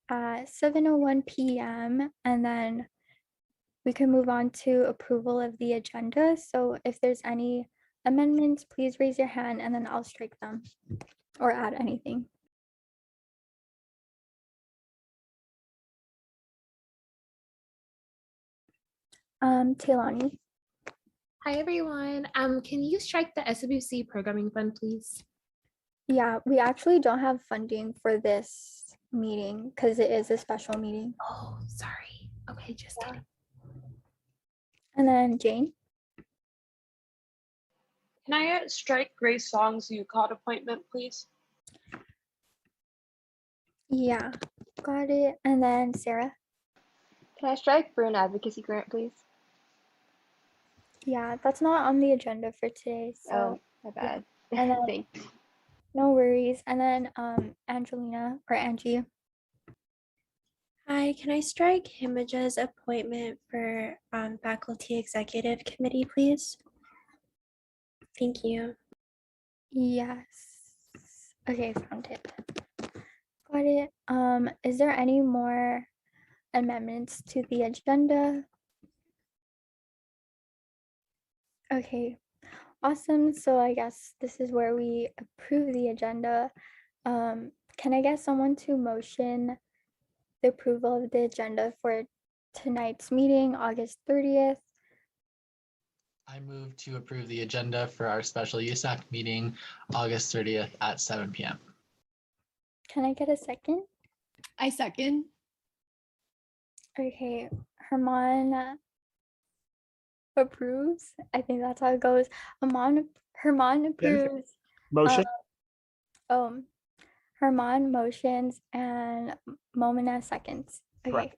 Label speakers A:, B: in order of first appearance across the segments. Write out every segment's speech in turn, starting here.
A: at 7:01 p.m. and then we can move on to approval of the agenda. So if there's any amendments, please raise your hand and then I'll strike them or add anything. Taylani.
B: Hi, everyone. Can you strike the SWC programming fund, please?
A: Yeah, we actually don't have funding for this meeting because it is a special meeting.
B: Oh, sorry. Okay, just kidding.
A: And then Jane.
C: Can I strike Grace Song's UCOT appointment, please?
A: Yeah, got it. And then Sarah.
D: Can I strike Bruin Advocacy Grant, please?
A: Yeah, that's not on the agenda for today. So
D: Oh, my bad.
A: And then,
D: Thanks.
A: no worries. And then Angelina or Angie.
E: Hi, can I strike Image's appointment for Faculty Executive Committee, please? Thank you.
A: Yes. Okay, found it. Got it. Is there any more amendments to the agenda? Okay, awesome. So I guess this is where we approve the agenda. Can I get someone to motion the approval of the agenda for tonight's meeting, August 30th?
F: I move to approve the agenda for our special USAC meeting, August 30th at 7 p.m.
A: Can I get a second?
G: I second.
A: Okay, Herman approves. I think that's how it goes. Herman approves.
H: Motion.
A: Herman motions and Momina seconds. Okay.
H: Correct.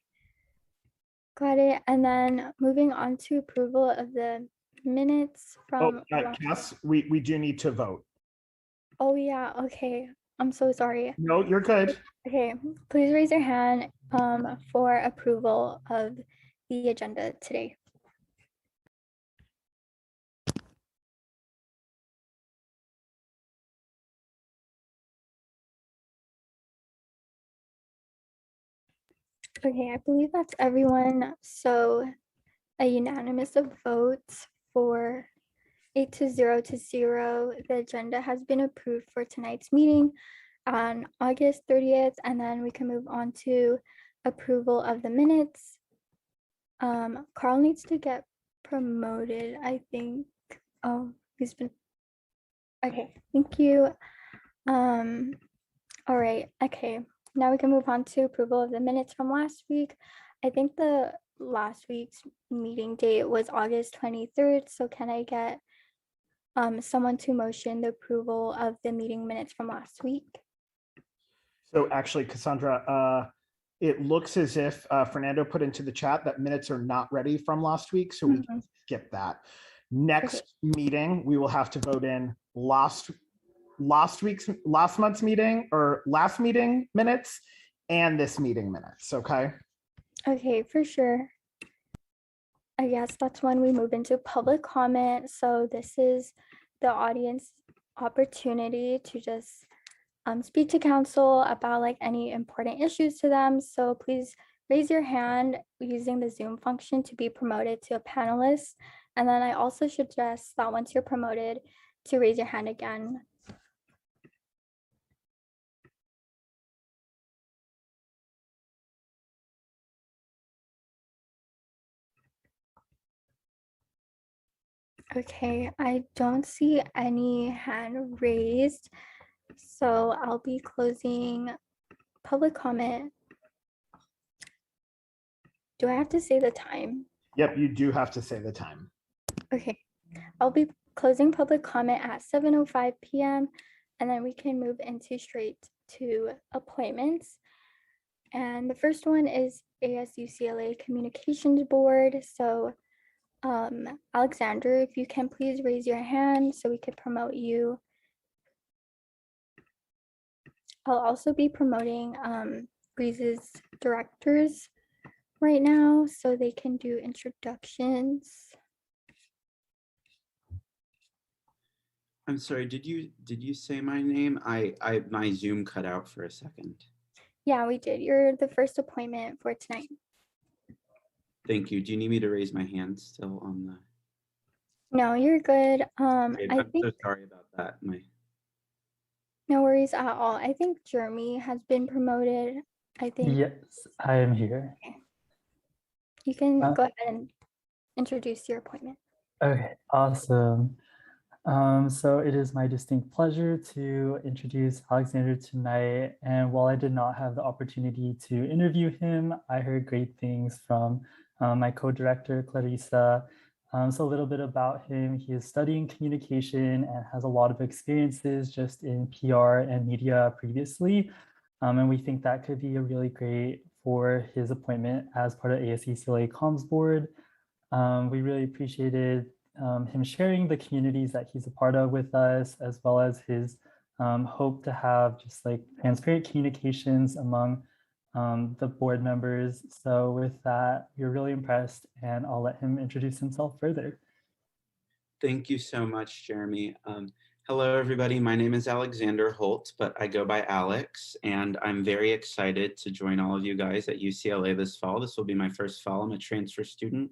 A: Got it. And then moving on to approval of the minutes from.
H: Cass, we do need to vote.
A: Oh yeah. Okay. I'm so sorry.
H: No, you're good.
A: Okay. Please raise your hand for approval of the agenda today. Okay, I believe that's everyone. So a unanimous of votes for 8-0 to 0. The agenda has been approved for tonight's meeting on August 30th, and then we can move on to approval of the minutes. Carl needs to get promoted, I think. Oh, he's been. Okay, thank you. All right, okay. Now we can move on to approval of the minutes from last week. I think the last week's meeting date was August 23rd. So can I get someone to motion the approval of the meeting minutes from last week?
H: So actually, Cassandra, it looks as if Fernando put into the chat that minutes are not ready from last week, so we can skip that. Next meeting, we will have to vote in last month's meeting or last meeting minutes and this meeting minutes. Okay.
A: Okay, for sure. I guess that's when we move into public comment. So this is the audience opportunity to just speak to council about like any important issues to them. So please raise your hand using the Zoom function to be promoted to a panelist. And then I also suggest that once you're promoted to raise your hand again. Okay, I don't see any hand raised, so I'll be closing public comment. Do I have to say the time?
H: Yep, you do have to say the time.
A: Okay, I'll be closing public comment at 7:05 p.m. and then we can move into straight to appointments. And the first one is ASUCLA Communications Board. So Alexander, if you can please raise your hand so we could promote you. I'll also be promoting Breeze's directors right now so they can do introductions.
I: I'm sorry, did you say my name? I my Zoom cut out for a second.
A: Yeah, we did. You're the first appointment for tonight.
G: Thank you. Do you need me to raise my hand still on the?
A: No, you're good.
G: Okay,
A: I
G: I'm
A: think
G: so sorry about that.
A: no worries at all. I think Jeremy has been promoted. I think
I: Yes, I am here.
A: you can
I: Uh,
A: go ahead and introduce your appointment.
I: Okay, awesome. So it is my distinct pleasure to introduce Alexander tonight. And while I did not have the opportunity to interview him, I heard great things from my co-director, Clarissa. So a little bit about him. He is studying communication and has a lot of experiences just in PR and media previously. And we think that could be a really great for his appointment as part of ASUCLA Comms Board. We really appreciated him sharing the communities that he's a part of with us, as well as his hope to have just like transparent communications among the board members. So with that, we're really impressed, and I'll let him introduce himself further.
G: Thank you so much, Jeremy. Hello, everybody. My name is Alexander Holt, but I go by Alex, and I'm very excited to join all of you guys at UCLA this fall. This will be my first fall. I'm a transfer student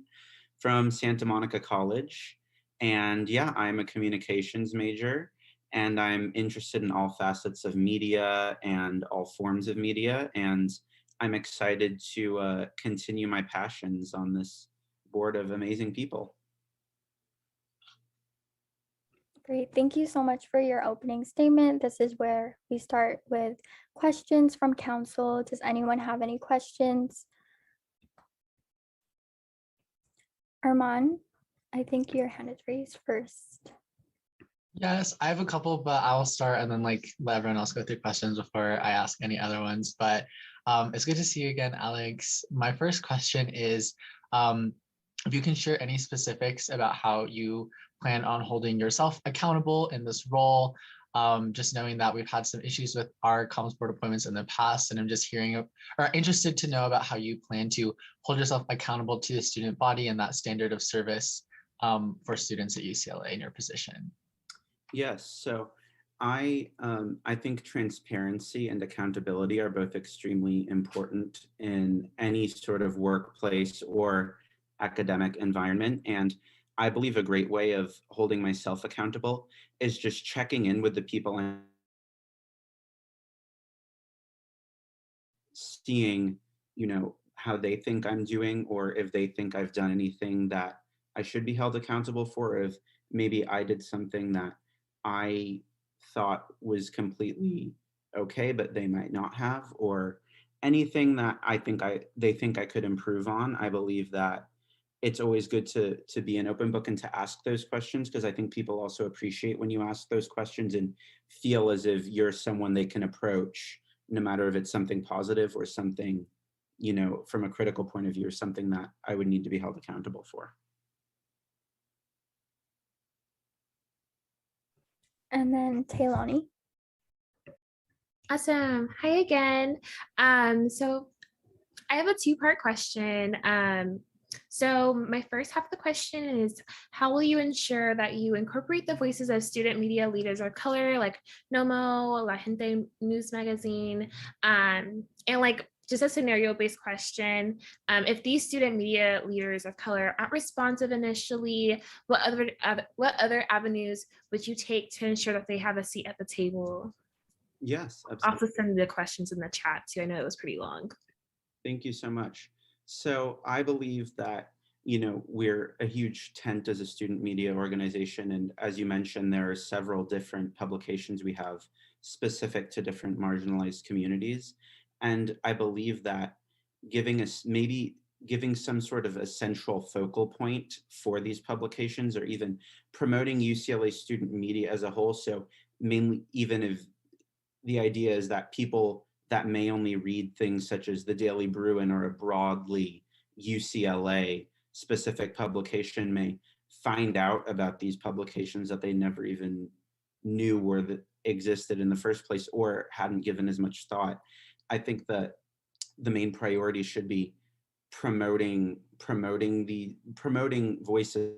G: from Santa Monica College. And yeah, I'm a communications major, and I'm interested in all facets of media and all forms of media. And I'm excited to continue my passions on this board of amazing people.
A: Great. Thank you so much for your opening statement. This is where we start with questions from council. Does anyone have any questions? Armand, I think your hand is raised first.
F: Yes, I have a couple, but I'll start and then like let everyone else go through questions before I ask any other ones. But it's good to see you again, Alex. My first question is, if you can share any specifics about how you plan on holding yourself accountable in this role, just knowing that we've had some issues with our Comms Board appointments in the past, and I'm just hearing or interested to know about how you plan to hold yourself accountable to the student body and that standard of service for students at UCLA in your position.
G: Yes, so I think transparency and accountability are both extremely important in any sort of workplace or academic environment. And I believe a great way of holding myself accountable is just checking in with the people and seeing, how they think I'm doing, or if they think I've done anything that I should be held accountable for, if maybe I did something that I thought was completely okay, but they might not have, or anything that they think I could improve on. I believe that it's always good to be an open book and to ask those questions, because I think people also appreciate when you ask those questions and feel as if you're someone they can approach, no matter if it's something positive or something, from a critical point of view, or something that I would need to be held accountable for.
A: And then Taylani.
B: Awesome. Hi again. So I have a two-part question. So my first half of the question is, how will you ensure that you incorporate the voices of student media leaders of color, like Nomo, La Gente News Magazine, and like just a scenario-based question. If these student media leaders of color aren't responsive initially, what other avenues would you take to ensure that they have a seat at the table?
G: Yes,
B: Also
G: absolutely.
B: send the questions in the chat too. I know it was pretty long.
G: Thank you so much. So I believe that, we're a huge tent as a student media organization. And as you mentioned, there are several different publications we have specific to different marginalized communities. And I believe that giving some sort of a central focal point for these publications, or even promoting UCLA student media as a whole. So mainly, even if the idea is that people that may only read things such as the Daily Bruin or a broadly UCLA specific publication may find out about these publications that they never even knew existed in the first place, or hadn't given as much thought. I think that the main priority should be promoting voices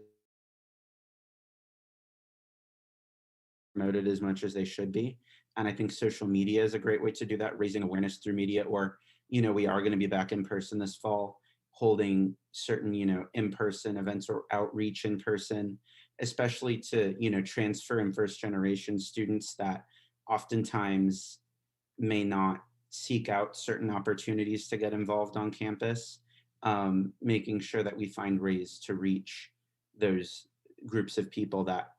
G: promoted as much as they should be. And I think social media is a great way to do that, raising awareness through media. Or, we are going to be back in person this fall, holding certain, in-person events or outreach in person, especially to, transfer and first generation students that oftentimes may not seek out certain opportunities to get involved on campus, making sure that we find ways to reach those groups of people that,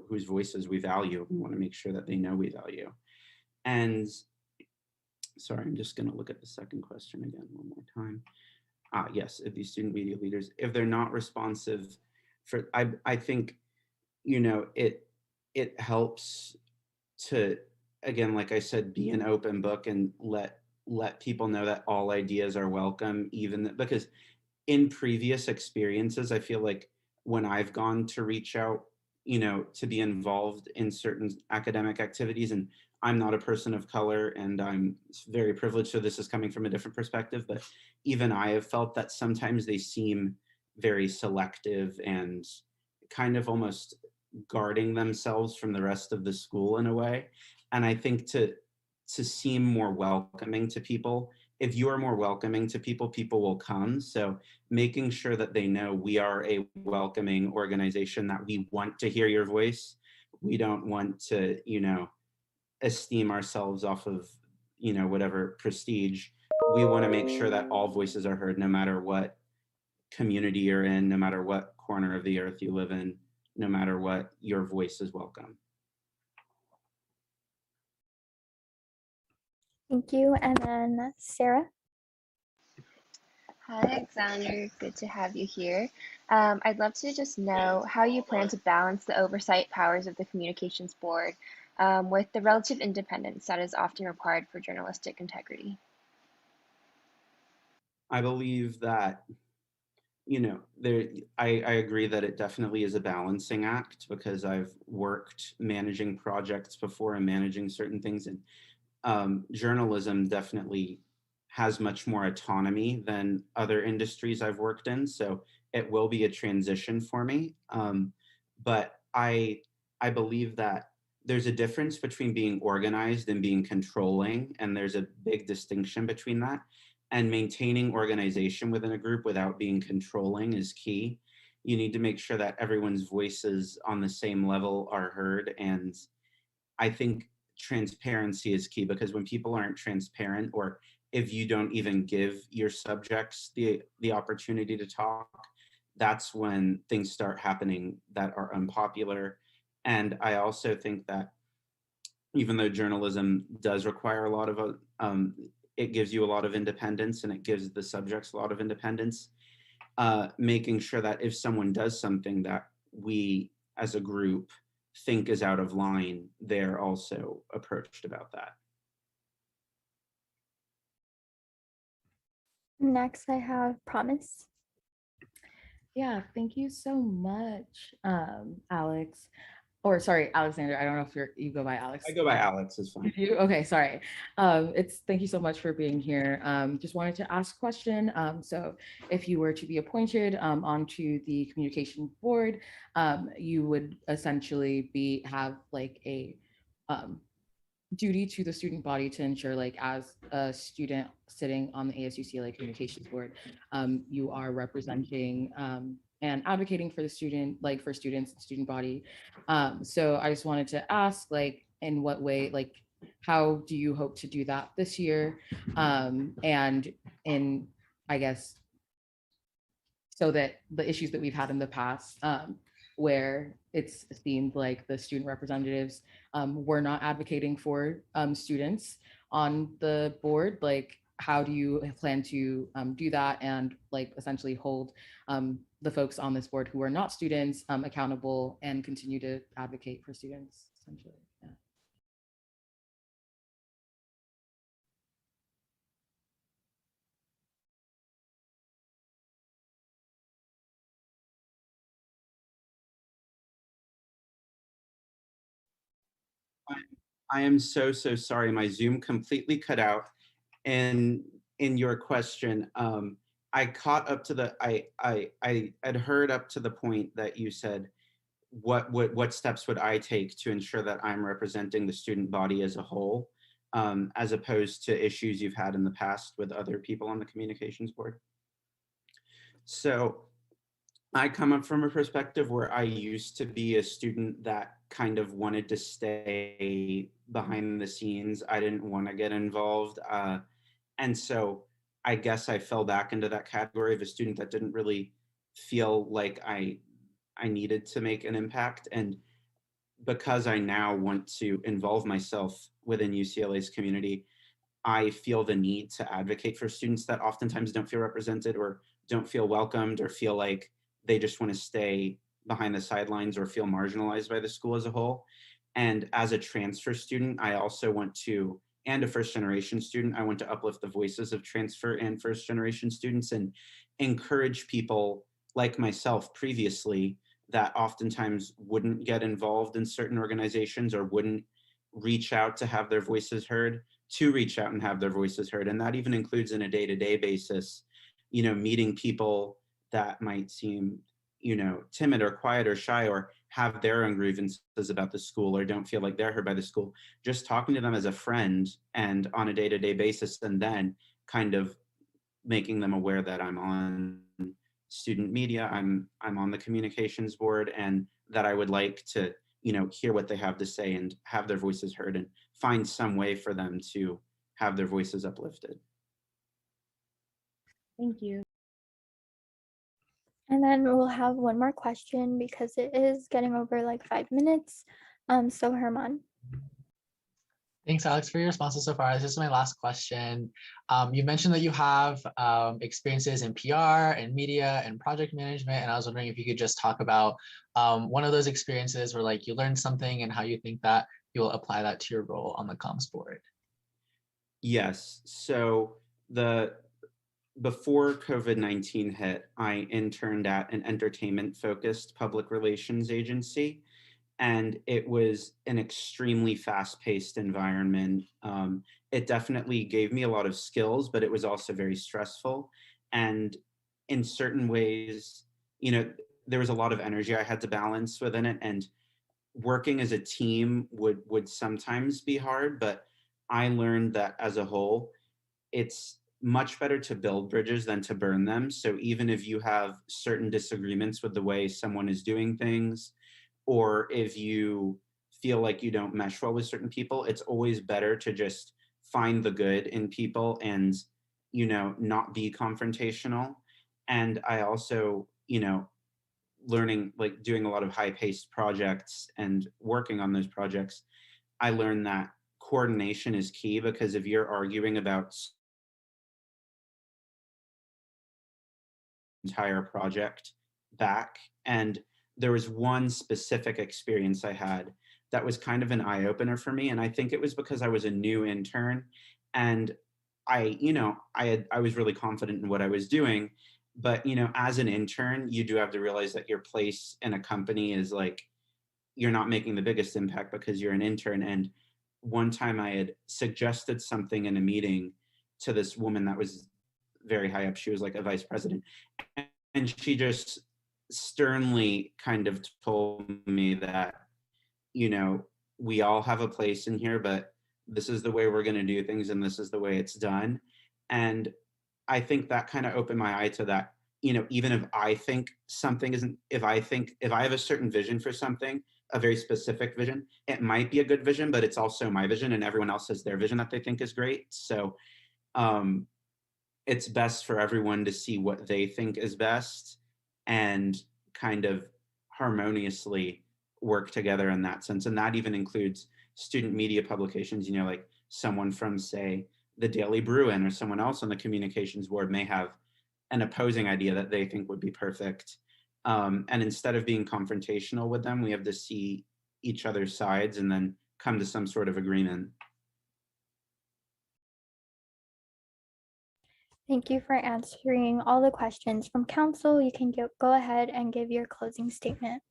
G: whose voices we value. We want to make sure that they know we value. And sorry, I'm just going to look at the second question again one more time. Yes, if these student media leaders, if they're not responsive for, I think, it helps to, again, like I said, be an open book and let people know that all ideas are welcome, even because in previous experiences, I feel like when I've gone to reach out, to be involved in certain academic activities, and I'm not a person of color and I'm very privileged, so this is coming from a different perspective, but even I have felt that sometimes they seem very selective and kind of almost guarding themselves from the rest of the school in a way. And I think to seem more welcoming to people, if you are more welcoming to people, people will come. So making sure that they know we are a welcoming organization, that we want to hear your voice. We don't want to, esteem ourselves off of, whatever prestige. We want to make sure that all voices are heard, no matter what community you're in, no matter what corner of the earth you live in, no matter what, your voice is welcome.
A: Thank you. And then Sarah.
D: Hi, Alexander. Good to have you here. I'd love to just know how you plan to balance the oversight powers of the Communications Board with the relative independence that is often required for journalistic integrity.
G: I believe that, I agree that it definitely is a balancing act, because I've worked managing projects before and managing certain things, and journalism definitely has much more autonomy than other industries I've worked in. So it will be a transition for me. But I believe that there's a difference between being organized and being controlling. And there's a big distinction between that. And maintaining organization within a group without being controlling is key. You need to make sure that everyone's voices on the same level are heard. And I think transparency is key, because when people aren't transparent, or if you don't even give your subjects the opportunity to talk, that's when things start happening that are unpopular. And I also think that even though journalism does require a lot of, it gives you a lot of independence and it gives the subjects a lot of independence, making sure that if someone does something that we as a group think is out of line, they're also approached about that.
A: Next, I have Promise.
J: Yeah, thank you so much, Alex. Or sorry, Alexander. I don't know if you go by Alex.
G: I go by Alex, it's fine.
J: You? Okay, sorry. Thank you so much for being here. Just wanted to ask a question. So if you were to be appointed onto the communication board, you would essentially have like a duty to the student body to ensure, like, as a student sitting on the ASUCLA communications board, you are representing and advocating for the student, like for students and student body. So I just wanted to ask, like, in what way, like, how do you hope to do that this year? And in, I guess, so that the issues that we've had in the past, where it's seemed like the student representatives were not advocating for students on the board, like, how do you plan to do that and, like, essentially hold the folks on this board who are not students accountable and continue to advocate for students, essentially? Yeah.
G: I am so sorry. My Zoom completely cut out. And in your question, I caught up to the, I had heard up to the point that you said, what steps would I take to ensure that I'm representing the student body as a whole, as opposed to issues you've had in the past with other people on the communications board? So I come up from a perspective where I used to be a student that kind of wanted to stay behind the scenes. I didn't want to get involved. And so I guess I fell back into that category of a student that didn't really feel like I needed to make an impact. And because I now want to involve myself within UCLA's community, I feel the need to advocate for students that oftentimes don't feel represented or don't feel welcomed or feel like they just want to stay behind the sidelines or feel marginalized by the school as a whole. And as a transfer student, I also want to, and a first generation student, I want to uplift the voices of transfer and first generation students and encourage people like myself previously that oftentimes wouldn't get involved in certain organizations or wouldn't reach out to have their voices heard, to reach out and have their voices heard. And that even includes in a day-to-day basis, meeting people that might seem, timid or quiet or shy or have their own grievances about the school or don't feel like they're heard by the school, just talking to them as a friend and on a day-to-day basis, and then kind of making them aware that I'm on student media, I'm on the communications board, and that I would like to, hear what they have to say and have their voices heard and find some way for them to have their voices uplifted.
J: Thank you.
A: And then we'll have one more question because it is getting over like 5 minutes. So Herman.
F: Thanks, Alex, for your responses so far. This is my last question. You mentioned that you have experiences in PR and media and project management, and I was wondering if you could just talk about one of those experiences where like you learned something and how you think that you'll apply that to your role on the comms board.
G: Yes. So before COVID-19 hit, I interned at an entertainment-focused public relations agency. And it was an extremely fast-paced environment. It definitely gave me a lot of skills, but it was also very stressful. And in certain ways, there was a lot of energy I had to balance within it. And working as a team would sometimes be hard, but I learned that as a whole, it's much better to build bridges than to burn them. So even if you have certain disagreements with the way someone is doing things, or if you feel like you don't mesh well with certain people, it's always better to just find the good in people and, not be confrontational. And I also, learning, like doing a lot of high-paced projects and working on those projects, I learned that coordination is key, because if you're arguing about entire project back, and there was one specific experience I had that was kind of an eye-opener for me. And I think it was because I was a new intern and I was really confident in what I was doing. But, as an intern, you do have to realize that your place in a company is like, you're not making the biggest impact because you're an intern. And one time I had suggested something in a meeting to this woman that was very high up. She was like a vice president. And she just sternly kind of told me that, we all have a place in here, but this is the way we're going to do things and this is the way it's done. And I think that kind of opened my eye to that, even if I think something isn't, if I have a certain vision for something, a very specific vision, it might be a good vision, but it's also my vision and everyone else has their vision that they think is great. So it's best for everyone to see what they think is best and kind of harmoniously work together in that sense. And that even includes student media publications, like someone from, say, the Daily Bruin or someone else on the communications board may have an opposing idea that they think would be perfect. And instead of being confrontational with them, we have to see each other's sides and then come to some sort of agreement.
A: Thank you for answering all the questions from council. You can go ahead and give your closing statement.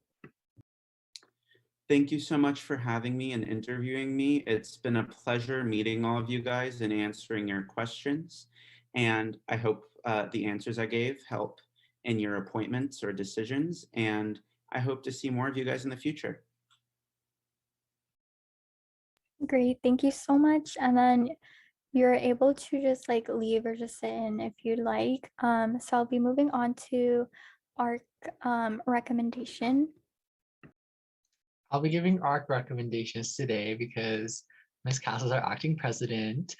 G: Thank you so much for having me and interviewing me. It's been a pleasure meeting all of you guys and answering your questions. And I hope the answers I gave help in your appointments or decisions. And I hope to see more of you guys in the future.
A: Great, thank you so much. And then you're able to just like leave or just sit in if you'd like. So I'll be moving on to ARC recommendation.
F: I'll be giving ARC recommendations today because Ms. Castle's our acting president.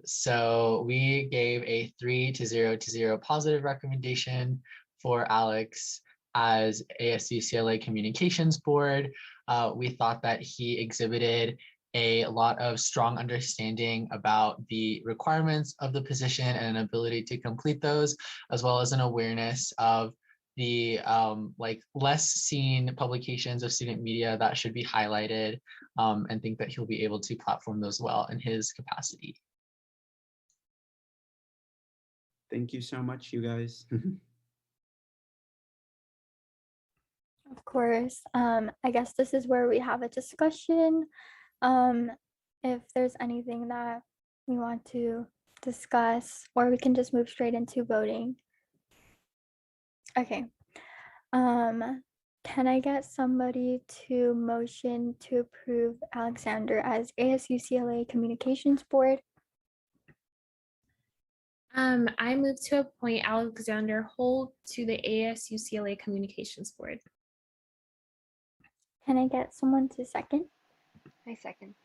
F: So we gave a 3-0 positive recommendation for Alex as ASU CLA Communications Board. We thought that he exhibited a lot of strong understanding about the requirements of the position and an ability to complete those, as well as an awareness of the like less seen publications of student media that should be highlighted, and think that he'll be able to platform those well in his capacity.
G: Thank you so much, you guys.
A: Of course. I guess this is where we have a discussion. If there's anything that we want to discuss, or we can just move straight into voting. Okay. Can I get somebody to motion to approve Alexander as ASU CLA Communications Board?
B: I move to appoint Alexander Holt to the ASU CLA Communications Board.
A: Can I get someone to second?
D: I second.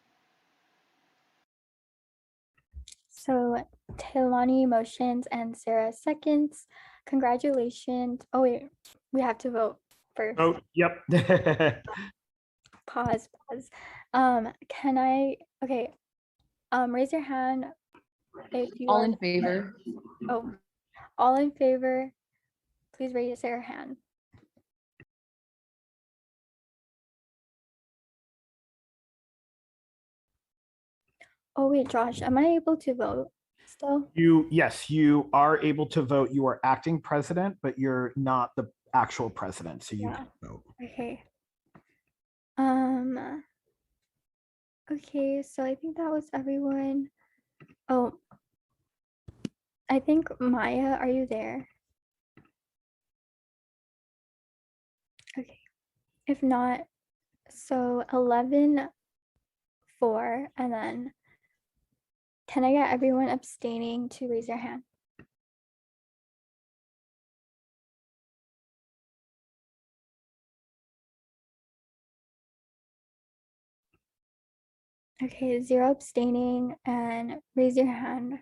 A: So Taylani motions and Sarah seconds. Congratulations. Oh wait, we have to vote first.
H: Oh, yep.
A: Pause. Can I, okay, raise your hand if you
J: All
A: are-
J: in favor?
A: Oh, all in favor, please raise your hand. Oh wait, Josh, am I able to vote still?
H: Yes, you are able to vote. You are acting president, but you're not the actual president, so you
A: Yeah.
H: can vote.
A: Okay. Okay, so I think that was everyone. Oh, I think Maya, are you there? Okay, if not, so 11-4, and then can I get everyone abstaining to raise their hand? Okay, 0 abstaining, and raise your hand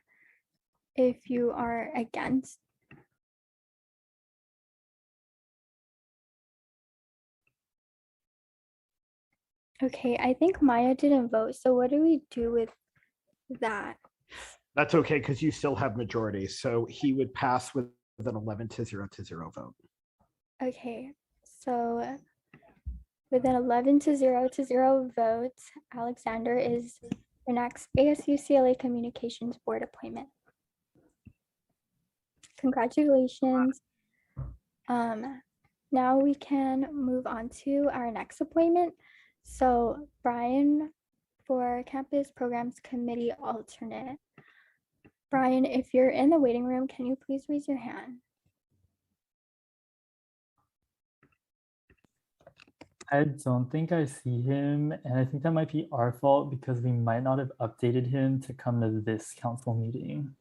A: if you are against. Okay, I think Maya didn't vote, so what do we do with that?
H: That's okay, because you still have majority, so he would pass with an 11-0 vote.
A: Okay, so with an 11-0 vote, Alexander is your next ASU CLA Communications Board appointment. Congratulations. Now we can move on to our next appointment. So Brian for Campus Programs Committee alternate. Brian, if you're in the waiting room, can you please raise your hand?
I: I don't think I see him, and I think that might be our fault because we might not have updated him to come to this council meeting.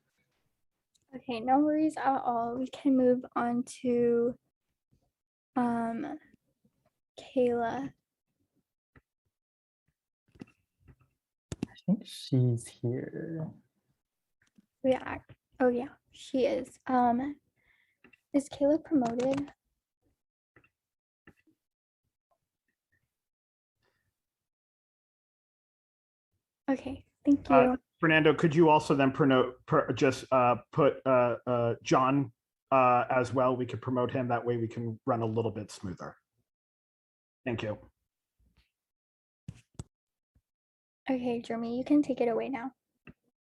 A: Okay, no worries at all. We can move on to Kayla.
I: I think she's here.
A: Oh yeah, she is. Is Kayla promoted? Okay, thank you.
H: Fernando, could you also then put John as well? We could promote him. That way we can run a little bit smoother. Thank you.
A: Okay, Jeremy, you can take it away now.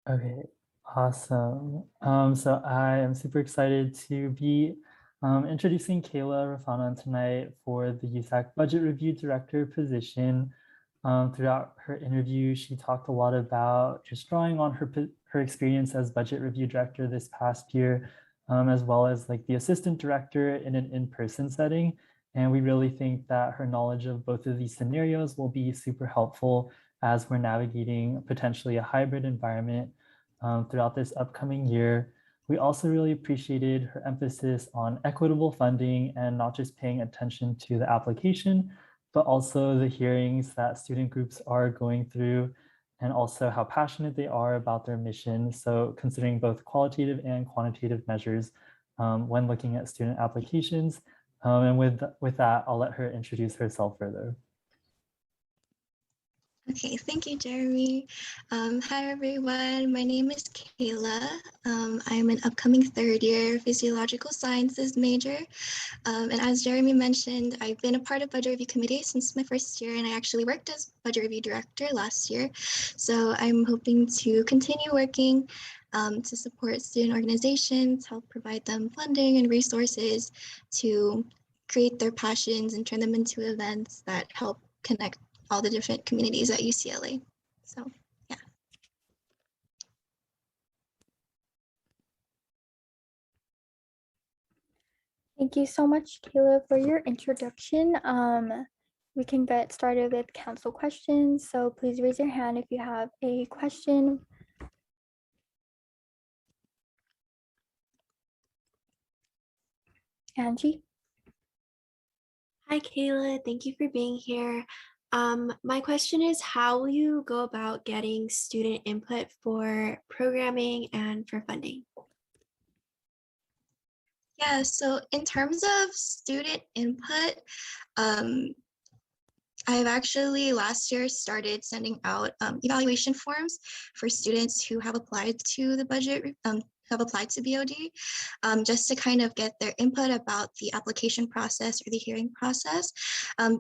I: Okay, awesome. So I am super excited to be introducing Kayla Rafanan tonight for the USAC Budget Review Director position. Throughout her interview, she talked a lot about just drawing on her experience as Budget Review Director this past year, as well as like the Assistant Director in an in-person setting. And we really think that her knowledge of both of these scenarios will be super helpful as we're navigating potentially a hybrid environment throughout this upcoming year. We also really appreciated her emphasis on equitable funding and not just paying attention to the application, but also the hearings that student groups are going through, and also how passionate they are about their mission. So considering both qualitative and quantitative measures when looking at student applications. And with that, I'll let her introduce herself further.
K: Okay, thank you, Jeremy. Hi, everyone. My name is Kayla. I'm an upcoming third year physiological sciences major. And as Jeremy mentioned, I've been a part of Budget Review Committee since my first year, and I actually worked as Budget Review Director last year. So I'm hoping to continue working to support student organizations, help provide them funding and resources to create their passions and turn them into events that help connect all the different communities at UCLA. So, yeah.
A: Thank you so much, Kayla, for your introduction. We can get started with council questions. So please raise your hand if you have a question. Angie?
E: Hi, Kayla. Thank you for being here. My question is, how will you go about getting student input for programming and for funding?
K: Yeah, so in terms of student input, I've actually last year started sending out evaluation forms for students who have applied to the budget, have applied to BOD, just to kind of get their input about the application process or the hearing process.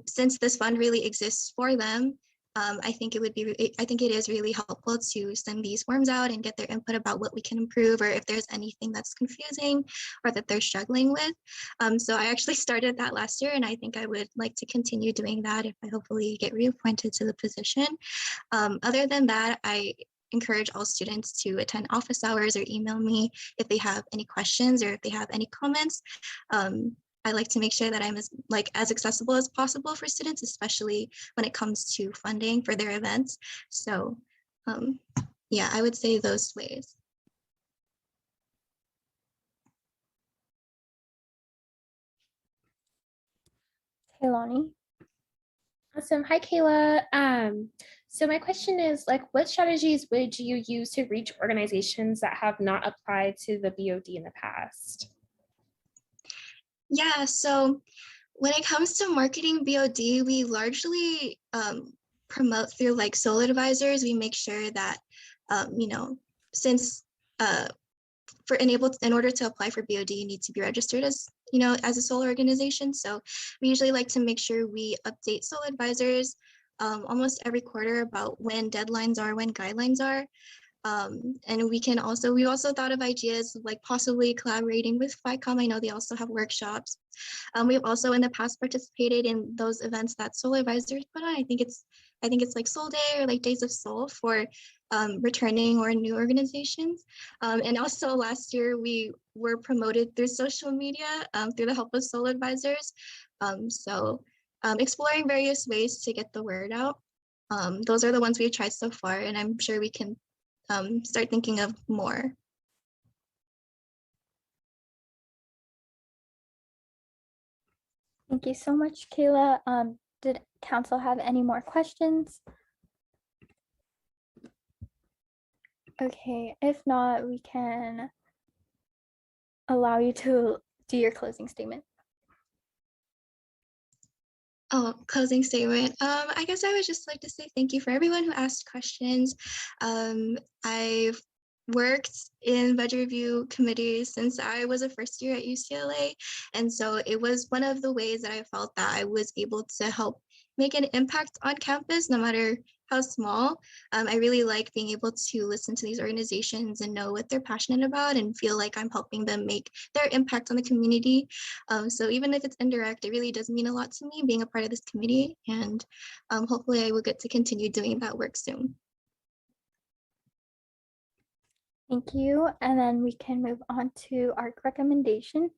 K: Since this fund really exists for them, I think it is really helpful to send these forms out and get their input about what we can improve, or if there's anything that's confusing or that they're struggling with. So I actually started that last year, and I think I would like to continue doing that if I hopefully get reappointed to the position. Other than that, I encourage all students to attend office hours or email me if they have any questions or if they have any comments. I like to make sure that I'm as accessible as possible for students, especially when it comes to funding for their events. So yeah, I would say those ways.
A: Taylani?
B: Awesome. Hi, Kayla. So my question is, what strategies would you use to reach organizations that have not applied to the BOD in the past?
K: Yeah, so when it comes to marketing BOD, we largely promote through sole advisors. We make sure that, since in order to apply for BOD, you need to be registered as a sole organization. So we usually like to make sure we update sole advisors almost every quarter about when deadlines are, when guidelines are. And we also thought of ideas like possibly collaborating with Ficom. I know they also have workshops. We've also in the past participated in those events that Soul Advisors put on. I think it's like Soul Day or like Days of Soul for returning or new organizations. And also last year we were promoted through social media through the help of Soul Advisors. So exploring various ways to get the word out. Those are the ones we've tried so far, and I'm sure we can start thinking of more.
A: Thank you so much, Kayla. Did council have any more questions? Okay, if not, we can allow you to do your closing statement.
K: Oh, closing statement. I guess I would just like to say thank you for everyone who asked questions. I've worked in budget review committees since I was a first year at UCLA. And so it was one of the ways that I felt that I was able to help make an impact on campus, no matter how small. I really like being able to listen to these organizations and know what they're passionate about and feel like I'm helping them make their impact on the community. So even if it's indirect, it really does mean a lot to me being a part of this committee, and hopefully I will get to continue doing that work soon.
A: Thank you. And then we can move on to our recommendation.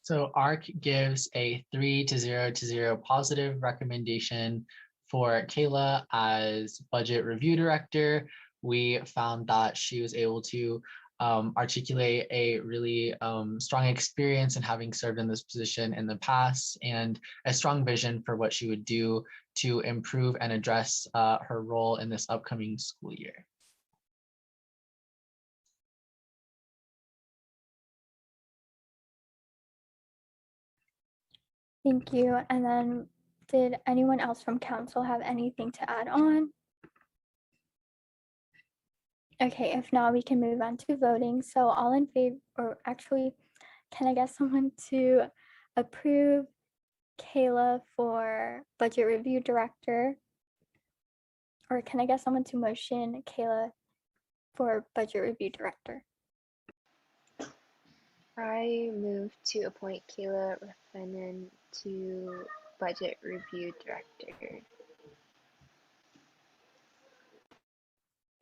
F: So ARC gives a 3-0 positive recommendation for Kayla as budget review director. We found that she was able to articulate a really strong experience in having served in this position in the past and a strong vision for what she would do to improve and address her role in this upcoming school year.
A: Thank you. And then did anyone else from council have anything to add on? Okay, if not, we can move on to voting. So all in favor, or actually, can I get someone to approve Kayla for budget review director? Or can I get someone to motion Kayla for budget review director?
D: I move to appoint Kayla Promoted to budget review director.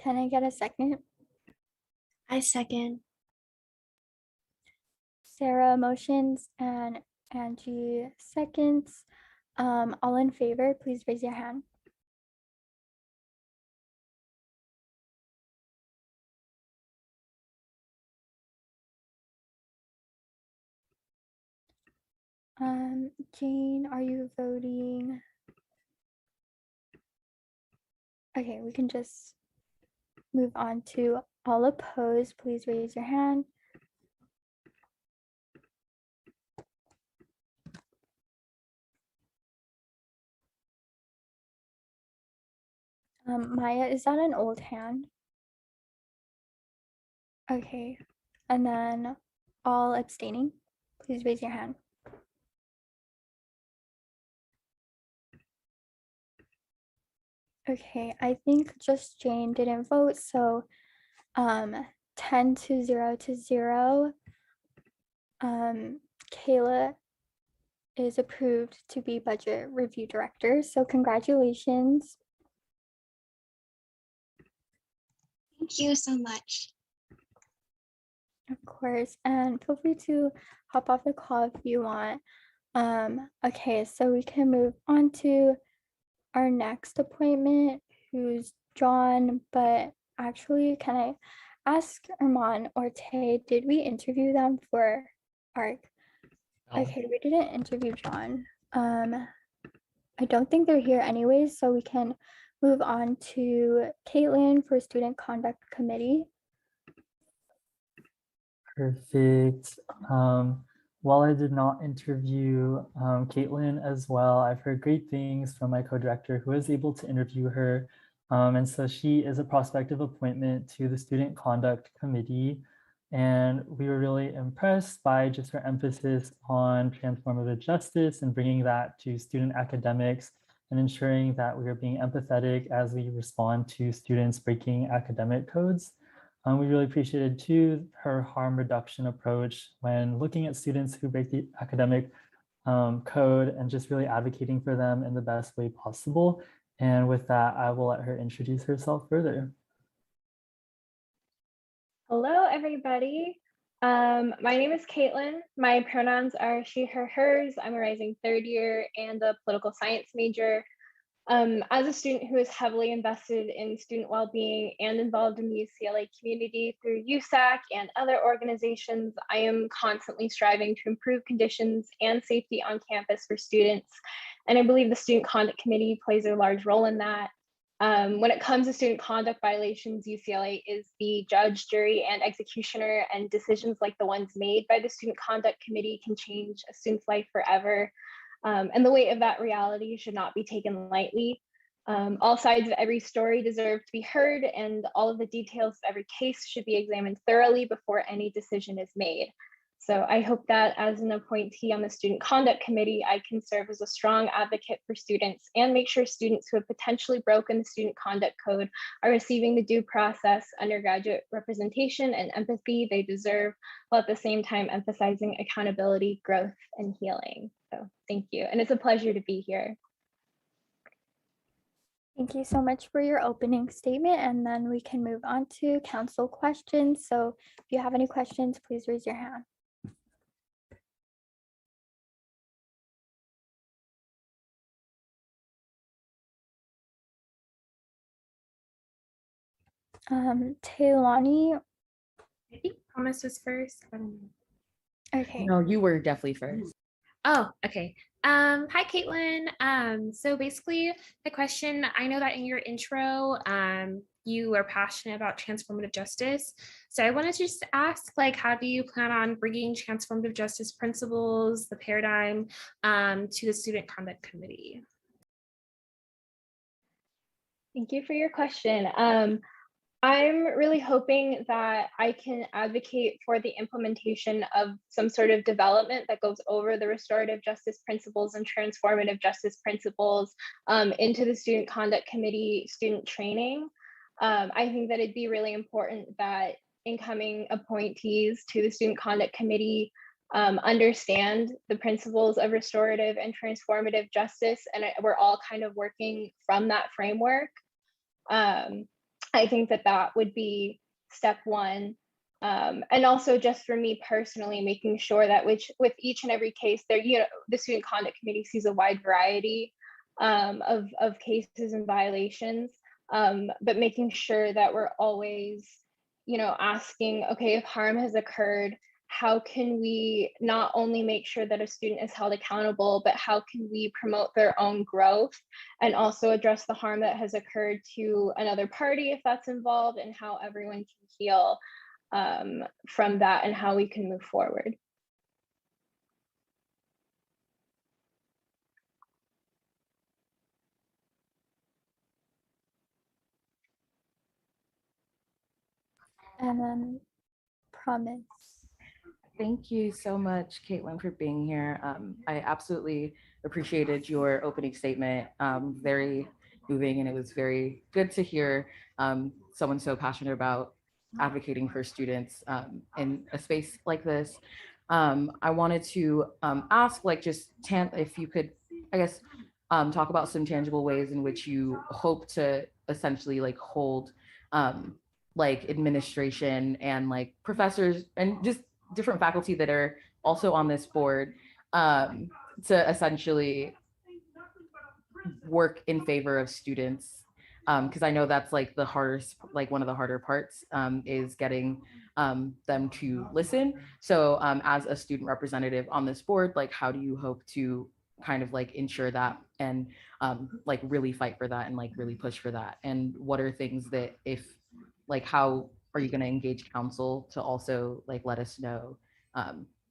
A: Can I get a second?
E: I second.
A: Sarah motions and Angie seconds. All in favor, please raise your hand. Jane, are you voting? Okay, we can just move on to all opposed. Please raise your hand. Maya, is that an old hand? Okay, and then all abstaining, please raise your hand. Okay, I think just Jane didn't vote, so 10-0. Kayla is approved to be budget review director, so congratulations.
K: Thank you so much.
A: Of course, and feel free to hop off the call if you want. Okay, so we can move on to our next appointment, who's John, but actually, can I ask Armand or Tay, did we interview them for ARC?
F: No.
A: Okay, we didn't interview John. I don't think they're here anyways, so we can move on to Caitlyn for Student Conduct Committee.
I: Perfect. While I did not interview Caitlyn as well, I've heard great things from my co-director who was able to interview her. And so she is a prospective appointment to the Student Conduct Committee. And we were really impressed by just her emphasis on transformative justice and bringing that to student academics and ensuring that we are being empathetic as we respond to students breaking academic codes. We really appreciated too her harm reduction approach when looking at students who break the academic code and just really advocating for them in the best way possible. And with that, I will let her introduce herself further.
L: Hello, everybody. My name is Caitlyn. My pronouns are she, her, hers. I'm a rising third year and a political science major. As a student who is heavily invested in student well-being and involved in the UCLA community through USAC and other organizations, I am constantly striving to improve conditions and safety on campus for students. And I believe the Student Conduct Committee plays a large role in that. When it comes to student conduct violations, UCLA is the judge, jury, and executioner, and decisions like the ones made by the Student Conduct Committee can change a student's life forever. And the weight of that reality should not be taken lightly. All sides of every story deserve to be heard, and all of the details of every case should be examined thoroughly before any decision is made. So I hope that as an appointee on the Student Conduct Committee, I can serve as a strong advocate for students and make sure students who have potentially broken the Student Conduct Code are receiving the due process, undergraduate representation, and empathy they deserve, while at the same time emphasizing accountability, growth, and healing. So thank you. And it's a pleasure to be here.
A: Thank you so much for your opening statement, and then we can move on to council questions. So if you have any questions, please raise your hand. Taylani.
B: I think Promise was first. I don't know.
A: Okay.
J: No, you were definitely first.
B: Oh, okay. Hi, Caitlyn. So basically the question, I know that in your intro, you are passionate about transformative justice. So I wanted to just ask, like, how do you plan on bringing transformative justice principles, the paradigm, to the Student Conduct Committee?
L: Thank you for your question. I'm really hoping that I can advocate for the implementation of some sort of development that goes over the restorative justice principles and transformative justice principles into the Student Conduct Committee student training. I think that it'd be really important that incoming appointees to the Student Conduct Committee understand the principles of restorative and transformative justice, and we're all kind of working from that framework. I think that that would be step one. And also just for me personally, making sure that with each and every case there, the Student Conduct Committee sees a wide variety of cases and violations, but making sure that we're always, asking, okay, if harm has occurred, how can we not only make sure that a student is held accountable, but how can we promote their own growth and also address the harm that has occurred to another party if that's involved, and how everyone can heal from that and how we can move forward.
A: And then Promise.
J: Thank you so much, Caitlyn, for being here. I absolutely appreciated your opening statement. Very moving, and it was very good to hear someone so passionate about advocating for students in a space like this. I wanted to ask, like, just if you could, I guess, talk about some tangible ways in which you hope to essentially like hold like administration and like professors and just different faculty that are also on this board to essentially work in favor of students, because I know that's like the hardest, like one of the harder parts is getting them to listen. So as a student representative on this board, like how do you hope to kind of like ensure that and like really fight for that and like really push for that? And what are things that like how are you going to engage council to also like let us know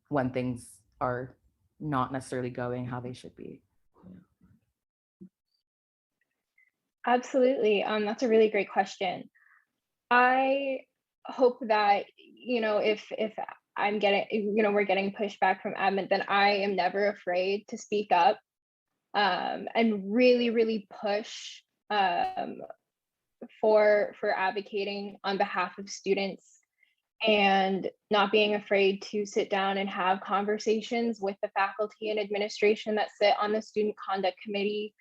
J: when things are not necessarily going how they should be?
L: Absolutely. That's a really great question. I hope that, if I'm getting, we're getting pushback from admin, then I am never afraid to speak up and really, really push for advocating on behalf of students, and not being afraid to sit down and have conversations with the faculty and administration that sit on the Student Conduct Committee.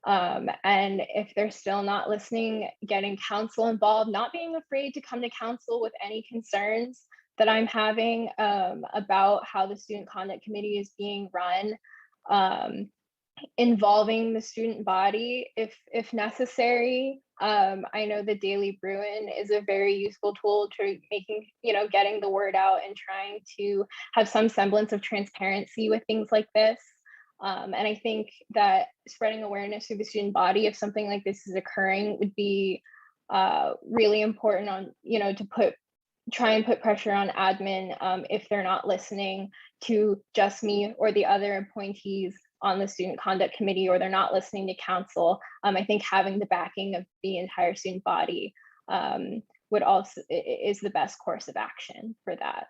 L: And if they're still not listening, getting council involved, not being afraid to come to council with any concerns that I'm having about how the Student Conduct Committee is being run, involving the student body if necessary. I know the Daily Bruin is a very useful tool to making, getting the word out and trying to have some semblance of transparency with things like this. And I think that spreading awareness through the student body if something like this is occurring would be really important on, to try and put pressure on admin if they're not listening to just me or the other appointees on the Student Conduct Committee, or they're not listening to council. I think having the backing of the entire student body is the best course of action for that.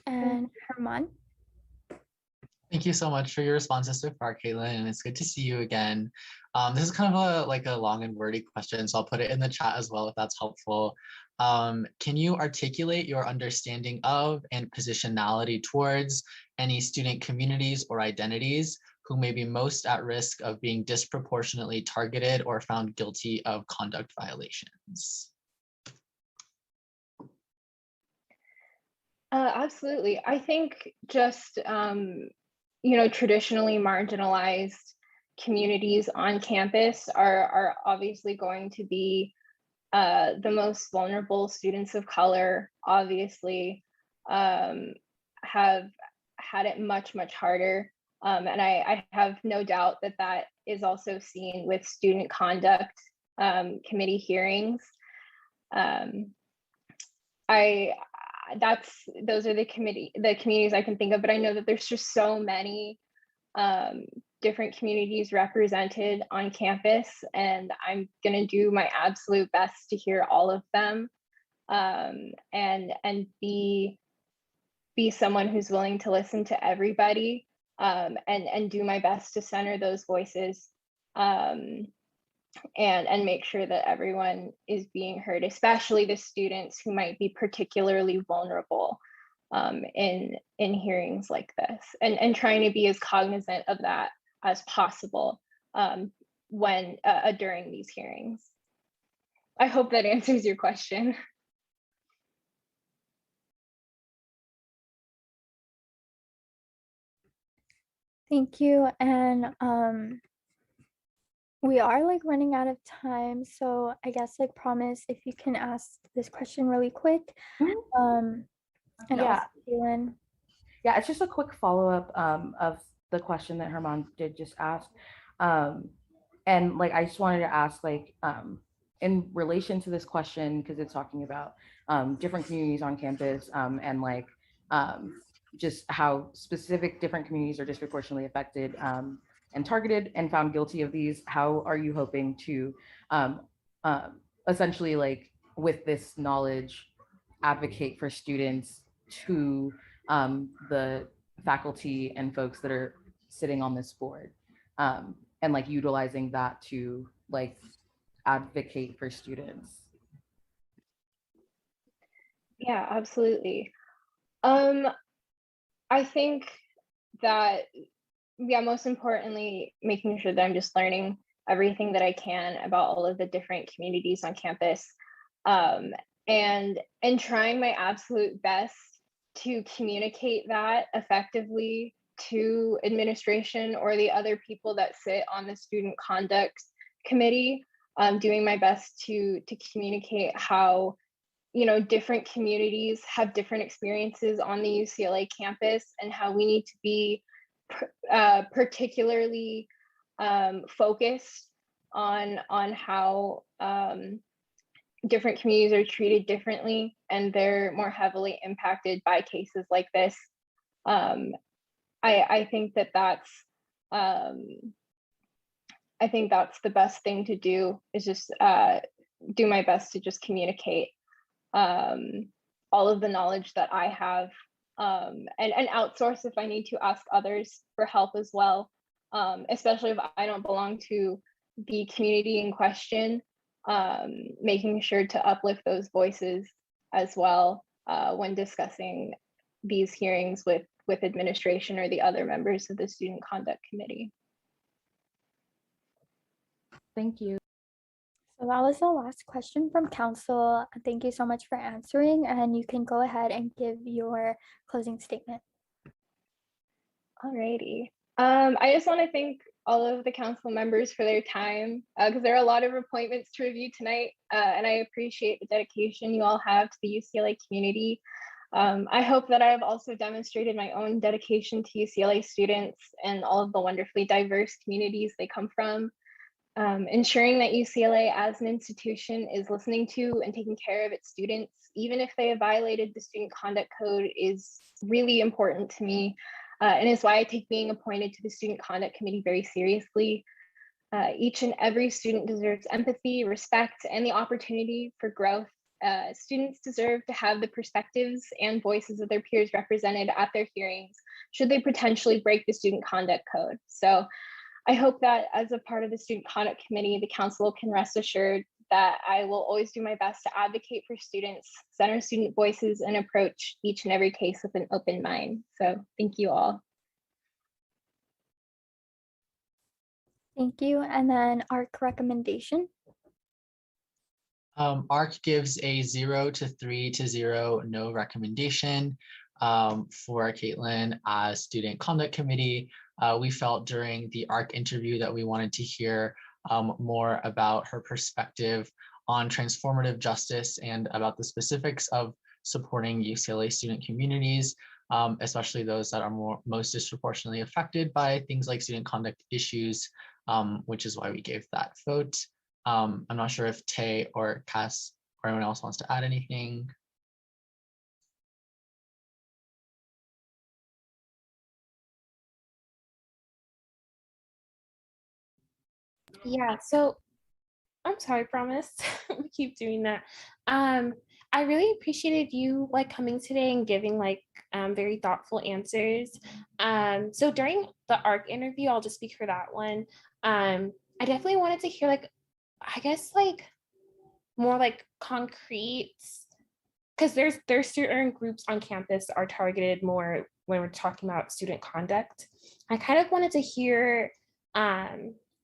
A: And Herman.
F: Thank you so much for your responses so far, Caitlyn, and it's good to see you again. This is kind of a long and wordy question, so I'll put it in the chat as well if that's helpful. Can you articulate your understanding of and positionality towards any student communities or identities who may be most at risk of being disproportionately targeted or found guilty of conduct violations?
L: Absolutely. I think just, traditionally marginalized communities on campus are obviously going to be the most vulnerable. Students of color obviously have had it much harder. And I have no doubt that that is also seen with student conduct committee hearings. Those are the communities I can think of, but I know that there's just so many different communities represented on campus, and I'm gonna do my absolute best to hear all of them, and be someone who's willing to listen to everybody, and do my best to center those voices, and make sure that everyone is being heard, especially the students who might be particularly vulnerable in hearings like this, and trying to be as cognizant of that as possible when during these hearings. I hope that answers your question.
A: Thank you. And we are like running out of time, so I guess like promise if you can ask this question really quick. And
J: Yeah.
A: also Caitlyn.
J: Yeah, it's just a quick follow-up of the question that Herman did just ask. And like, I just wanted to ask, like, in relation to this question, because it's talking about different communities on campus, and like just how specific different communities are disproportionately affected and targeted and found guilty of these. How are you hoping to essentially, like, with this knowledge, advocate for students to the faculty and folks that are sitting on this board, and like utilizing that to like advocate for students?
L: Yeah, absolutely. I think that, yeah, most importantly, making sure that I'm just learning everything that I can about all of the different communities on campus, and trying my absolute best to communicate that effectively to administration or the other people that sit on the student conduct committee, doing my best to communicate how, you know, different communities have different experiences on the UCLA campus, and how we need to be particularly focused on how different communities are treated differently, and they're more heavily impacted by cases like this. I think that that's the best thing to do, is just do my best to just communicate all of the knowledge that I have, and outsource if I need to ask others for help as well, especially if I don't belong to the community in question, making sure to uplift those voices as well when discussing these hearings with administration or the other members of the student conduct committee.
J: Thank you.
A: So that was the last question from council. Thank you so much for answering, and you can go ahead and give your closing statement.
L: Alrighty. I just want to thank all of the council members for their time, because there are a lot of appointments to review tonight, and I appreciate the dedication you all have to the UCLA community. I hope that I have also demonstrated my own dedication to UCLA students and all of the wonderfully diverse communities they come from. Ensuring that UCLA as an institution is listening to and taking care of its students, even if they have violated the student conduct code, is really important to me, and is why I take being appointed to the student conduct committee very seriously. Each and every student deserves empathy, respect, and the opportunity for growth. Students deserve to have the perspectives and voices of their peers represented at their hearings, should they potentially break the student conduct code. So I hope that as a part of the student conduct committee, the council can rest assured that I will always do my best to advocate for students, center student voices, and approach each and every case with an open mind. So thank you all.
A: Thank you. And then ARC recommendation.
F: ARC gives a 0 to 3 to 0 no recommendation for Caitlyn as student conduct committee. we felt during the ARC interview that we wanted to hear more about her perspective on transformative justice and about the specifics of supporting UCLA student communities, especially those that are most disproportionately affected by things like student conduct issues, which is why we gave that vote. I'm not sure if Tay or Cass or anyone else wants to add anything.
B: Yeah, so I'm sorry, promise. We keep doing that. I really appreciated you like coming today and giving like very thoughtful answers. So during the ARC interview, I'll just speak for that one. I definitely wanted to hear like, I guess like more like concrete, because there's certain groups on campus that are targeted more when we're talking about student conduct. I kind of wanted to hear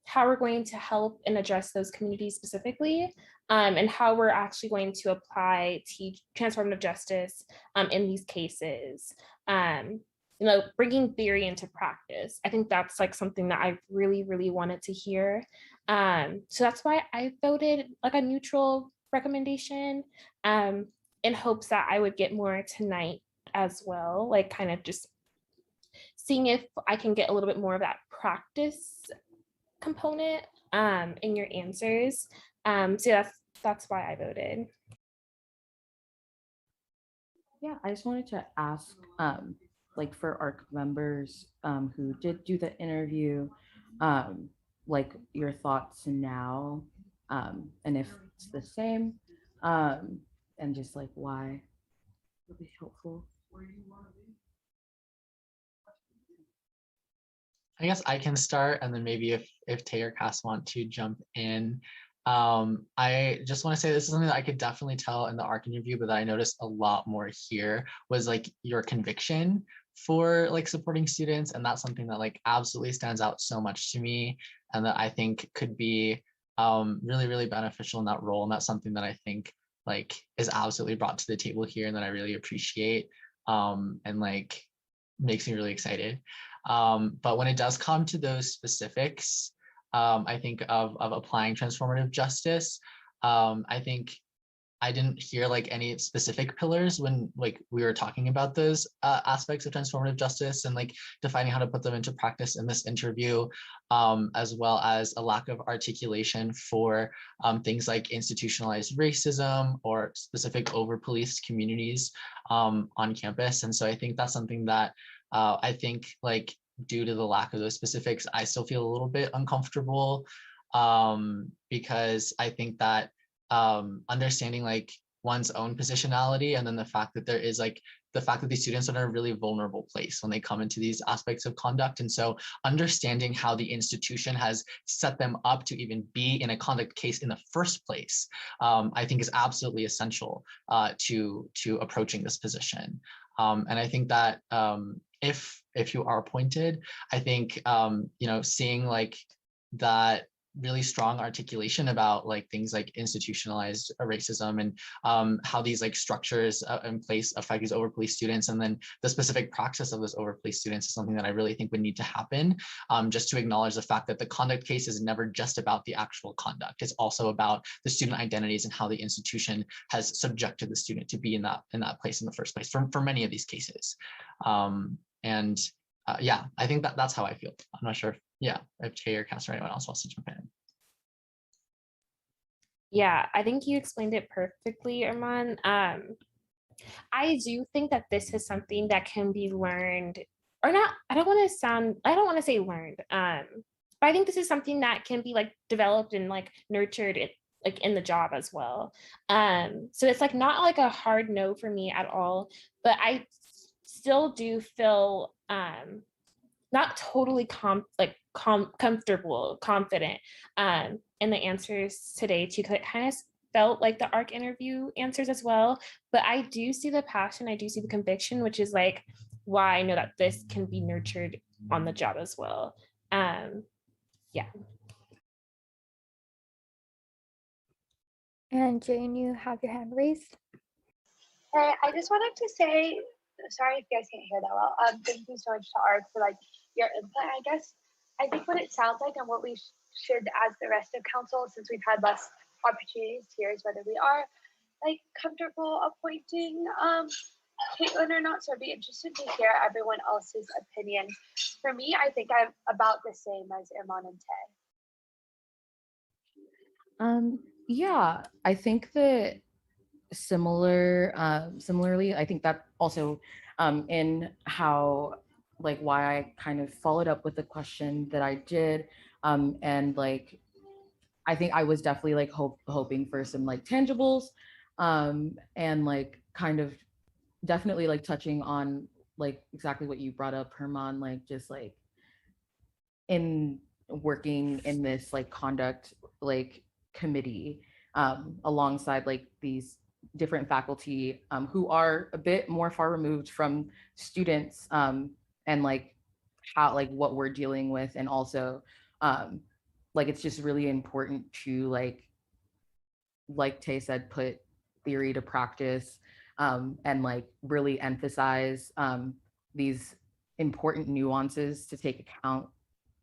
B: how we're going to help and address those communities specifically, and how we're actually going to apply transformative justice in these cases. You know, bringing theory into practice. I think that's like something that I really, really wanted to hear. So that's why I voted like a neutral recommendation, in hopes that I would get more tonight as well, like kind of just seeing if I can get a little bit more of that practice component in your answers. So that's why I voted.
J: Yeah, I just wanted to ask, like for ARC members who did do the interview, like your thoughts now, and if it's the same, and just like why would be helpful.
F: I guess I can start, and then maybe if Tay or Cass want to jump in. I just want to say this is something that I could definitely tell in the ARC interview, but that I noticed a lot more here was like your conviction for like supporting students, and that's something that like absolutely stands out so much to me, and that I think could be really, really beneficial in that role. And that's something that I think like is absolutely brought to the table here, and that I really appreciate, and like makes me really excited. But when it does come to those specifics, I think of applying transformative justice, I think I didn't hear like any specific pillars when like we were talking about those aspects of transformative justice and like defining how to put them into practice in this interview, as well as a lack of articulation for things like institutionalized racism or specific over-policed communities on campus. And so I think that's something that I think like due to the lack of those specifics, I still feel a little bit uncomfortable, because I think that understanding like one's own positionality, and then the fact that there is like the fact that these students are in a really vulnerable place when they come into these aspects of conduct. And so understanding how the institution has set them up to even be in a conduct case in the first place, I think is absolutely essential to approaching this position. And I think that if you are appointed, I think you know, seeing like that really strong articulation about like things like institutionalized racism and how these like structures in place affect these over-policed students, and then the specific praxis of those over-policed students is something that I really think would need to happen, just to acknowledge the fact that the conduct case is never just about the actual conduct. It's also about the student identities and how the institution has subjected the student to be in that place in the first place for many of these cases. Yeah, I think that's how I feel. I'm not sure if Tay or Cass or anyone else wants to jump in.
B: Yeah, I think you explained it perfectly, Arman. I do think that this is something that can be learned, or not. I don't want to say learned, but I think this is something that can be like developed and like nurtured like in the job as well. So it's like not like a hard no for me at all, but I still do feel not totally comfortable, confident in the answers today too, because it kind of felt like the ARC interview answers as well. But I do see the passion, I do see the conviction, which is like why I know that this can be nurtured on the job as well. Yeah.
A: And Jane, you have your hand raised.
M: Hey, I just wanted to say, sorry if you guys can't hear that well. Thank you so much to ARC for like your input. I guess I think what it sounds like and what we should, as the rest of council, since we've had less opportunities here, is whether we are like comfortable appointing Caitlyn or not. So I'd be interested to hear everyone else's opinion. For me, I think I'm about the same as Iman and Tay.
J: Yeah, I think that similarly, I think that also in how like why I kind of followed up with the question that I did, and like I think I was definitely like hoping for some like tangibles, and like kind of definitely like touching on like exactly what you brought up, Herman, like just like in working in this like conduct like committee alongside like these different faculty who are a bit more far removed from students, and like how like what we're dealing with, and also like it's just really important to like Tay said, put theory to practice, and like really emphasize these important nuances to take account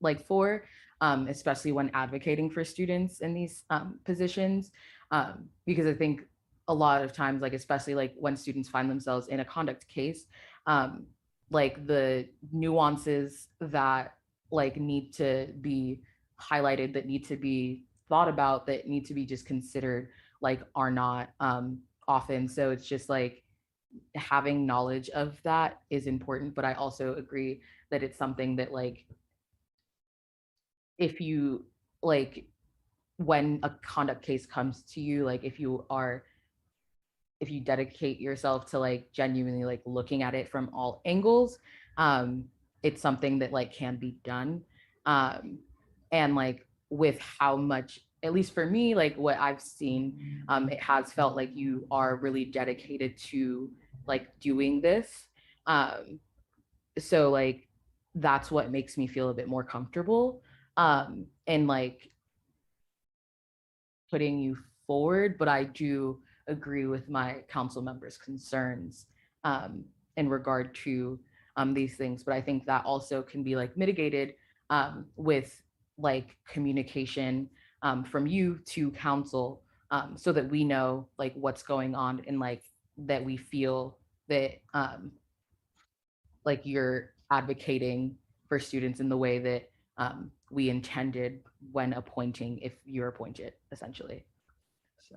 J: like for, especially when advocating for students in these positions, because I think a lot of times, like especially like when students find themselves in a conduct case, like the nuances that like need to be highlighted, that need to be thought about, that need to be just considered, like are not often. So it's just like having knowledge of that is important, but I also agree that it's something that like if you like when a conduct case comes to you, like if you dedicate yourself to like genuinely like looking at it from all angles, it's something that like can be done, and like with how much, at least for me, like what I've seen, it has felt like you are really dedicated to like doing this, so like that's what makes me feel a bit more comfortable, and like putting you forward. But I do agree with my council members' concerns in regard to these things. But I think that also can be like mitigated with like communication from you to council, so that we know like what's going on, and like that we feel that like you're advocating for students in the way that we intended when appointing, if you're appointed, essentially. So.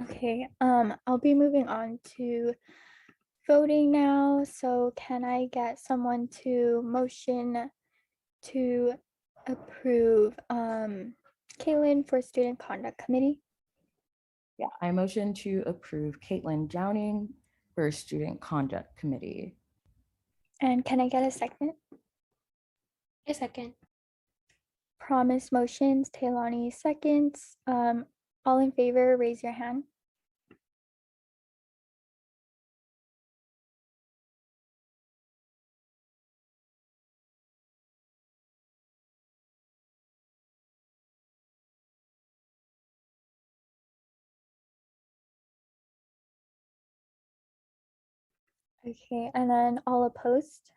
A: Okay, I'll be moving on to voting now. So can I get someone to motion to approve Caitlyn for Student Conduct Committee?
J: Yeah, I motion to approve Caitlyn Downing for Student Conduct Committee.
A: And can I get a second?
B: A second.
A: Promise motions, Taylani seconds. All in favor, raise your hand. Okay, and then all opposed?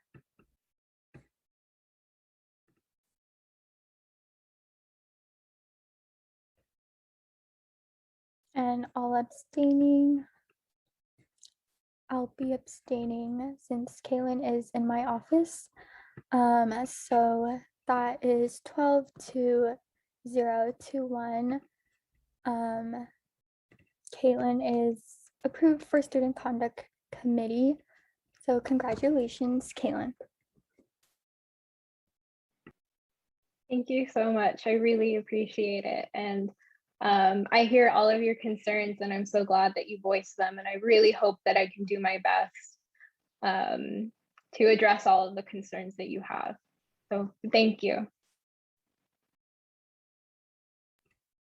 A: And all abstaining? I'll be abstaining since Caitlyn is in my office. So that is 12 to 0 to 1. Caitlyn is approved for Student Conduct Committee. So congratulations, Caitlyn.
L: Thank you so much. I really appreciate it. And I hear all of your concerns, and I'm so glad that you voiced them. And I really hope that I can do my best to address all of the concerns that you have. So thank you.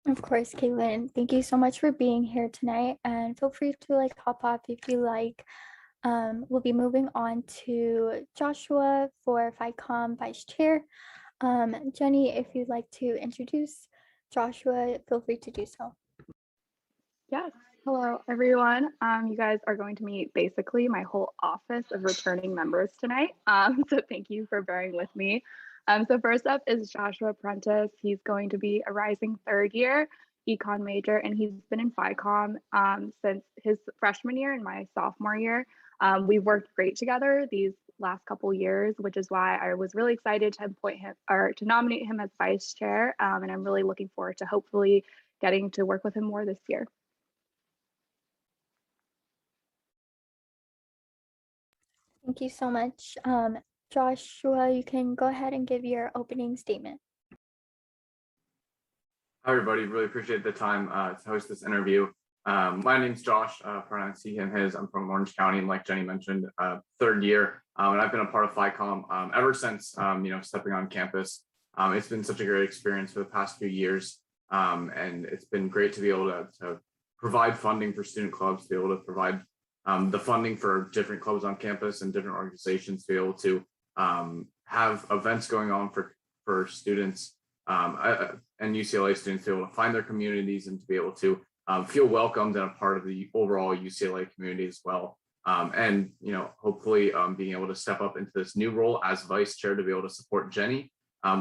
A: Of course, Caitlyn. Thank you so much for being here tonight. And feel free to like hop off if you like. We'll be moving on to Joshua for Ficom Vice Chair. Jenny, if you'd like to introduce Joshua, feel free to do so.
C: Yes.
N: Hello, everyone. You guys are going to meet basically my whole office of returning members tonight. So thank you for bearing with me. So first up is Joshua Prentiss. He's going to be a rising third year econ major, and he's been in Ficom since his freshman year and my sophomore year. We've worked great together these last couple years, which is why I was really excited to appoint him or to nominate him as vice chair. And I'm really looking forward to hopefully getting to work with him more this year.
A: Thank you so much. Joshua, you can go ahead and give your opening statement.
O: Hi, everybody. Really appreciate the time to host this interview. My name's Josh, pronouns he, him, his. I'm from Orange County, and like Jenny mentioned, third year. And I've been a part of Ficom ever since, stepping on campus. It's been such a great experience for the past few years. And it's been great to be able to provide funding for student clubs, to be able to provide the funding for different clubs on campus and different organizations, to be able to have events going on for students and UCLA students to be able to find their communities and to be able to feel welcomed and a part of the overall UCLA community as well. And hopefully being able to step up into this new role as vice chair to be able to support Jenny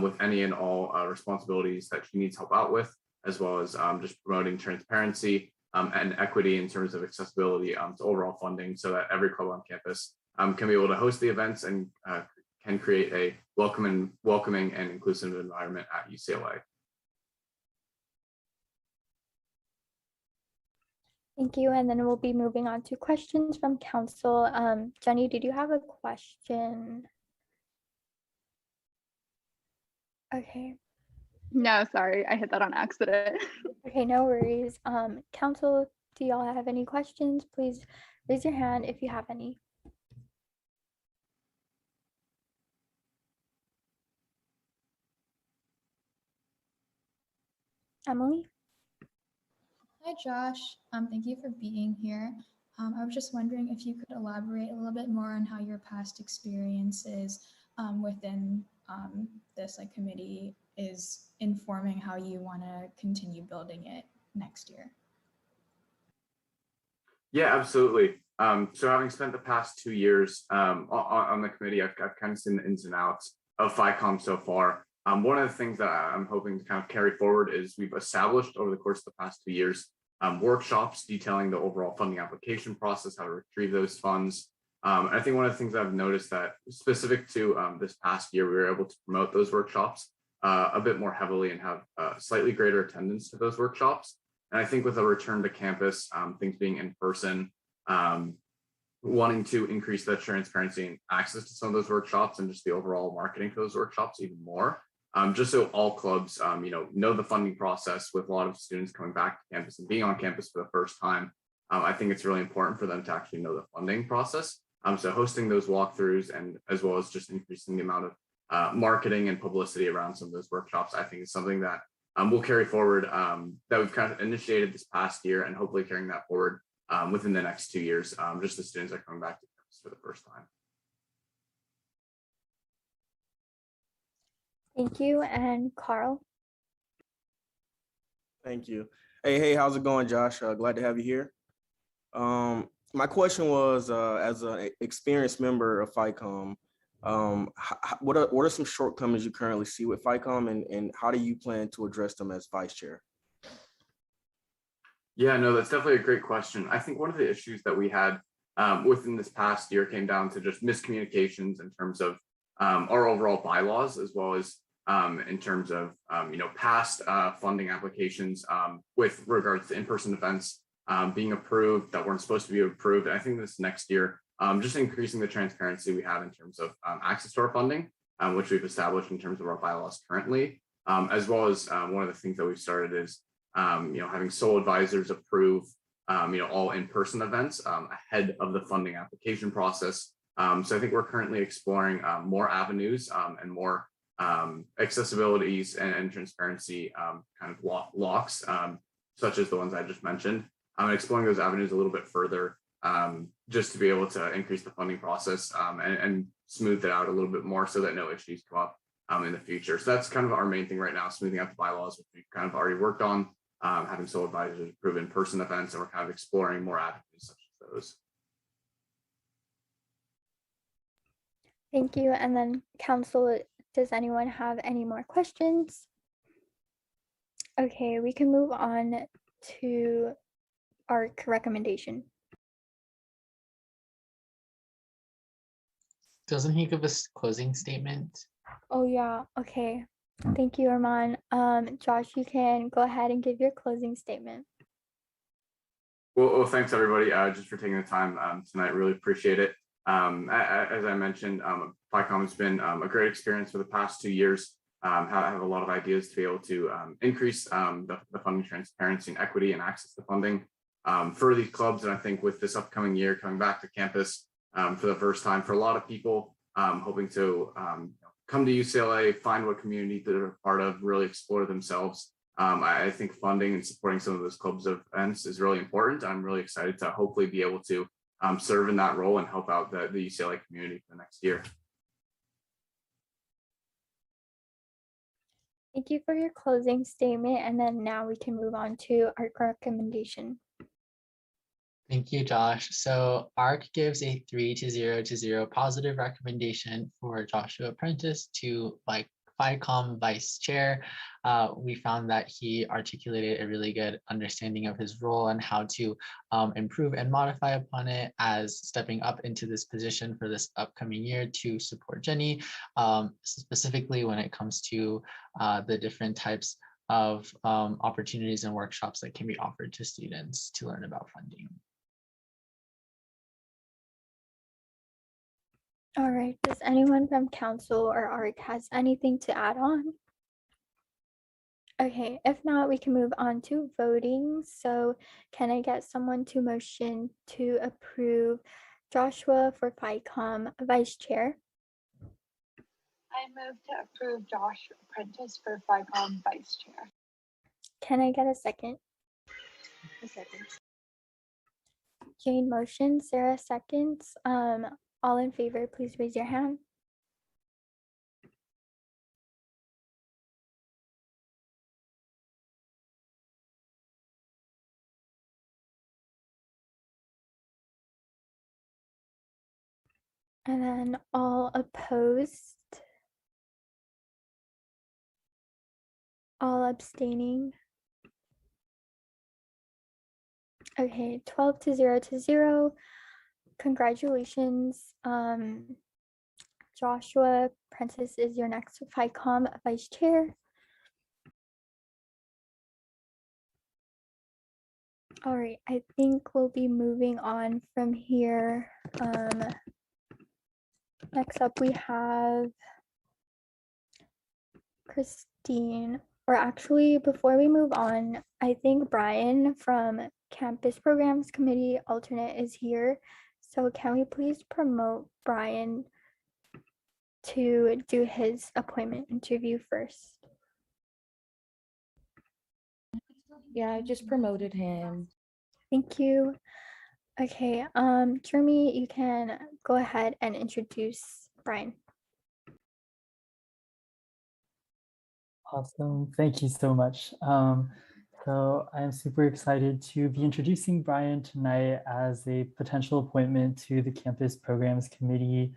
O: with any and all responsibilities that she needs help out with, as well as just promoting transparency and equity in terms of accessibility to overall funding, so that every club on campus can be able to host the events and can create a welcoming and inclusive environment at UCLA.
A: Thank you. And then we'll be moving on to questions from council. Jenny, did you have a question? Okay.
N: No, sorry, I hit that on accident.
A: Okay, no worries. Council, do y'all have any questions? Please raise your hand if you have any. Emily?
P: Hi, Josh. Thank you for being here. I was just wondering if you could elaborate a little bit more on how your past experiences within this committee is informing how you want to continue building it next year.
O: Yeah, absolutely. So having spent the past 2 years on the committee, I've kind of seen the ins and outs of Ficom so far. One of the things that I'm hoping to kind of carry forward is we've established over the course of the past 2 years workshops detailing the overall funding application process, how to retrieve those funds. I think one of the things I've noticed that specific to this past year, we were able to promote those workshops a bit more heavily and have slightly greater attendance to those workshops. And I think with a return to campus, things being in person, wanting to increase the transparency and access to some of those workshops and just the overall marketing for those workshops even more. Just so all clubs, know the funding process, with a lot of students coming back to campus and being on campus for the first time. I think it's really important for them to actually know the funding process. So hosting those walkthroughs, and as well as just increasing the amount of marketing and publicity around some of those workshops, I think is something that we'll carry forward, that we've kind of initiated this past year, and hopefully carrying that forward within the next 2 years, just as students are coming back to campus for the first time.
A: Thank you. And Carl?
Q: Thank you. Hey, how's it going, Josh? Glad to have you here. My question was, as an experienced member of Ficom, what are some shortcomings you currently see with Ficom, and how do you plan to address them as vice chair?
O: Yeah, no, that's definitely a great question. I think one of the issues that we had within this past year came down to just miscommunications in terms of our overall bylaws, as well as in terms of past funding applications with regards to in-person events being approved that weren't supposed to be approved. And I think this next year, just increasing the transparency we have in terms of access to our funding, which we've established in terms of our bylaws currently, as well as one of the things that we've started is having sole advisors approve all in-person events ahead of the funding application process. So I think we're currently exploring more avenues and more accessibilities and transparency kind of locks, such as the ones I just mentioned. I'm exploring those avenues a little bit further, just to be able to increase the funding process and smooth it out a little bit more, so that no issues come up in the future. So that's kind of our main thing right now, smoothing out the bylaws, which we've kind of already worked on, having sole advisors approve in-person events, and we're kind of exploring more avenues such as those.
A: Thank you. And then council, does anyone have any more questions? Okay, we can move on to ARC recommendation.
F: Doesn't he give us closing statement?
A: Oh yeah, okay. Thank you, Arman. Josh, you can go ahead and give your closing statement.
O: Well, thanks everybody just for taking the time tonight. Really appreciate it. As I mentioned, Ficom has been a great experience for the past 2 years. Have a lot of ideas to be able to increase the funding transparency and equity and access to funding for these clubs. And I think with this upcoming year coming back to campus for the first time for a lot of people, hoping to come to UCLA, find what community they're a part of, really explore themselves. I think funding and supporting some of those clubs of events is really important. I'm really excited to hopefully be able to serve in that role and help out the UCLA community for the next year.
A: Thank you for your closing statement. And then now we can move on to our recommendation.
F: Thank you, Josh. So ARC gives a 3 to 0 to 0 positive recommendation for Joshua Prentiss to Ficom Vice Chair. We found that he articulated a really good understanding of his role and how to improve and modify upon it as stepping up into this position for this upcoming year to support Jenny, specifically when it comes to the different types of opportunities and workshops that can be offered to students to learn about funding.
A: All right, does anyone from council or ARC has anything to add on? Okay, if not, we can move on to voting. So can I get someone to motion to approve Joshua for Ficom Vice Chair?
M: I move to approve Josh Prentiss for Ficom Vice Chair.
A: Can I get a second?
M: A second.
A: Jane motions, Sarah seconds. All in favor, please raise your hand. And then all opposed. All abstaining. Okay, 12 to 0 to 0. Congratulations. Joshua Prentiss is your next Ficom Vice Chair. All right, I think we'll be moving on from here. Next up we have Christine, or actually before we move on, I think Brian from Campus Programs Committee alternate is here. So can we please promote Brian to do his appointment interview first?
J: Yeah, I just promoted him.
A: Thank you. Okay, Jeremy, you can go ahead and introduce Brian.
I: Awesome, thank you so much. So I'm super excited to be introducing Brian tonight as a potential appointment to the Campus Programs Committee.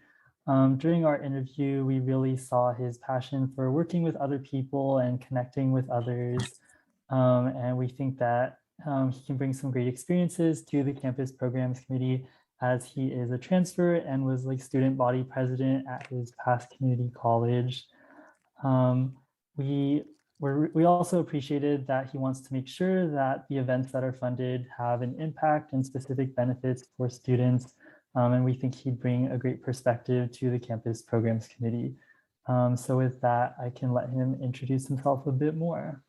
I: During our interview, we really saw his passion for working with other people and connecting with others. And we think that he can bring some great experiences to the Campus Programs Committee as he is a transfer and was like student body president at his past community college. We also appreciated that he wants to make sure that the events that are funded have an impact and specific benefits for students. And we think he'd bring a great perspective to the Campus Programs Committee. So with that, I can let him introduce himself a bit more.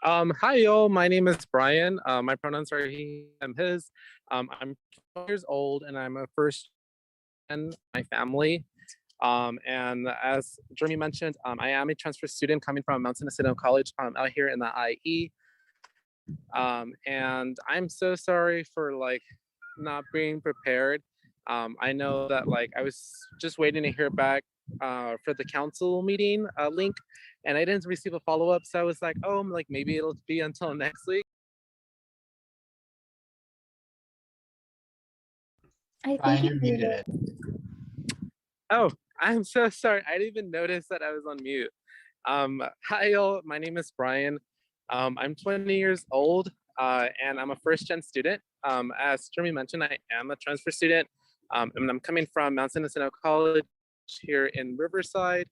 R: Hi, y'all. My name is Brian. My pronouns are he, him, his. I'm 12 years old and I'm a first in my family. And as Jeremy mentioned, I am a transfer student coming from Mount Sinai College out here in the IE. And I'm so sorry for like not being prepared. I know that like I was just waiting to hear back for the council meeting link, and I didn't receive a follow-up. So I was like, oh, like maybe it'll be until next week.
A: I
F: Brian,
A: think
F: you're
A: you
F: muted.
R: Oh, I'm so sorry. I didn't even notice that I was on mute. Hi, y'all. My name is Brian. I'm 20 years old, and I'm a first-gen student. As Jeremy mentioned, I am a transfer student, and I'm coming from Mount San Jacinto College here in Riverside.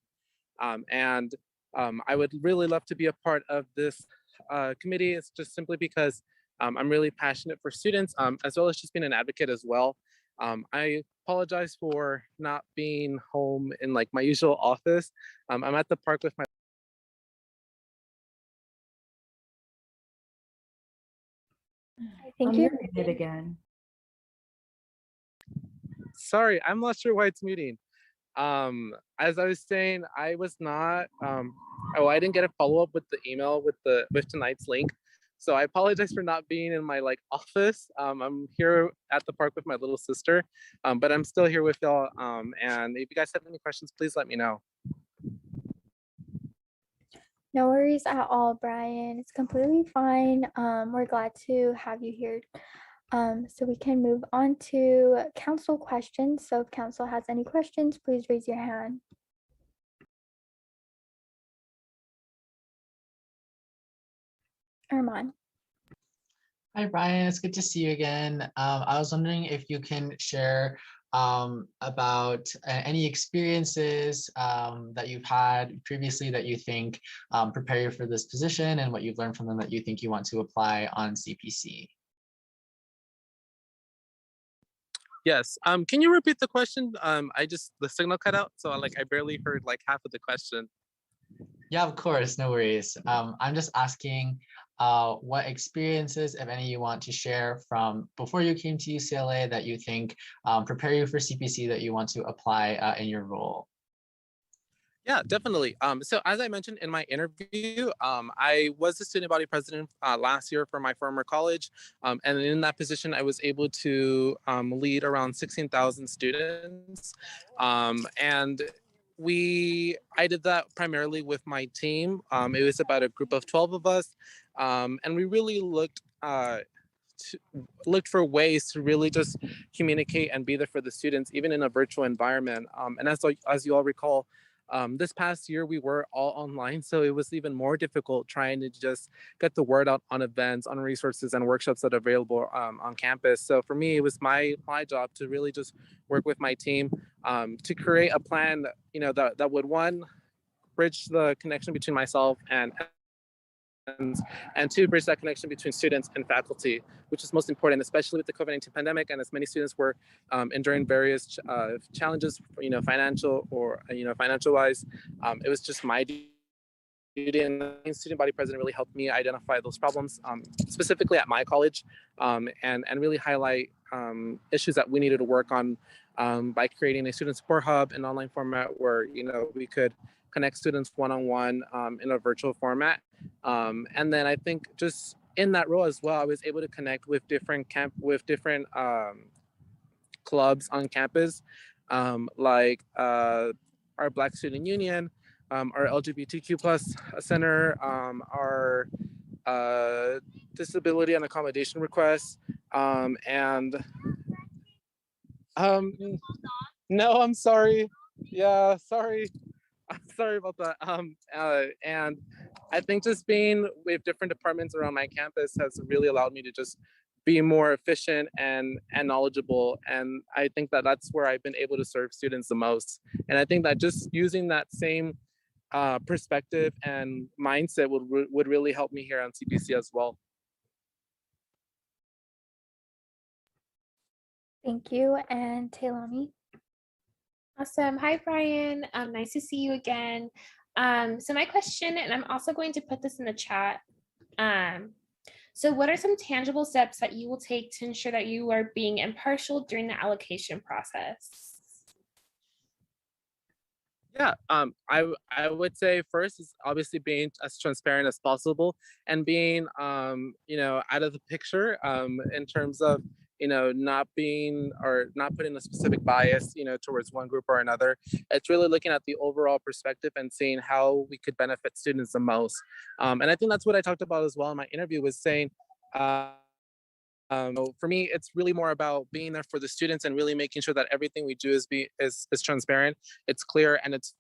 R: And I would really love to be a part of this committee. It's just simply because I'm really passionate for students, as well as just being an advocate as well. I apologize for not being home in like my usual office. I'm at the park with my.
A: I think
J: You're muted again.
R: Sorry, I'm not sure why it's muting. As I was saying, I was not. I didn't get a follow up with the email with tonight's link. So I apologize for not being in my like office. I'm here at the park with my little sister, but I'm still here with y'all. And if you guys have any questions, please let me know.
A: No worries at all, Brian. It's completely fine. We're glad to have you here. So we can move on to council questions. So if council has any questions, please raise your hand. Armand.
F: Hi, Brian. It's good to see you again. I was wondering if you can share about any experiences that you've had previously that you think prepare you for this position, and what you've learned from them that you think you want to apply on CPC.
R: Yes. Can you repeat the question? The signal cut out, so I barely heard like half of the question.
F: Yeah, of course, no worries. I'm just asking what experiences, if any, you want to share from before you came to UCLA that you think prepare you for CPC that you want to apply in your role.
R: Yeah, definitely. So as I mentioned in my interview, I was the student body president last year for my former college. And in that position, I was able to lead around 16,000 students. And I did that primarily with my team. It was about a group of 12 of us. And we really looked for ways to really just communicate and be there for the students, even in a virtual environment. And as you all recall, this past year we were all online, so it was even more difficult trying to just get the word out on events, on resources and workshops that are available on campus. So for me, it was my job to really just work with my team to create a plan, that would, one, bridge the connection between myself and to bridge that connection between students and faculty, which is most important, especially with the COVID-19 pandemic, and as many students were enduring various challenges, financial or financial-wise. It was just my duty, and the student body president really helped me identify those problems, specifically at my college, and really highlight issues that we needed to work on by creating a student support hub, an online format where we could connect students one-on-one in a virtual format. And then I think just in that role as well, I was able to connect with different clubs on campus, like our Black Student Union, our LGBTQ plus center, our disability and accommodation requests, and no, I'm sorry. Yeah, sorry. I'm sorry about that. And I think just being with different departments around my campus has really allowed me to just be more efficient and knowledgeable. And I think that that's where I've been able to serve students the most. And I think that just using that same perspective and mindset would really help me here on CPC as well.
A: Thank you. And Taylami.
B: Awesome. Hi, Brian. Nice to see you again. So my question, and I'm also going to put this in the chat. So what are some tangible steps that you will take to ensure that you are being impartial during the allocation process?
R: Yeah, I would say first is obviously being as transparent as possible and being, out of the picture in terms of, not putting a specific bias, towards one group or another. It's really looking at the overall perspective and seeing how we could benefit students the most. And I think that's what I talked about as well in my interview, was saying, for me, it's really more about being there for the students and really making sure that everything we do is transparent, it's clear, and it's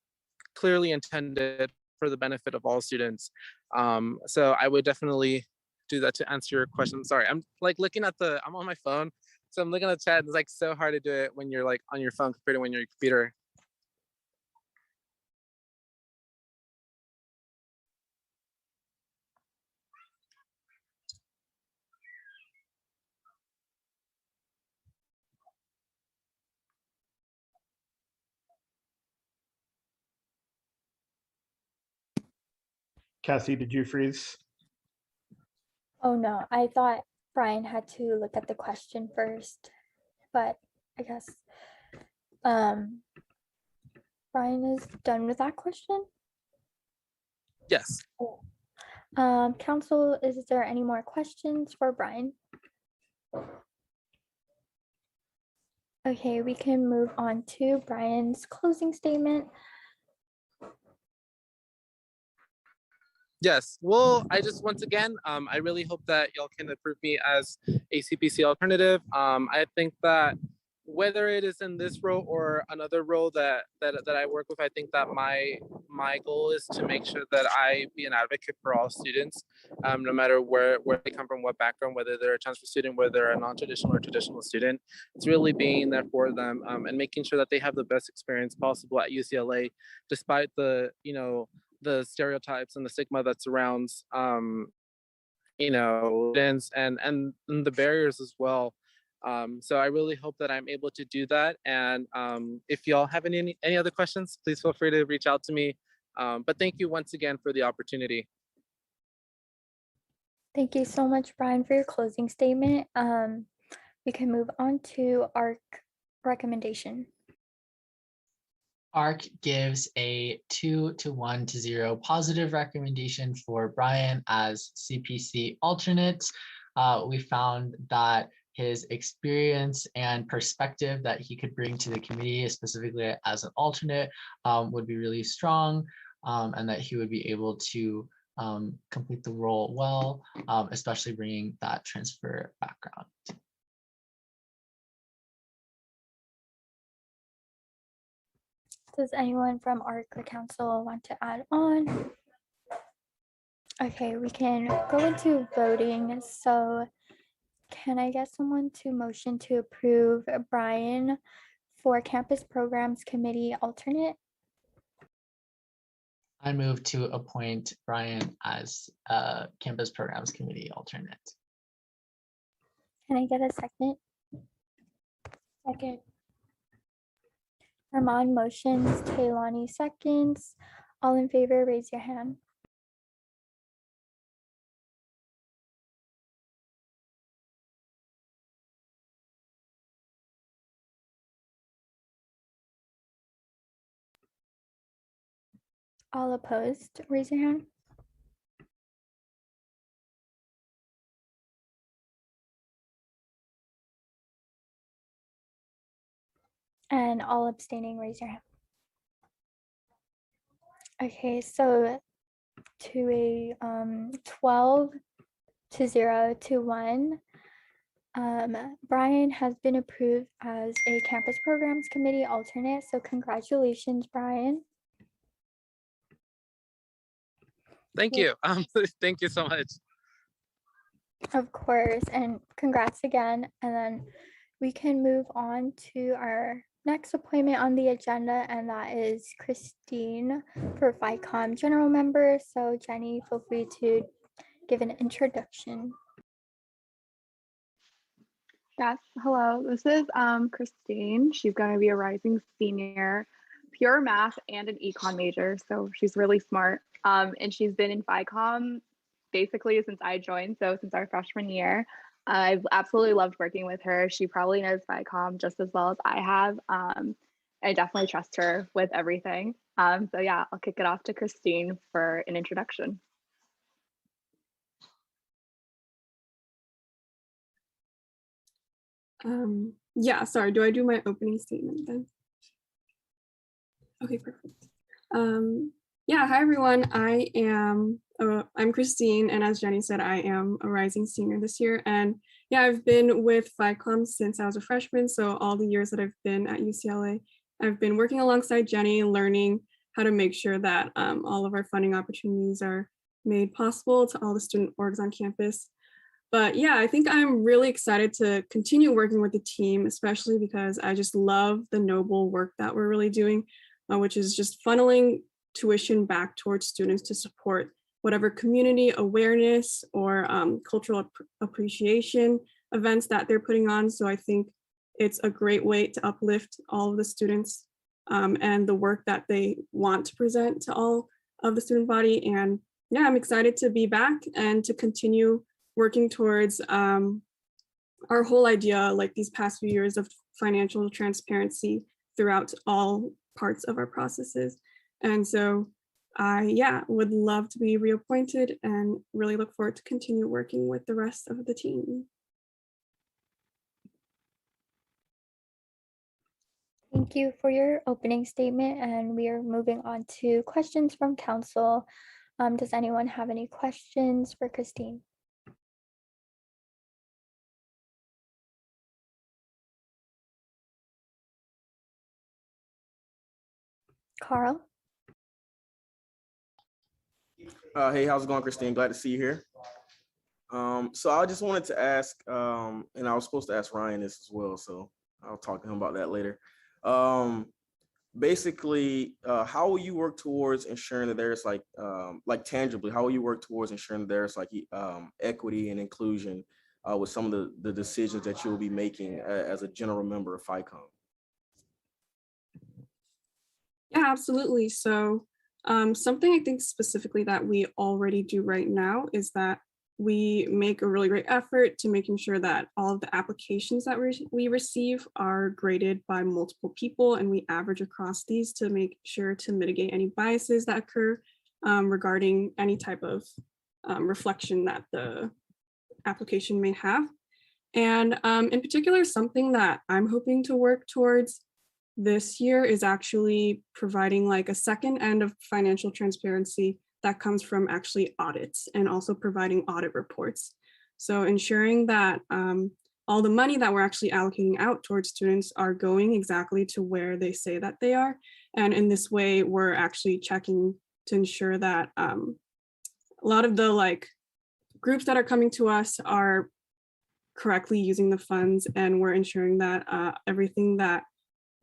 R: clearly intended for the benefit of all students. So I would definitely do that to answer your question. Sorry, I'm like looking at I'm on my phone, so I'm looking at the chat. It's like so hard to do it when you're like on your phone compared to when you're on your computer.
H: Cassie, did you freeze?
A: Oh no, I thought Brian had to look at the question first, but I guess Brian is done with that question.
R: Yes.
A: Council, is there any more questions for Brian? Okay, we can move on to Brian's closing statement.
R: Yes. Well, I just, once again, I really hope that y'all can approve me as a CPC alternative. I think that whether it is in this role or another role that I work with, I think that my goal is to make sure that I be an advocate for all students, no matter where they come from, what background, whether they're a transfer student, whether they're a non-traditional or traditional student. It's really being there for them, and making sure that they have the best experience possible at UCLA, despite the stereotypes and the stigma that surrounds students and the barriers as well. So I really hope that I'm able to do that. And if y'all have any other questions, please feel free to reach out to me. But thank you once again for the opportunity.
A: Thank you so much, Brian, for your closing statement. We can move on to ARC recommendation.
F: ARC gives a 2-1-0 positive recommendation for Brian as CPC alternate. We found that his experience and perspective that he could bring to the committee, specifically as an alternate, would be really strong, and that he would be able to complete the role well, especially bringing that transfer background.
A: Does anyone from ARC or council want to add on? Okay, we can go into voting. So can I get someone to motion to approve Brian for Campus Programs Committee alternate?
F: I move to appoint Brian as Campus Programs Committee alternate.
A: Can I get a second? Second. Armand motions, Taylani seconds. All in favor, raise your hand. All opposed, raise your hand. And all abstaining, raise your hand. Okay, so to a 12-0-1, Brian has been approved as a Campus Programs Committee alternate. So congratulations, Brian.
R: Thank you. Thank you so much.
A: Of course, and congrats again. And then we can move on to our next appointment on the agenda, and that is Christine for Ficom general member. So Jenny, feel free to give an introduction.
N: Yes, hello, this is Christine. She's going to be a rising senior, pure math and an econ major, so she's really smart. And she's been in Ficom basically since I joined, so since our freshman year. I've absolutely loved working with her. She probably knows Ficom just as well as I have. I definitely trust her with everything. So yeah, I'll kick it off to Christine for an introduction.
S: Yeah, sorry, do I do my opening statement then? Okay, perfect. Yeah, hi everyone. I'm Christine, and as Jenny said, I am a rising senior this year. And yeah, I've been with Ficom since I was a freshman. So all the years that I've been at UCLA, I've been working alongside Jenny, learning how to make sure that all of our funding opportunities are made possible to all the student orgs on campus. But yeah, I think I'm really excited to continue working with the team, especially because I just love the noble work that we're really doing, which is just funneling tuition back towards students to support whatever community awareness or cultural appreciation events that they're putting on. So I think it's a great way to uplift all of the students and the work that they want to present to all of the student body. And yeah, I'm excited to be back and to continue working towards our whole idea, like these past few years of financial transparency throughout all parts of our processes. And so I would love to be reappointed and really look forward to continue working with the rest of the team.
A: Thank you for your opening statement, and we are moving on to questions from council. Does anyone have any questions for Christine? Carl?
Q: Hey, how's it going, Christine? Glad to see you here. So I just wanted to ask, and I was supposed to ask Ryan this as well, so I'll talk to him about that later. Basically, how will you work towards ensuring that there's like tangibly, how will you work towards ensuring that there's like equity and inclusion with some of the decisions that you'll be making as a general member of Ficom?
S: Yeah, absolutely. So something I think specifically that we already do right now is that we make a really great effort to making sure that all of the applications that we receive are graded by multiple people, and we average across these to make sure to mitigate any biases that occur regarding any type of reflection that the application may have. And in particular, something that I'm hoping to work towards this year is actually providing like a second end of financial transparency that comes from actually audits, and also providing audit reports. So ensuring that all the money that we're actually allocating out towards students are going exactly to where they say that they are. And in this way, we're actually checking to ensure that a lot of the like groups that are coming to us are correctly using the funds, and we're ensuring that everything that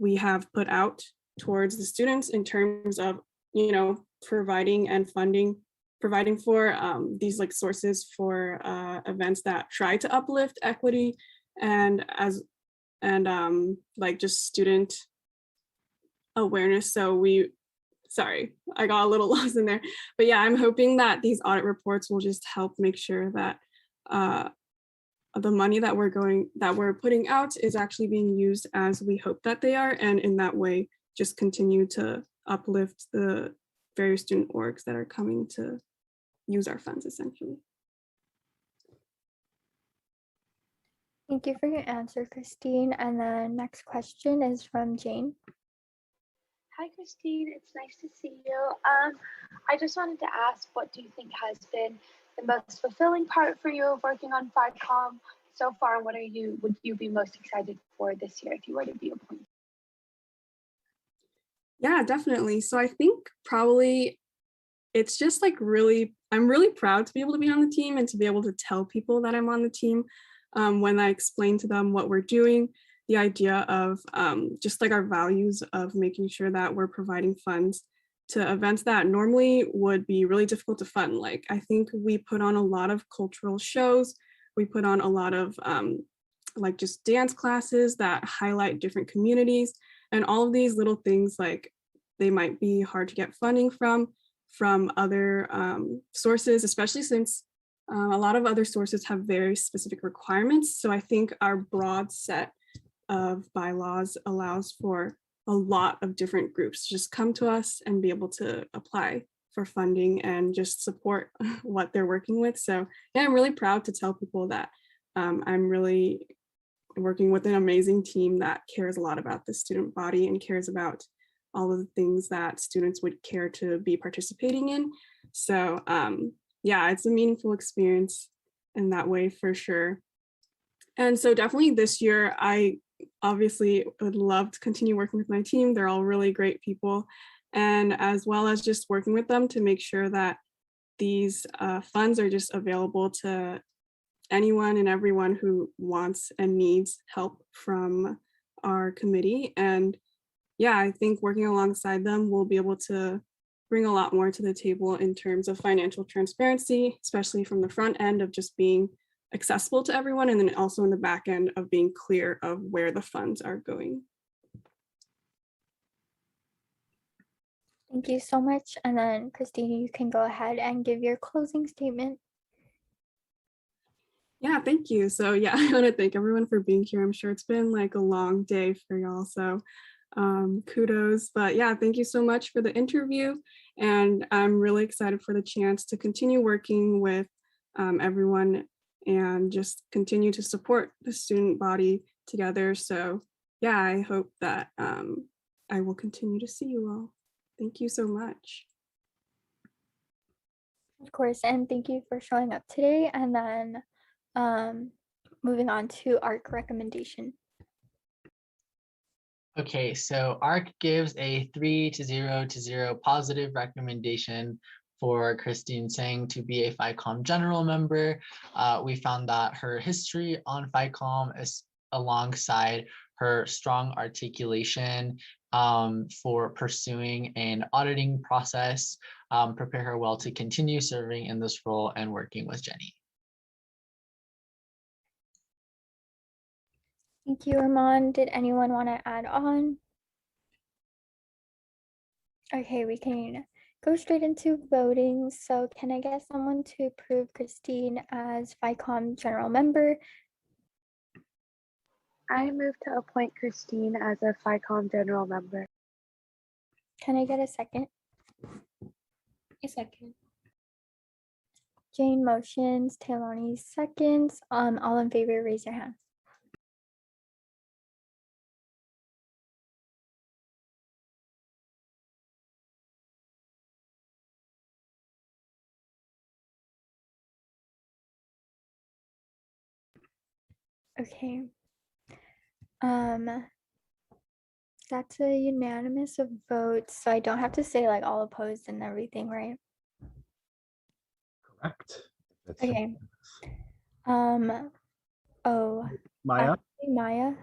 S: we have put out towards the students in terms of, you know, providing and funding, providing for these like sources for events that try to uplift equity and like just student awareness. So sorry, I got a little lost in there, but yeah, I'm hoping that these audit reports will just help make sure that the money that we're putting out is actually being used as we hope that they are, and in that way just continue to uplift the various student orgs that are coming to use our funds essentially.
A: Thank you for your answer, Christine. And the next question is from Jane.
M: Hi, Christine. It's nice to see you. I just wanted to ask, what do you think has been the most fulfilling part for you of working on Ficom so far? What would you be most excited for this year if you were to be appointed?
S: Yeah, definitely. So I think probably it's just like I'm really proud to be able to be on the team and to be able to tell people that I'm on the team when I explain to them what we're doing, the idea of just like our values of making sure that we're providing funds to events that normally would be really difficult to fund. Like I think we put on a lot of cultural shows. We put on a lot of like just dance classes that highlight different communities, and all of these little things, like they might be hard to get funding from other sources, especially since a lot of other sources have very specific requirements. So I think our broad set of bylaws allows for a lot of different groups to just come to us and be able to apply for funding and just support what they're working with. So yeah, I'm really proud to tell people that I'm really working with an amazing team that cares a lot about the student body and cares about all of the things that students would care to be participating in. So yeah, it's a meaningful experience in that way for sure. And so definitely this year, I obviously would love to continue working with my team. They're all really great people. And as well as just working with them to make sure that these funds are just available to anyone and everyone who wants and needs help from our committee. And yeah, I think working alongside them, we'll be able to bring a lot more to the table in terms of financial transparency, especially from the front end of just being accessible to everyone, and then also in the back end of being clear of where the funds are going.
A: Thank you so much. And then Christine, you can go ahead and give your closing statement.
S: Yeah, thank you. So yeah, I want to thank everyone for being here. I'm sure it's been like a long day for y'all, so kudos. But yeah, thank you so much for the interview. And I'm really excited for the chance to continue working with everyone and just continue to support the student body together. So yeah, I hope that I will continue to see you all. Thank you so much.
A: Of course, and thank you for showing up today. And then moving on to ARC recommendation.
F: Okay, so ARC gives a 3-0 positive recommendation for Christine Tseng to be a Ficom general member. We found that her history on Ficom is alongside her strong articulation for pursuing an auditing process, prepare her well to continue serving in this role and working with Jenny.
A: Thank you, Armand. Did anyone want to add on? Okay, we can go straight into voting. So can I get someone to approve Christine as Ficom general member?
M: I move to appoint Christine as a Ficom general member.
A: Can I get a second?
B: A second.
A: Jane motions, Taylani seconds. All in favor, raise your hand. Okay. That's a unanimous of votes, so I don't have to say like all opposed and everything, right?
H: Correct. That's
A: Okay. Oh,
H: Maya?
A: actually, Maya.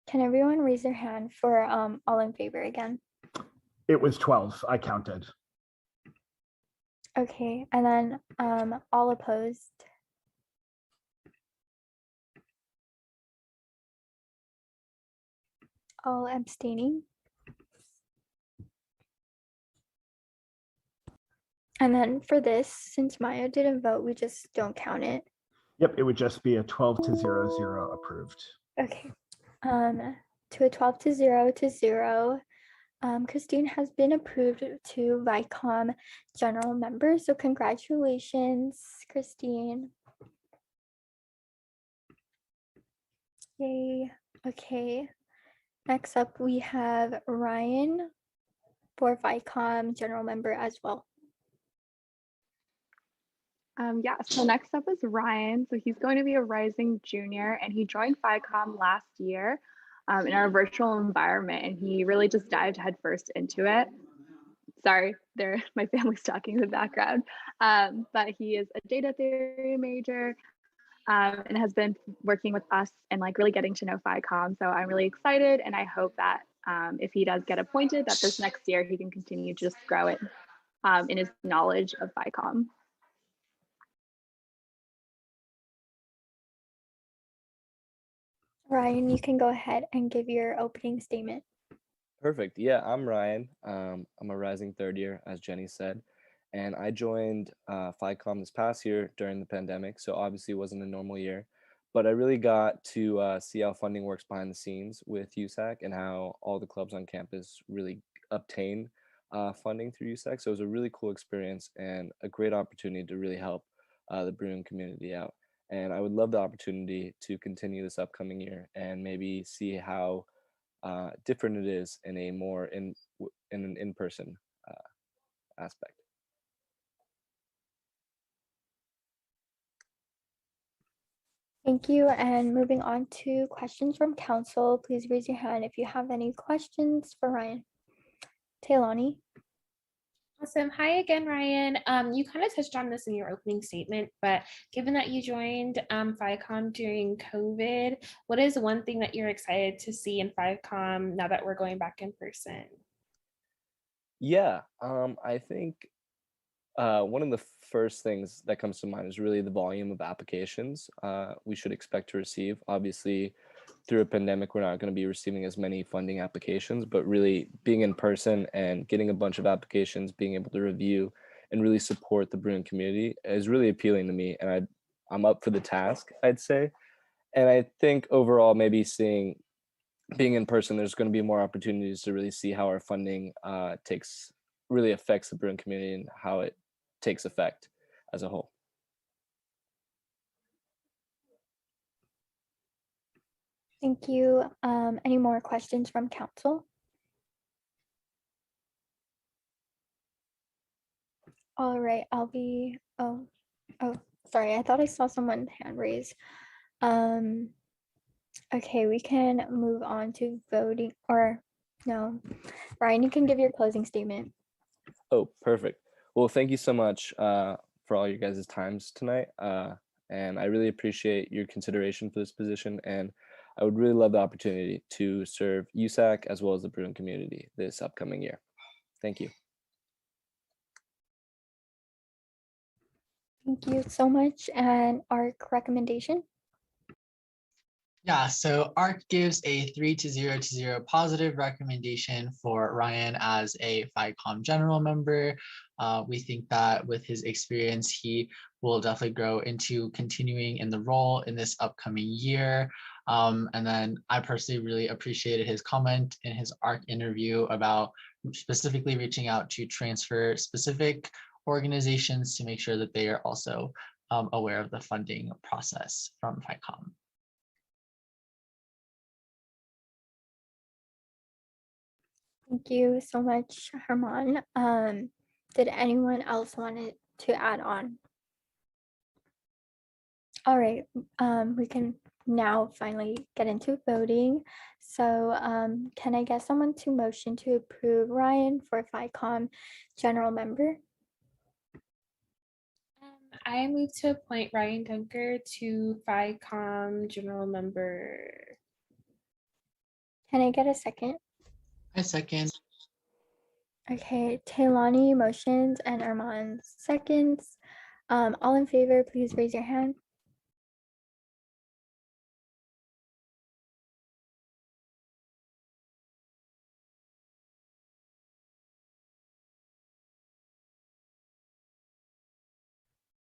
A: Can everyone raise their hand for all in favor again?
H: It was 12. I counted.
A: Okay, and then all opposed. All abstaining. And then for this, since Maya didn't vote, we just don't count it.
H: Yep, it would just be a 12-0 approved.
A: Okay. To a 12-0, Christine has been approved to Ficom general member. So congratulations, Christine. Yay. Okay. Next up, we have Ryan for Ficom general member as well.
N: Yeah, so next up is Ryan. So he's going to be a rising junior, and he joined Ficom last year in our virtual environment, and he really just dived headfirst into it. Sorry, my family's talking in the background. But he is a data theory major and has been working with us and like really getting to know Ficom. So I'm really excited, and I hope that if he does get appointed, that this next year he can continue to just grow it in his knowledge of Ficom.
A: Ryan, you can go ahead and give your opening statement.
T: Perfect. Yeah, I'm Ryan. I'm a rising third year, as Jenny said, and I joined Ficom this past year during the pandemic, so obviously it wasn't a normal year, but I really got to see how funding works behind the scenes with USAC and how all the clubs on campus really obtain funding through USAC. So it was a really cool experience and a great opportunity to really help the brewing community out. And I would love the opportunity to continue this upcoming year and maybe see how different it is in a more in an in-person aspect.
A: Thank you. And moving on to questions from council, please raise your hand if you have any questions for Ryan. Taylani.
B: Awesome. Hi again, Ryan. You kind of touched on this in your opening statement, but given that you joined Ficom during COVID, what is one thing that you're excited to see in Ficom now that we're going back in person?
T: Yeah, I think one of the first things that comes to mind is really the volume of applications we should expect to receive. Obviously, through a pandemic, we're not going to be receiving as many funding applications, but really being in person and getting a bunch of applications, being able to review and really support the brewing community is really appealing to me. And I'm up for the task, I'd say. And I think overall, maybe being in person, there's going to be more opportunities to really see how our funding really affects the brewing community and how it takes effect as a whole.
A: Thank you. Any more questions from council? All right, oh, sorry, I thought I saw someone's hand raised. Okay, we can move on to voting, or no, Ryan, you can give your closing statement.
T: Oh, perfect. Well, thank you so much for all your guys' times tonight. And I really appreciate your consideration for this position. And I would really love the opportunity to serve USAC as well as the brewing community this upcoming year. Thank you.
A: Thank you so much. And ARC recommendation?
F: Yeah, so ARC gives a 3-0 positive recommendation for Ryan as a Ficom general member. We think that with his experience, he will definitely grow into continuing in the role in this upcoming year. And then I personally really appreciated his comment in his ARC interview about specifically reaching out to transfer specific organizations to make sure that they are also aware of the funding process from Ficom.
A: Thank you so much, Herman. Did anyone else want to add on? All right, we can now finally get into voting. So can I get someone to motion to approve Ryan for Ficom general member?
B: I move to appoint Ryan Dunker to Ficom general member.
A: Can I get a second?
F: I second.
A: Okay, Taylani motions and Armand seconds. All in favor, please raise your hand.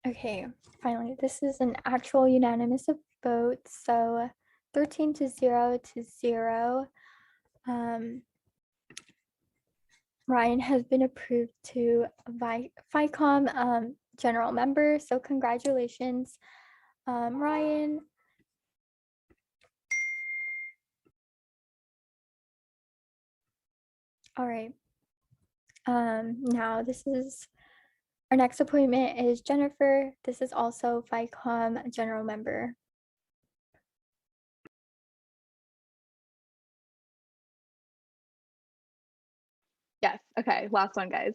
A: Okay, finally, this is an actual unanimous vote. So 13-0. Ryan has been approved to Ficom general member. So congratulations, Ryan. All right. Now this is our next appointment is Jennifer. This is also Ficom general member.
N: Yes. Okay. Last one, guys.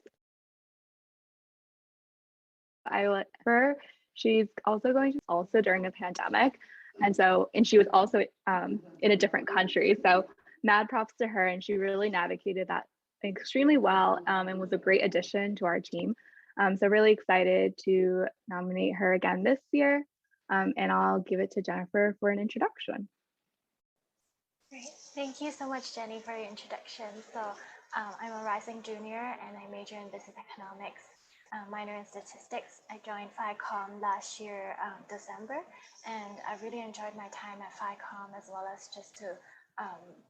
N: I let her. She's also during a pandemic. And she was also in a different country. So mad props to her. And she really navigated that extremely well and was a great addition to our team. So really excited to nominate her again this year. And I'll give it to Jennifer for an introduction.
U: Great. Thank you so much, Jenny, for your introduction. So I'm a rising junior and I major in business economics, minor in statistics. I joined Ficom last year, December, and I really enjoyed my time at Ficom as well as just to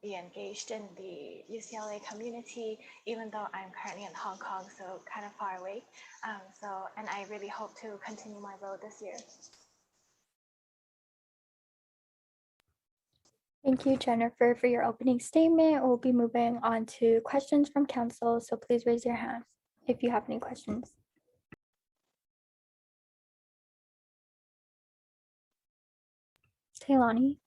U: be engaged in the UCLA community, even though I'm currently in Hong Kong, so kind of far away. And I really hope to continue my role this year.
A: Thank you, Jennifer, for your opening statement. We'll be moving on to questions from council, so please raise your hand if you have any questions. Taylani.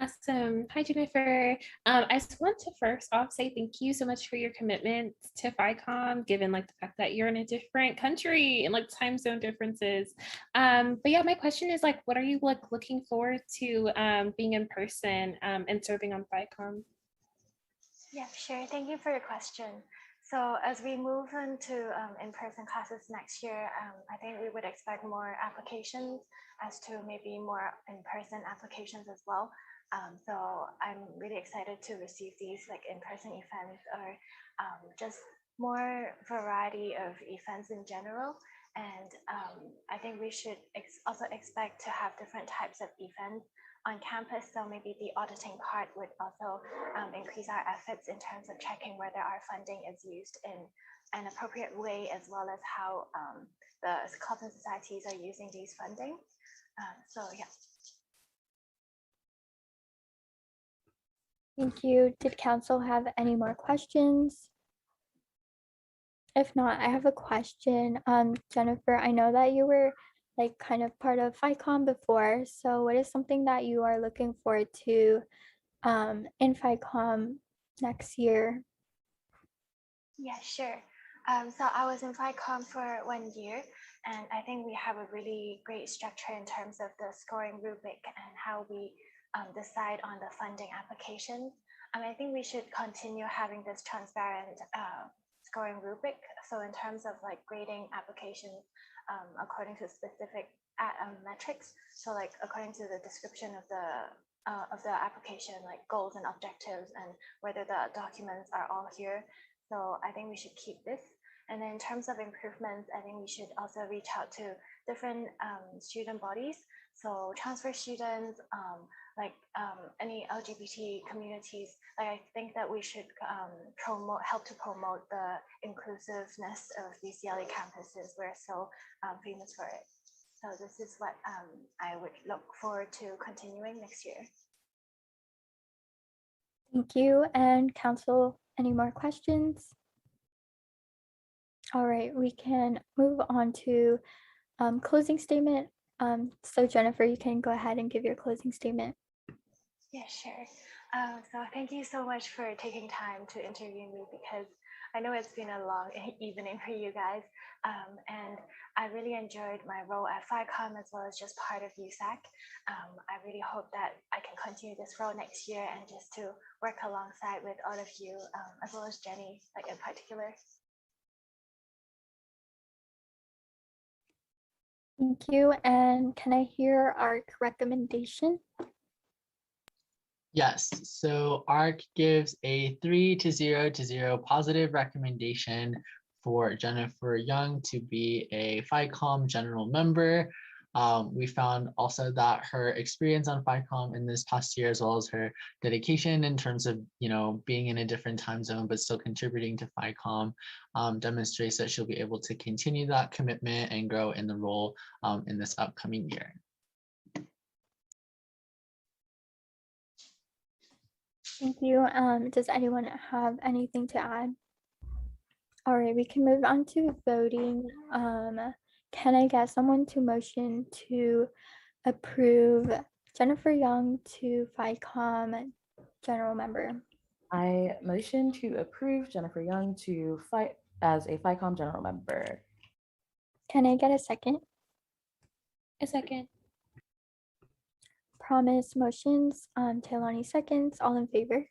B: Awesome. Hi, Jennifer. I just want to first off say thank you so much for your commitment to Ficom, given like the fact that you're in a different country and like time zone differences. But yeah, my question is like, what are you like looking forward to being in person and serving on Ficom?
U: Yeah, sure. Thank you for your question. So as we move into in-person classes next year, I think we would expect more applications as to maybe more in-person applications as well. So I'm really excited to receive these like in-person events or just more variety of events in general. And I think we should also expect to have different types of events on campus. So maybe the auditing part would also increase our efforts in terms of checking whether our funding is used in an appropriate way, as well as how the clubs and societies are using these funding. So yeah.
A: Thank you. Did council have any more questions? If not, I have a question. Jennifer, I know that you were like kind of part of Ficom before. So what is something that you are looking forward to in Ficom next year?
U: Yeah, sure. So I was in Ficom for 1 year, and I think we have a really great structure in terms of the scoring rubric and how we decide on the funding applications. I think we should continue having this transparent scoring rubric. So in terms of like grading applications according to specific metrics, so like according to the description of the application, like goals and objectives, and whether the documents are all here. So I think we should keep this. And then in terms of improvements, I think we should also reach out to different student bodies. So transfer students, any LGBT communities. Like I think that we should help to promote the inclusiveness of UCLA campuses. We're so famous for it. So this is what I would look forward to continuing next year.
A: Thank you. And council, any more questions? All right, we can move on to closing statement. So Jennifer, you can go ahead and give your closing statement.
U: Yeah, sure. So thank you so much for taking time to interview me, because I know it's been a long evening for you guys. And I really enjoyed my role at Ficom as well as just part of USAC. I really hope that I can continue this role next year and just to work alongside with all of you, as well as Jenny, like in particular.
A: Thank you. And can I hear our recommendation?
F: Yes, so ARC gives a 3-0 positive recommendation for Jennifer Young to be a Ficom general member. We found also that her experience on Ficom in this past year, as well as her dedication in terms of, being in a different time zone, but still contributing to Ficom, demonstrates that she'll be able to continue that commitment and grow in the role in this upcoming year.
A: Thank you. Does anyone have anything to add? All right, we can move on to voting. Can I get someone to motion to approve Jennifer Young to Ficom general member?
J: I motion to approve Jennifer Young to fight as a Ficom general member.
A: Can I get a second?
B: A second.
A: Promise motions. Taylani seconds. All in favor?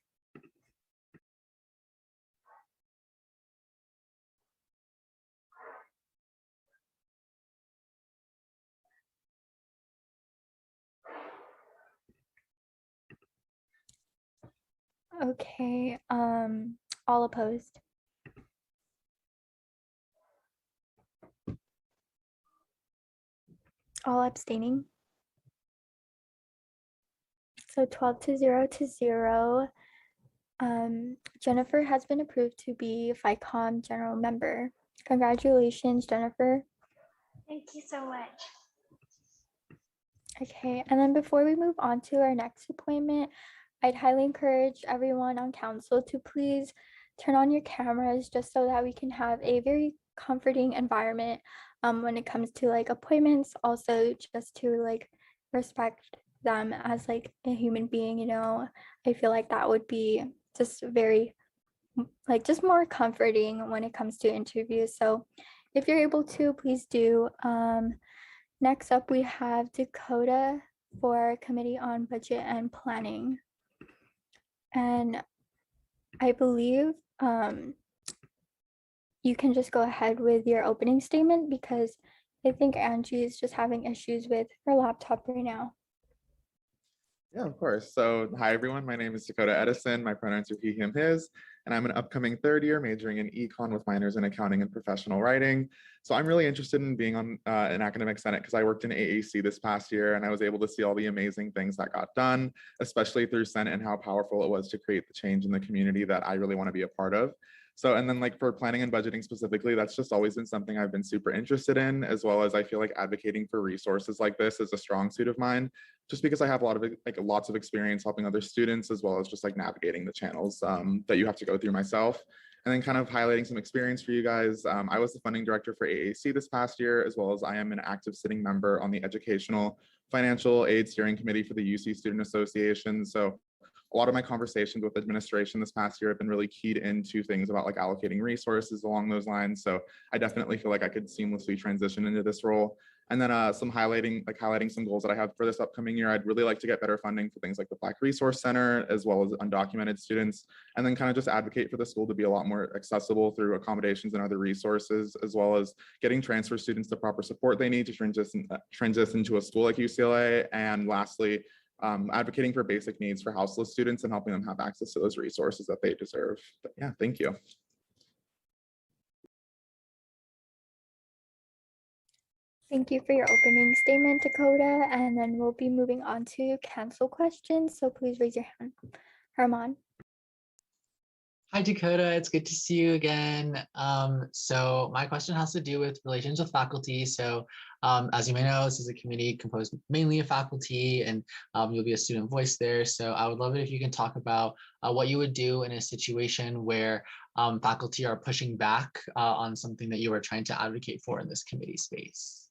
A: Okay. All opposed? All abstaining? So 12 to 0 to 0. Jennifer has been approved to be Ficom general member. Congratulations, Jennifer.
U: Thank you so much.
A: Okay, and then before we move on to our next appointment, I'd highly encourage everyone on council to please turn on your cameras just so that we can have a very comforting environment when it comes to like appointments, also just to like respect them as like a human being, you know. I feel like that would be just very like just more comforting when it comes to interviews. So if you're able to, please do. Next up, we have Dakota for Committee on Budget and Planning. And I believe you can just go ahead with your opening statement because I think Angie is just having issues with her laptop right now.
G: Yeah, of course. So hi, everyone. My name is Dakota Edison. My pronouns are he, him, his, and I'm an upcoming third year majoring in econ with minors in accounting and professional writing. So I'm really interested in being on an academic senate because I worked in AAC this past year and I was able to see all the amazing things that got done, especially through Senate and how powerful it was to create the change in the community that I really want to be a part of. So, and then like for planning and budgeting specifically, that's just always been something I've been super interested in, as well as I feel like advocating for resources like this is a strong suit of mine, just because I have a lot of like lots of experience helping other students, as well as just like navigating the channels that you have to go through myself. And then kind of highlighting some experience for you guys. I was the funding director for AAC this past year, as well as I am an active sitting member on the Educational Financial Aid Steering Committee for the UC Student Association. So a lot of my conversations with administration this past year have been really keyed into things about like allocating resources along those lines. So I definitely feel like I could seamlessly transition into this role. And then some highlighting some goals that I have for this upcoming year. I'd really like to get better funding for things like the Black Resource Center, as well as undocumented students, and then kind of just advocate for the school to be a lot more accessible through accommodations and other resources, as well as getting transfer students the proper support they need to transition to a school like UCLA. And lastly, advocating for basic needs for houseless students and helping them have access to those resources that they deserve. But yeah, thank you.
A: Thank you for your opening statement, Dakota. And then we'll be moving on to council questions. So please raise your hand. Herman.
F: Hi, Dakota. It's good to see you again. So my question has to do with relations with faculty. So as you may know, this is a committee composed mainly of faculty, and you'll be a student voice there. So I would love it if you can talk about what you would do in a situation where faculty are pushing back on something that you are trying to advocate for in this committee space.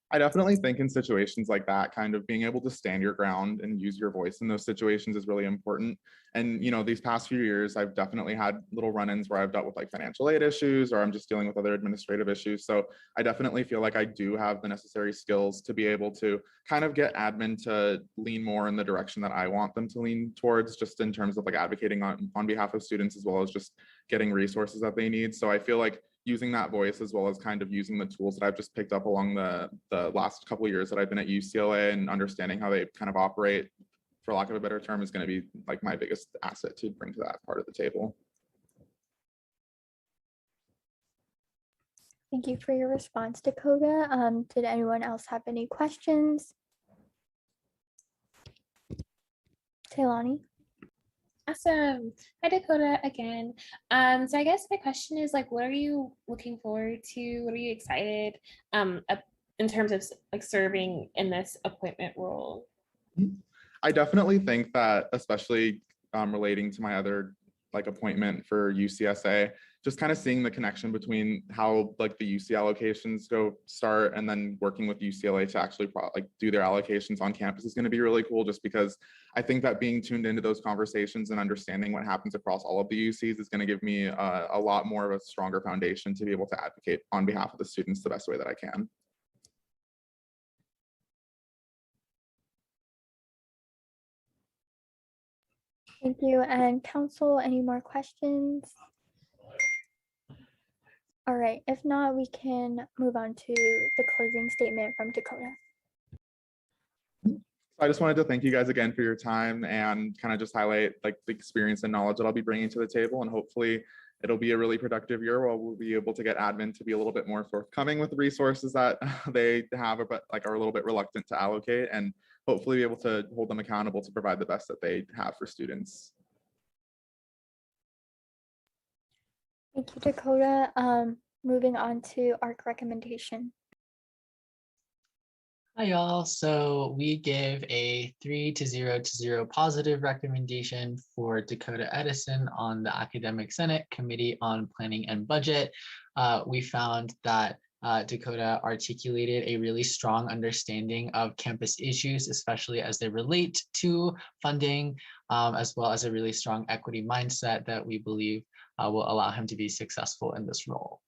G: I definitely think in situations like that, kind of being able to stand your ground and use your voice in those situations is really important. And, you know, these past few years, I've definitely had little run-ins where I've dealt with like financial aid issues, or I'm just dealing with other administrative issues. So I definitely feel like I do have the necessary skills to be able to kind of get admin to lean more in the direction that I want them to lean towards, just in terms of like advocating on behalf of students, as well as just getting resources that they need. So I feel like using that voice, as well as kind of using the tools that I've just picked up along the last couple of years that I've been at UCLA, and understanding how they kind of operate, for lack of a better term, is going to be like my biggest asset to bring to that part of the table.
A: Thank you for your response, Dakota. Did anyone else have any questions? Taylani.
B: Awesome. Hi, Dakota again. So I guess my question is like, what are you looking forward to? What are you excited in terms of like serving in this appointment role?
G: I definitely think that, especially relating to my other like appointment for UCSA, just kind of seeing the connection between how like the UC allocations start and then working with UCLA to actually like do their allocations on campus is going to be really cool, just because I think that being tuned into those conversations and understanding what happens across all of the UCs is going to give me a lot more of a stronger foundation to be able to advocate on behalf of the students the best way that I can.
A: Thank you. And council, any more questions? All right, if not, we can move on to the closing statement from Dakota.
G: I just wanted to thank you guys again for your time and kind of just highlight like the experience and knowledge that I'll be bringing to the table, and hopefully it'll be a really productive year where we'll be able to get admin to be a little bit more forthcoming with the resources that they have, but like are a little bit reluctant to allocate. And hopefully be able to hold them accountable to provide the best that they have for students.
A: Thank you, Dakota. Moving on to ARC recommendation.
F: Hi, y'all. So we give a 3-0 positive recommendation for Dakota Edison on the Academic Senate Committee on Planning and Budget. We found that Dakota articulated a really strong understanding of campus issues, especially as they relate to funding, as well as a really strong equity mindset that we believe will allow him to be successful in this role.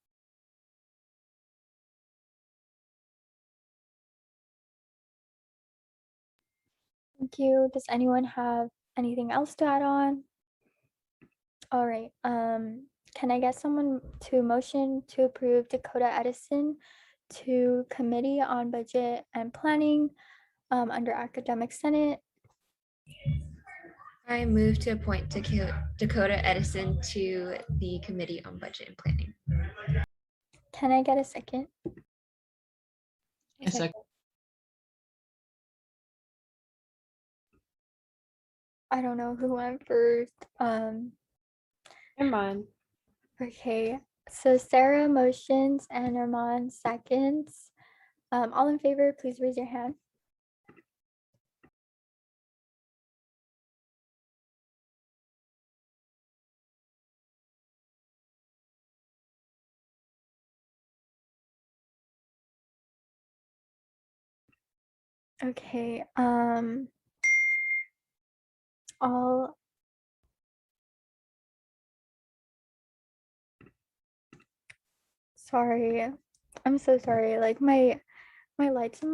A: Thank you. Does anyone have anything else to add on? All right. Can I get someone to motion to approve Dakota Edison to Committee on Budget and Planning under Academic Senate?
D: I move to appoint Dakota Edison to the Committee on Budget and Planning.
A: Can I get a second?
F: A second.
A: I don't know who went first.
C: Armand.
A: Okay, so Sarah motions and Armand seconds. All in favor, please raise your hand. Okay, all sorry. I'm so sorry. Like my lights in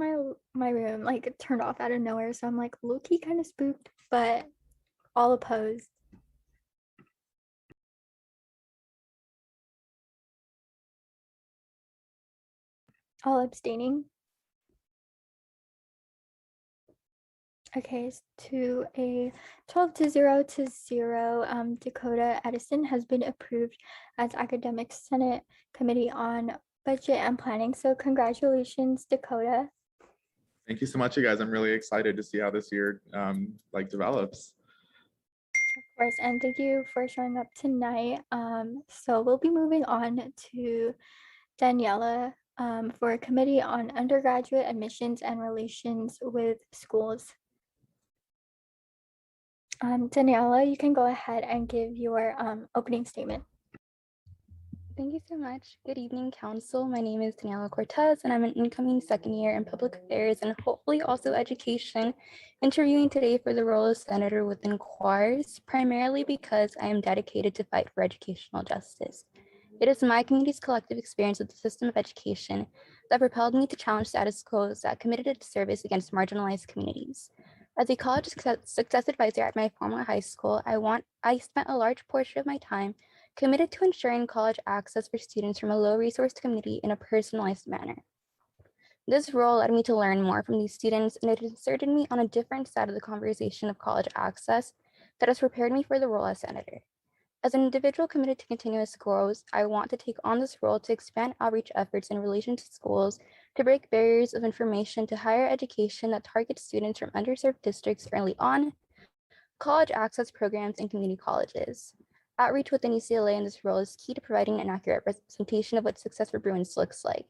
A: my room like turned off out of nowhere, so I'm like low-key kind of spooked, but all opposed. All abstaining. Okay, to a 12-0, Dakota Edison has been approved as Academic Senate Committee on Budget and Planning. So congratulations, Dakota.
G: Thank you so much, you guys. I'm really excited to see how this year develops.
A: Of course, and thank you for showing up tonight. So we'll be moving on to Daniela for a committee on undergraduate admissions and relations with schools. Daniela, you can go ahead and give your opening statement.
N: Thank you so much. Good evening, Council. My name is Daniela Cortez, and I'm an incoming second year in Public Affairs and hopefully also Education, interviewing today for the role of Senator within QUARS, primarily because I am dedicated to fight for educational justice. It is my community's collective experience with the system of education that propelled me to challenge status quo that committed its service against marginalized communities. As a college success advisor at my former high school, I spent a large portion of my time committed to ensuring college access for students from a low-resource community in a personalized manner. This role led me to learn more from these students, and it inserted me on a different side of the conversation of college access that has prepared me for the role as senator. As an individual committed to continuous growth, I want to take on this role to expand outreach efforts in relation to schools, to break barriers of information to higher education that target students from underserved districts early on, college access programs, and community colleges. Outreach within UCLA in this role is key to providing an accurate representation of what success for Bruins looks like.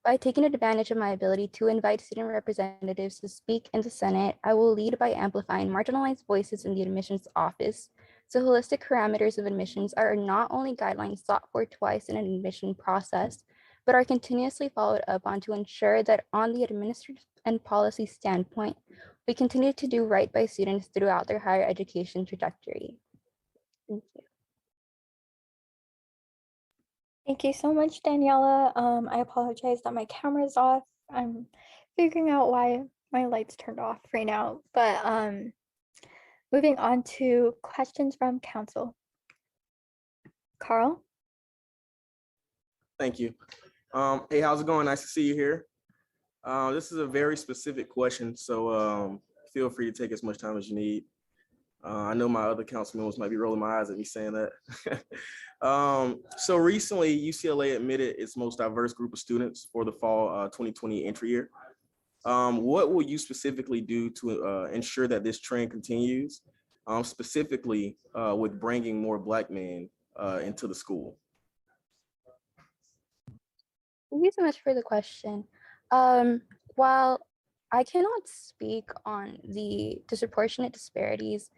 N: By taking advantage of my ability to invite student representatives to speak in the Senate, I will lead by amplifying marginalized voices in the admissions office. So holistic parameters of admissions are not only guidelines sought for twice in an admission process, but are continuously followed up on to ensure that on the administrative and policy standpoint, we continue to do right by students throughout their higher education trajectory. Thank you.
A: Thank you so much, Daniela. I apologize that my camera's off. I'm figuring out why my lights turned off right now, but moving on to questions from council. Carl?
Q: Thank you. Hey, how's it going? Nice to see you here. This is a very specific question, so feel free to take as much time as you need. I know my other council members might be rolling my eyes at me saying that. So recently, UCLA admitted its most diverse group of students for the fall 2020 entry year. What will you specifically do to ensure that this trend continues, specifically with bringing more Black men into the school?
E: Thank you so much for the question. While I cannot speak on the disproportionate disparities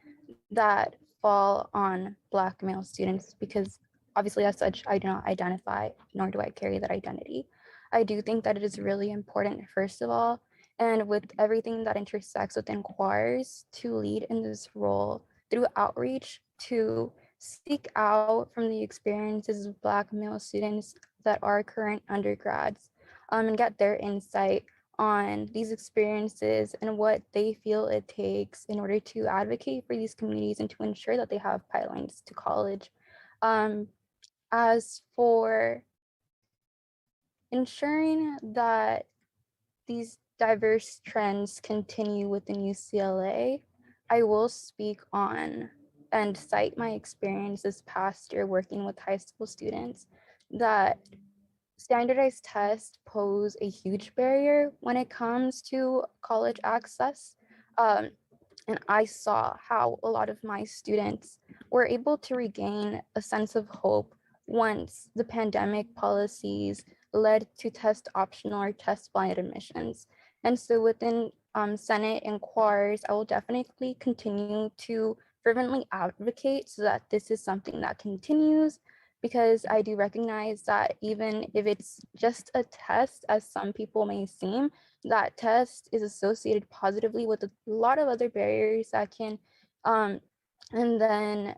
E: that fall on Black male students, because obviously as such, I do not identify, nor do I carry that identity. I do think that it is really important, first of all, and with everything that intersects within choirs, to lead in this role through outreach, to seek out from the experiences of Black male students that are current undergrads, and get their insight on these experiences and what they feel it takes in order to advocate for these communities and to ensure that they have pipelines to college. As for ensuring that these diverse trends continue within UCLA, I will speak on and cite my experience this past year working with high school students that standardized tests pose a huge barrier when it comes to college access. And I saw how a lot of my students were able to regain a sense of hope once the pandemic policies led to test optional or test blind admissions. And so within Senate and quars, I will definitely continue to fervently advocate so that this is something that continues, because I do recognize that even if it's just a test, as some people may seem, that test is associated positively with a lot of other barriers that can and then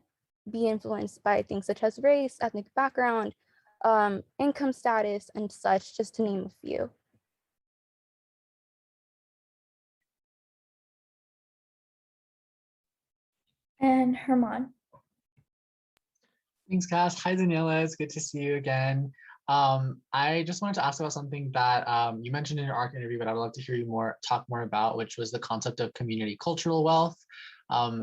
E: be influenced by things such as race, ethnic background, income status, and such, just to name a few.
A: And Herman.
F: Thanks, Cass. Hi, Daniela. It's good to see you again. I just wanted to ask about something that you mentioned in your ARC interview, but I'd love to hear you talk more about, which was the concept of community cultural wealth.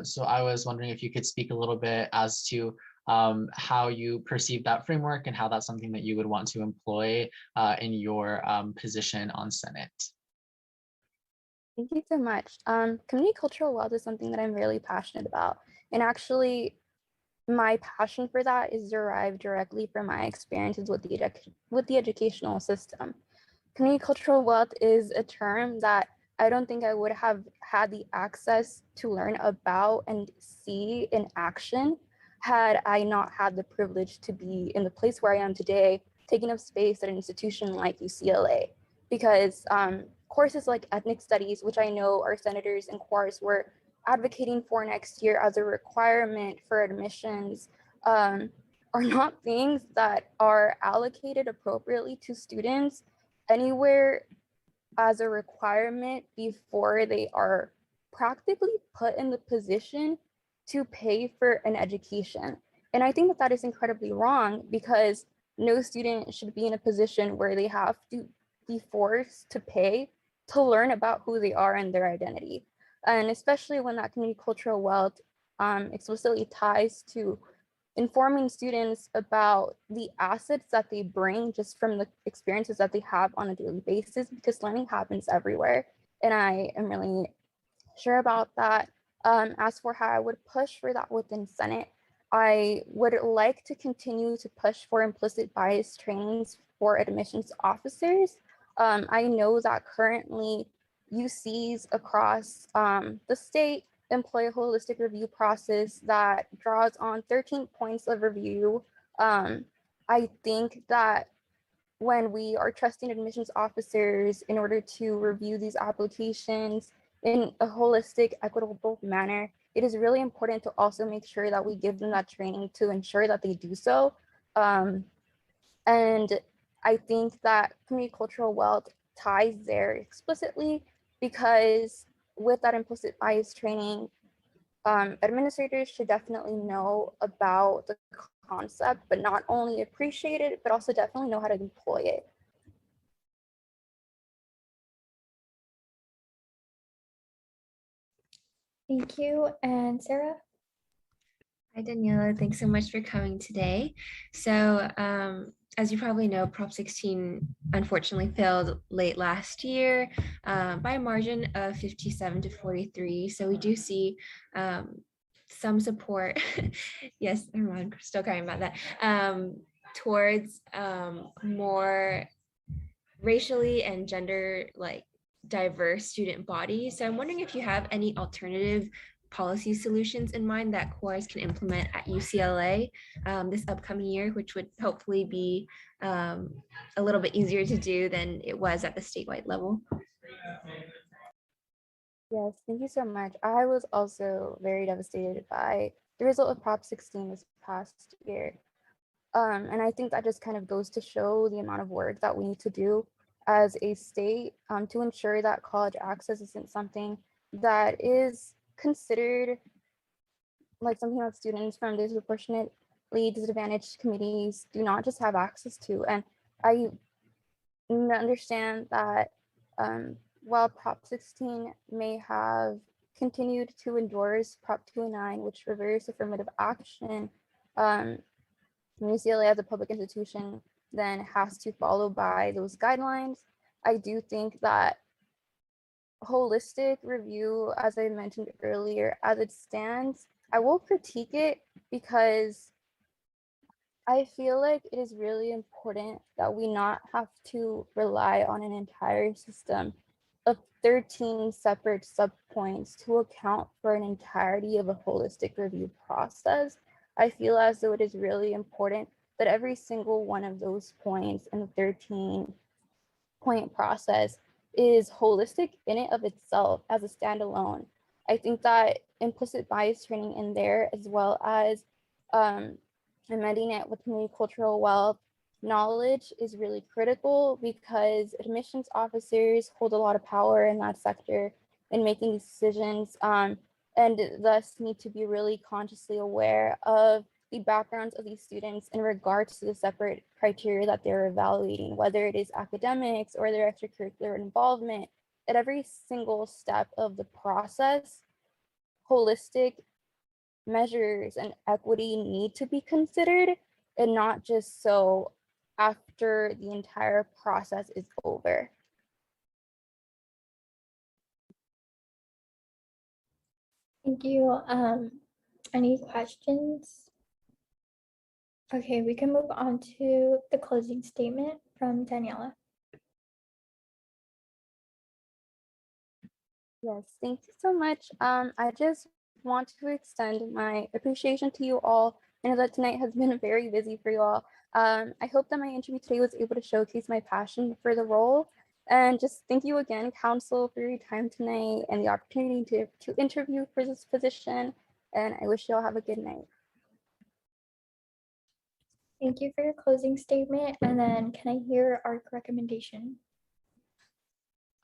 F: So I was wondering if you could speak a little bit as to how you perceive that framework and how that's something that you would want to employ in your position on Senate.
E: Thank you so much. Community cultural wealth is something that I'm really passionate about. And actually, my passion for that is derived directly from my experiences with the educational system. Community cultural wealth is a term that I don't think I would have had the access to learn about and see in action had I not had the privilege to be in the place where I am today, taking up space at an institution like UCLA. Because courses like ethnic studies, which I know our senators and quars were advocating for next year as a requirement for admissions, are not things that are allocated appropriately to students anywhere as a requirement before they are practically put in the position to pay for an education. And I think that that is incredibly wrong, because no student should be in a position where they have to be forced to pay to learn about who they are and their identity. And especially when that community cultural wealth explicitly ties to informing students about the assets that they bring just from the experiences that they have on a daily basis, because learning happens everywhere. And I am really sure about that. As for how I would push for that within Senate, I would like to continue to push for implicit bias trainings for admissions officers. I know that currently UCs across the state employ a holistic review process that draws on 13 points of review. I think that when we are trusting admissions officers in order to review these applications in a holistic, equitable manner, it is really important to also make sure that we give them that training to ensure that they do so. And I think that community cultural wealth ties there explicitly, because with that implicit bias training, administrators should definitely know about the concept, but not only appreciate it, but also definitely know how to employ it.
A: Thank you. And Sarah?
D: Hi, Daniela. Thanks so much for coming today. So as you probably know, Prop 16 unfortunately failed late last year by a margin of 57 to 43. So we do see some support. Yes, I'm still crying about that. Towards more racially and gender diverse student bodies. So I'm wondering if you have any alternative policy solutions in mind that CORES can implement at UCLA this upcoming year, which would hopefully be a little bit easier to do than it was at the statewide level.
E: Yes, thank you so much. I was also very devastated by the result of Prop 16 this past year. And I think that just kind of goes to show the amount of work that we need to do as a state to ensure that college access isn't something that is considered like something that students from disproportionately disadvantaged communities do not just have access to. And I understand that while Prop 16 may have continued to endorse Prop 209, which reversed affirmative action, UCLA as a public institution then has to follow by those guidelines. I do think that holistic review, as I mentioned earlier, as it stands, I will critique it because I feel like it is really important that we not have to rely on an entire system of 13 separate subpoints to account for an entirety of a holistic review process. I feel as though it is really important that every single one of those points in the 13-point process is holistic in and of itself as a standalone. I think that implicit bias training in there, as well as amending it with community cultural wealth knowledge, is really critical because admissions officers hold a lot of power in that sector in making these decisions, and thus need to be really consciously aware of the backgrounds of these students in regards to the separate criteria that they're evaluating, whether it is academics or their extracurricular involvement. At every single step of the process, holistic measures and equity need to be considered, and not just so after the entire process is over.
A: Thank you. Any questions? Okay, we can move on to the closing statement from Daniela.
E: Yes, thank you so much. I just want to extend my appreciation to you all. I know that tonight has been very busy for you all. I hope that my interview today was able to showcase my passion for the role. And just thank you again, Council, for your time tonight and the opportunity to interview for this position. And I wish you all have a good night.
A: Thank you for your closing statement. And then can I hear our recommendation?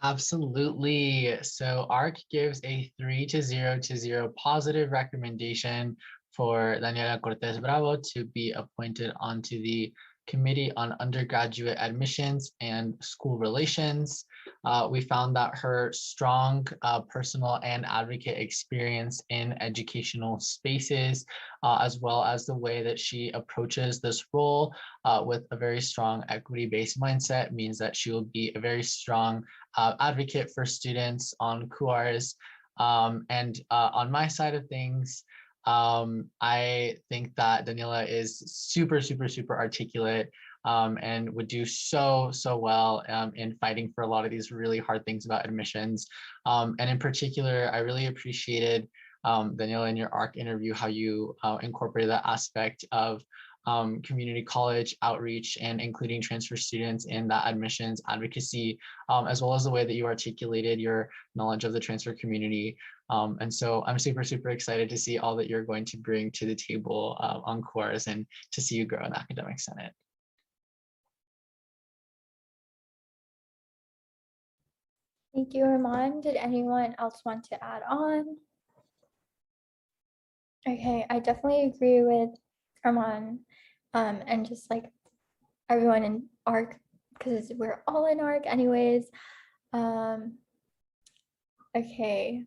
F: Absolutely. So ARC gives a 3-0 positive recommendation for Daniela Cortez Bravo to be appointed onto the Committee on Undergraduate Admissions and School Relations. We found that her strong personal and advocate experience in educational spaces, as well as the way that she approaches this role with a very strong equity-based mindset, means that she will be a very strong advocate for students on CORES. And on my side of things, I think that Daniela is super articulate and would do so well in fighting for a lot of these really hard things about admissions. And in particular, I really appreciated, Daniela, in your ARC interview, how you incorporated that aspect of community college outreach and including transfer students in that admissions advocacy, as well as the way that you articulated your knowledge of the transfer community. And so I'm super excited to see all that you're going to bring to the table on CORES and to see you grow in the academic senate.
A: Thank you, Armand. Did anyone else want to add on? Okay, I definitely agree with Armand and just like everyone in ARC, because we're all in ARC anyways. Okay.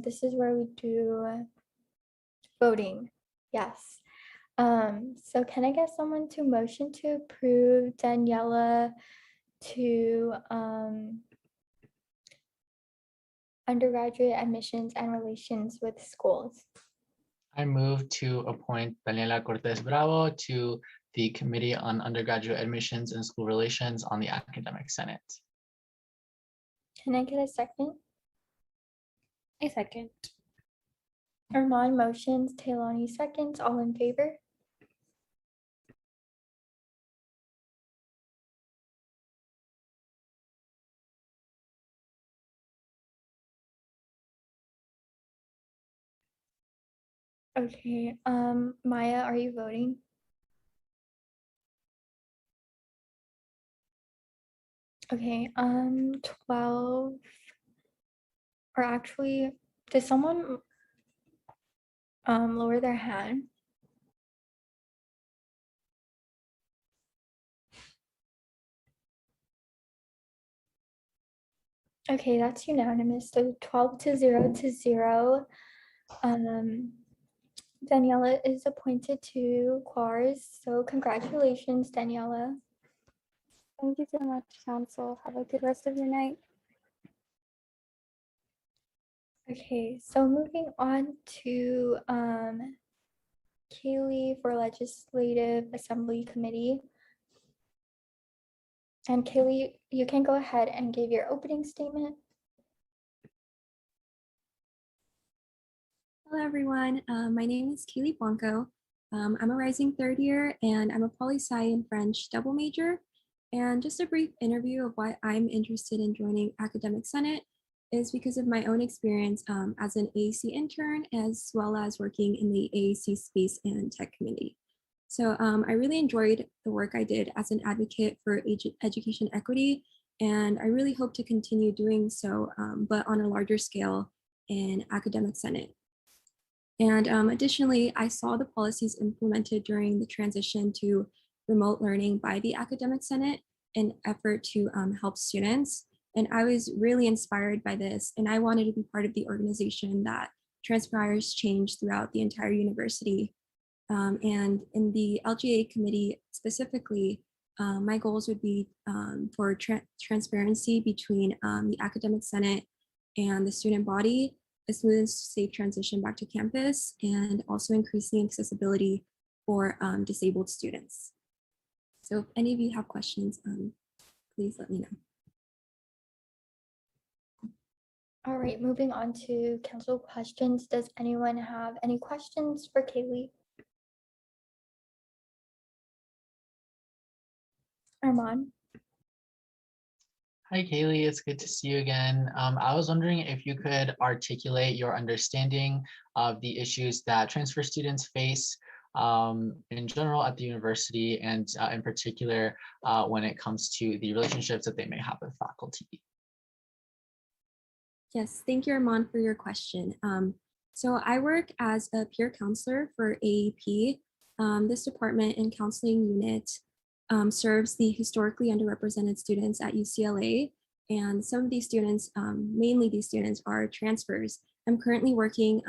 A: This is where we do voting. Yes. So can I get someone to motion to approve Daniela to undergraduate admissions and relations with schools?
F: I move to appoint Daniela Cortez Bravo to the Committee on Undergraduate Admissions and School Relations on the Academic Senate.
A: Can I get a second?
B: A second.
A: Armand motions, Taylani seconds, all in favor? Okay, Maya, are you voting? Okay, 12, or actually, did someone lower their hand? Okay, that's unanimous. So 12 to 0. Daniela is appointed to QARS. So congratulations, Daniela.
E: Thank you so much, Council. Have a good rest of your night.
A: Okay, so moving on to Kaylee for Legislative Assembly Committee. And Kaylee, you can go ahead and give your opening statement.
K: Hello, everyone. My name is Kaylee Blanco. I'm a rising third year and I'm a poli-sci and French double major. And just a brief interview of why I'm interested in joining Academic Senate is because of my own experience as an AAC intern, as well as working in the AAC Space and Tech Committee. So I really enjoyed the work I did as an advocate for education equity, and I really hope to continue doing so, but on a larger scale in Academic Senate. And additionally, I saw the policies implemented during the transition to remote learning by the Academic Senate in effort to help students. And I was really inspired by this, and I wanted to be part of the organization that transpires change throughout the entire university. And in the LGA committee specifically, my goals would be for transparency between the Academic Senate and the student body, a smooth and safe transition back to campus, and also increasing accessibility for disabled students. So if any of you have questions, please let me know.
A: All right, moving on to council questions. Does anyone have any questions for Kaylee? Armand?
F: Hi, Kaylee. It's good to see you again. I was wondering if you could articulate your understanding of the issues that transfer students face in general at the university, and in particular when it comes to the relationships that they may have with faculty.
K: Yes, thank you, Armand, for your question. So I work as a peer counselor for AAP. This department and counseling unit serves the historically underrepresented students at UCLA. And some of these students, mainly these students, are transfers. I'm currently working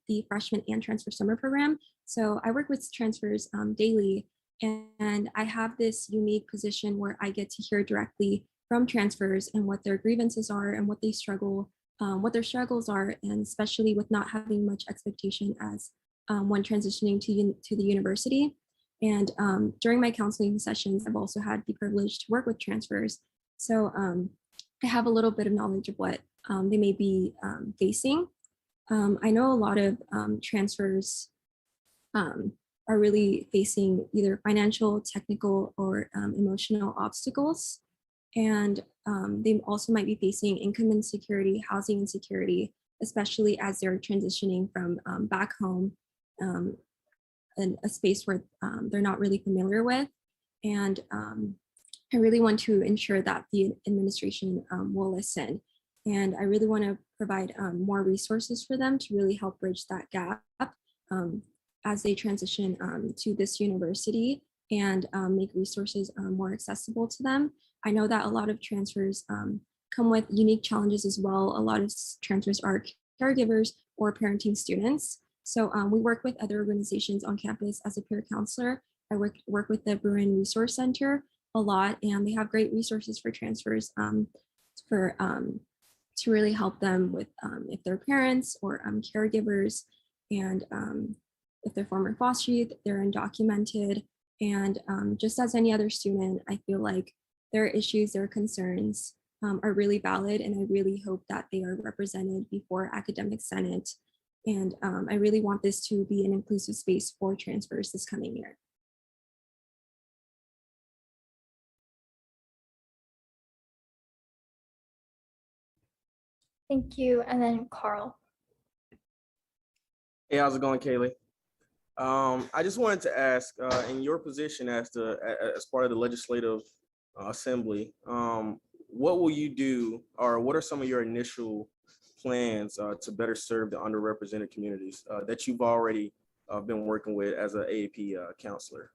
K: the freshman and transfer summer program. So I work with transfers daily, and I have this unique position where I get to hear directly from transfers and what their grievances are and what they struggle, what their struggles are, and especially with not having much expectation as when transitioning to the university. And during my counseling sessions, I've also had the privilege to work with transfers. So I have a little bit of knowledge of what they may be facing. I know a lot of transfers are really facing either financial, technical, or emotional obstacles. And they also might be facing income insecurity, housing insecurity, especially as they're transitioning from back home in a space where they're not really familiar with. And I really want to ensure that the administration will listen. And I really want to provide more resources for them to really help bridge that gap as they transition to this university, and make resources more accessible to them. I know that a lot of transfers come with unique challenges as well. A lot of transfers are caregivers or parenting students. So we work with other organizations on campus as a peer counselor. I work with the Bruin Resource Center a lot, and they have great resources for transfers for to really help them with if they're parents or caregivers, and if they're former foster youth, they're undocumented. And just as any other student, I feel like their issues, their concerns are really valid, and I really hope that they are represented before Academic Senate. And I really want this to be an inclusive space for transfers this coming year.
A: Thank you. And then Carl.
Q: Hey, how's it going, Kayla? I just wanted to ask, in your position as part of the Legislative Assembly, what will you do, or what are some of your initial plans to better serve the underrepresented communities that you've already been working with as an AAP counselor?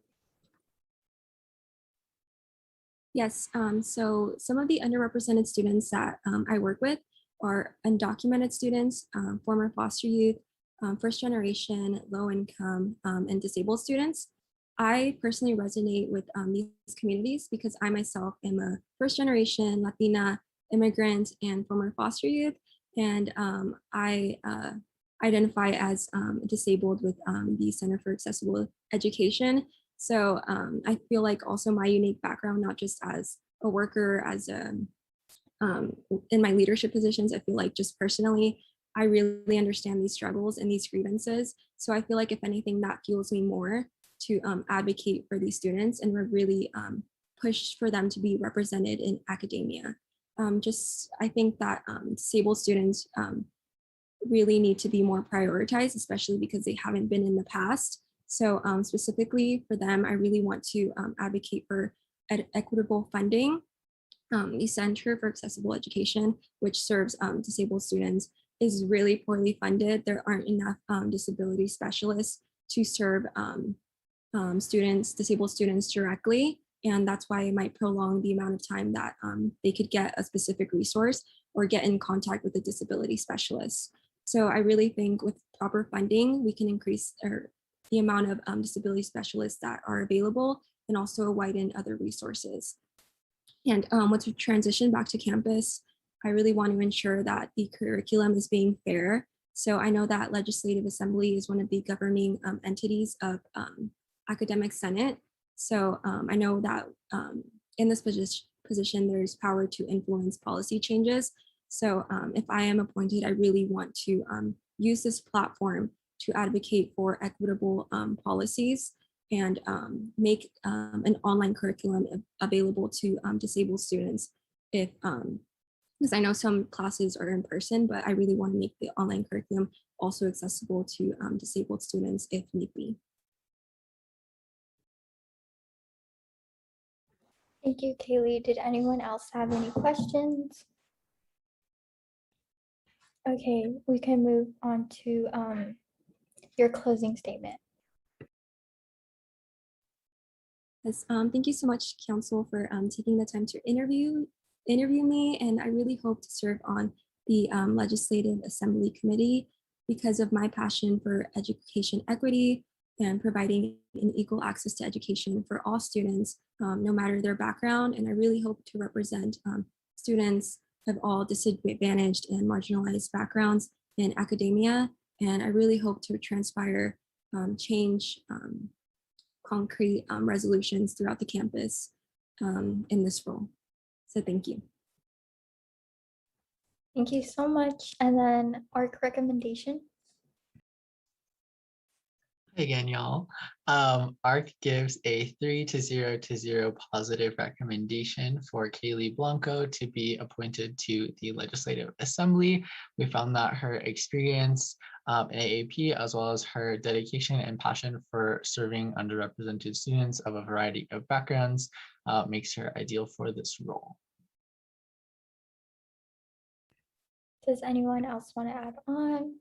K: Yes, so some of the underrepresented students that I work with are undocumented students, former foster youth, first generation, low income, and disabled students. I personally resonate with these communities because I myself am a first generation Latina immigrant and former foster youth. And I identify as disabled with the Center for Accessible Education. So I feel like also my unique background, not just as a worker, as a in my leadership positions, I feel like just personally, I really understand these struggles and these grievances. So I feel like if anything, that fuels me more to advocate for these students and really push for them to be represented in academia. I think that disabled students really need to be more prioritized, especially because they haven't been in the past. So specifically for them, I really want to advocate for equitable funding. The Center for Accessible Education, which serves disabled students, is really poorly funded. There aren't enough disability specialists to serve disabled students directly. And that's why it might prolong the amount of time that they could get a specific resource or get in contact with a disability specialist. So I really think with proper funding, we can increase the amount of disability specialists that are available and also widen other resources. And with the transition back to campus, I really want to ensure that the curriculum is being fair. So I know that Legislative Assembly is one of the governing entities of Academic Senate. So I know that in this position, there's power to influence policy changes. So if I am appointed, I really want to use this platform to advocate for equitable policies and make an online curriculum available to disabled students. Because I know some classes are in person, but I really want to make the online curriculum also accessible to disabled students if need be.
A: Thank you, Kaylee. Did anyone else have any questions? Okay, we can move on to your closing statement.
K: Yes, thank you so much, Council, for taking the time to interview me, and I really hope to serve on the Legislative Assembly Committee because of my passion for education equity and providing an equal access to education for all students, no matter their background. And I really hope to represent students of all disadvantaged and marginalized backgrounds in academia. And I really hope to transpire change, concrete resolutions throughout the campus in this role. So thank you.
A: Thank you so much. And then ARC recommendation.
F: Hey again, y'all. ARC gives a 3-0 positive recommendation for Kaylee Blanco to be appointed to the Legislative Assembly. We found that her experience in AAP, as well as her dedication and passion for serving underrepresented students of a variety of backgrounds, makes her ideal for this role.
A: Does anyone else want to add on?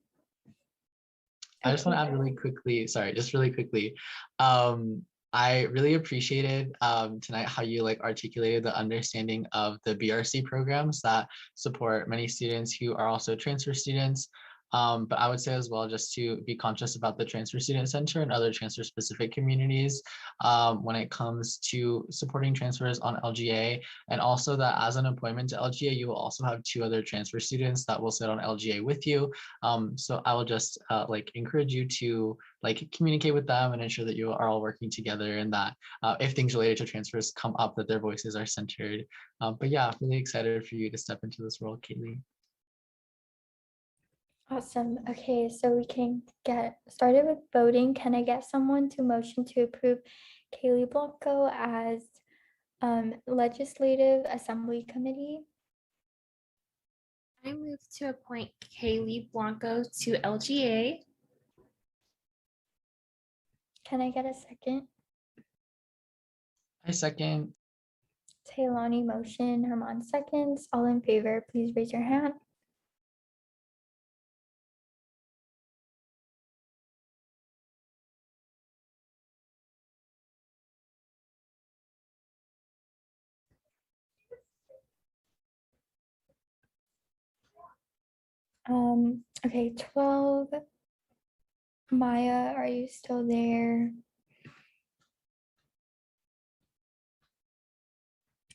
F: I just want to add really quickly, just really quickly. I really appreciated tonight how you articulated the understanding of the BRC programs that support many students who are also transfer students. But I would say as well, just to be conscious about the Transfer Student Center and other transfer specific communities when it comes to supporting transfers on LGA, and also that as an appointment to LGA, you will also have 2 other transfer students that will sit on LGA with you. So I will just like encourage you to like communicate with them and ensure that you are all working together, and that if things related to transfers come up, that their voices are centered. But yeah, really excited for you to step into this role, Caitlyn.
A: Awesome. Okay, so we can get started with voting. Can I get someone to motion to approve Kayla Blanco as Legislative Assembly Committee?
B: I move to appoint Kayla Blanco to LGA.
A: Can I get a second?
F: I second.
A: Taylani motion, Herman seconds. All in favor, please raise your hand. Okay, 12. Maya, are you still there?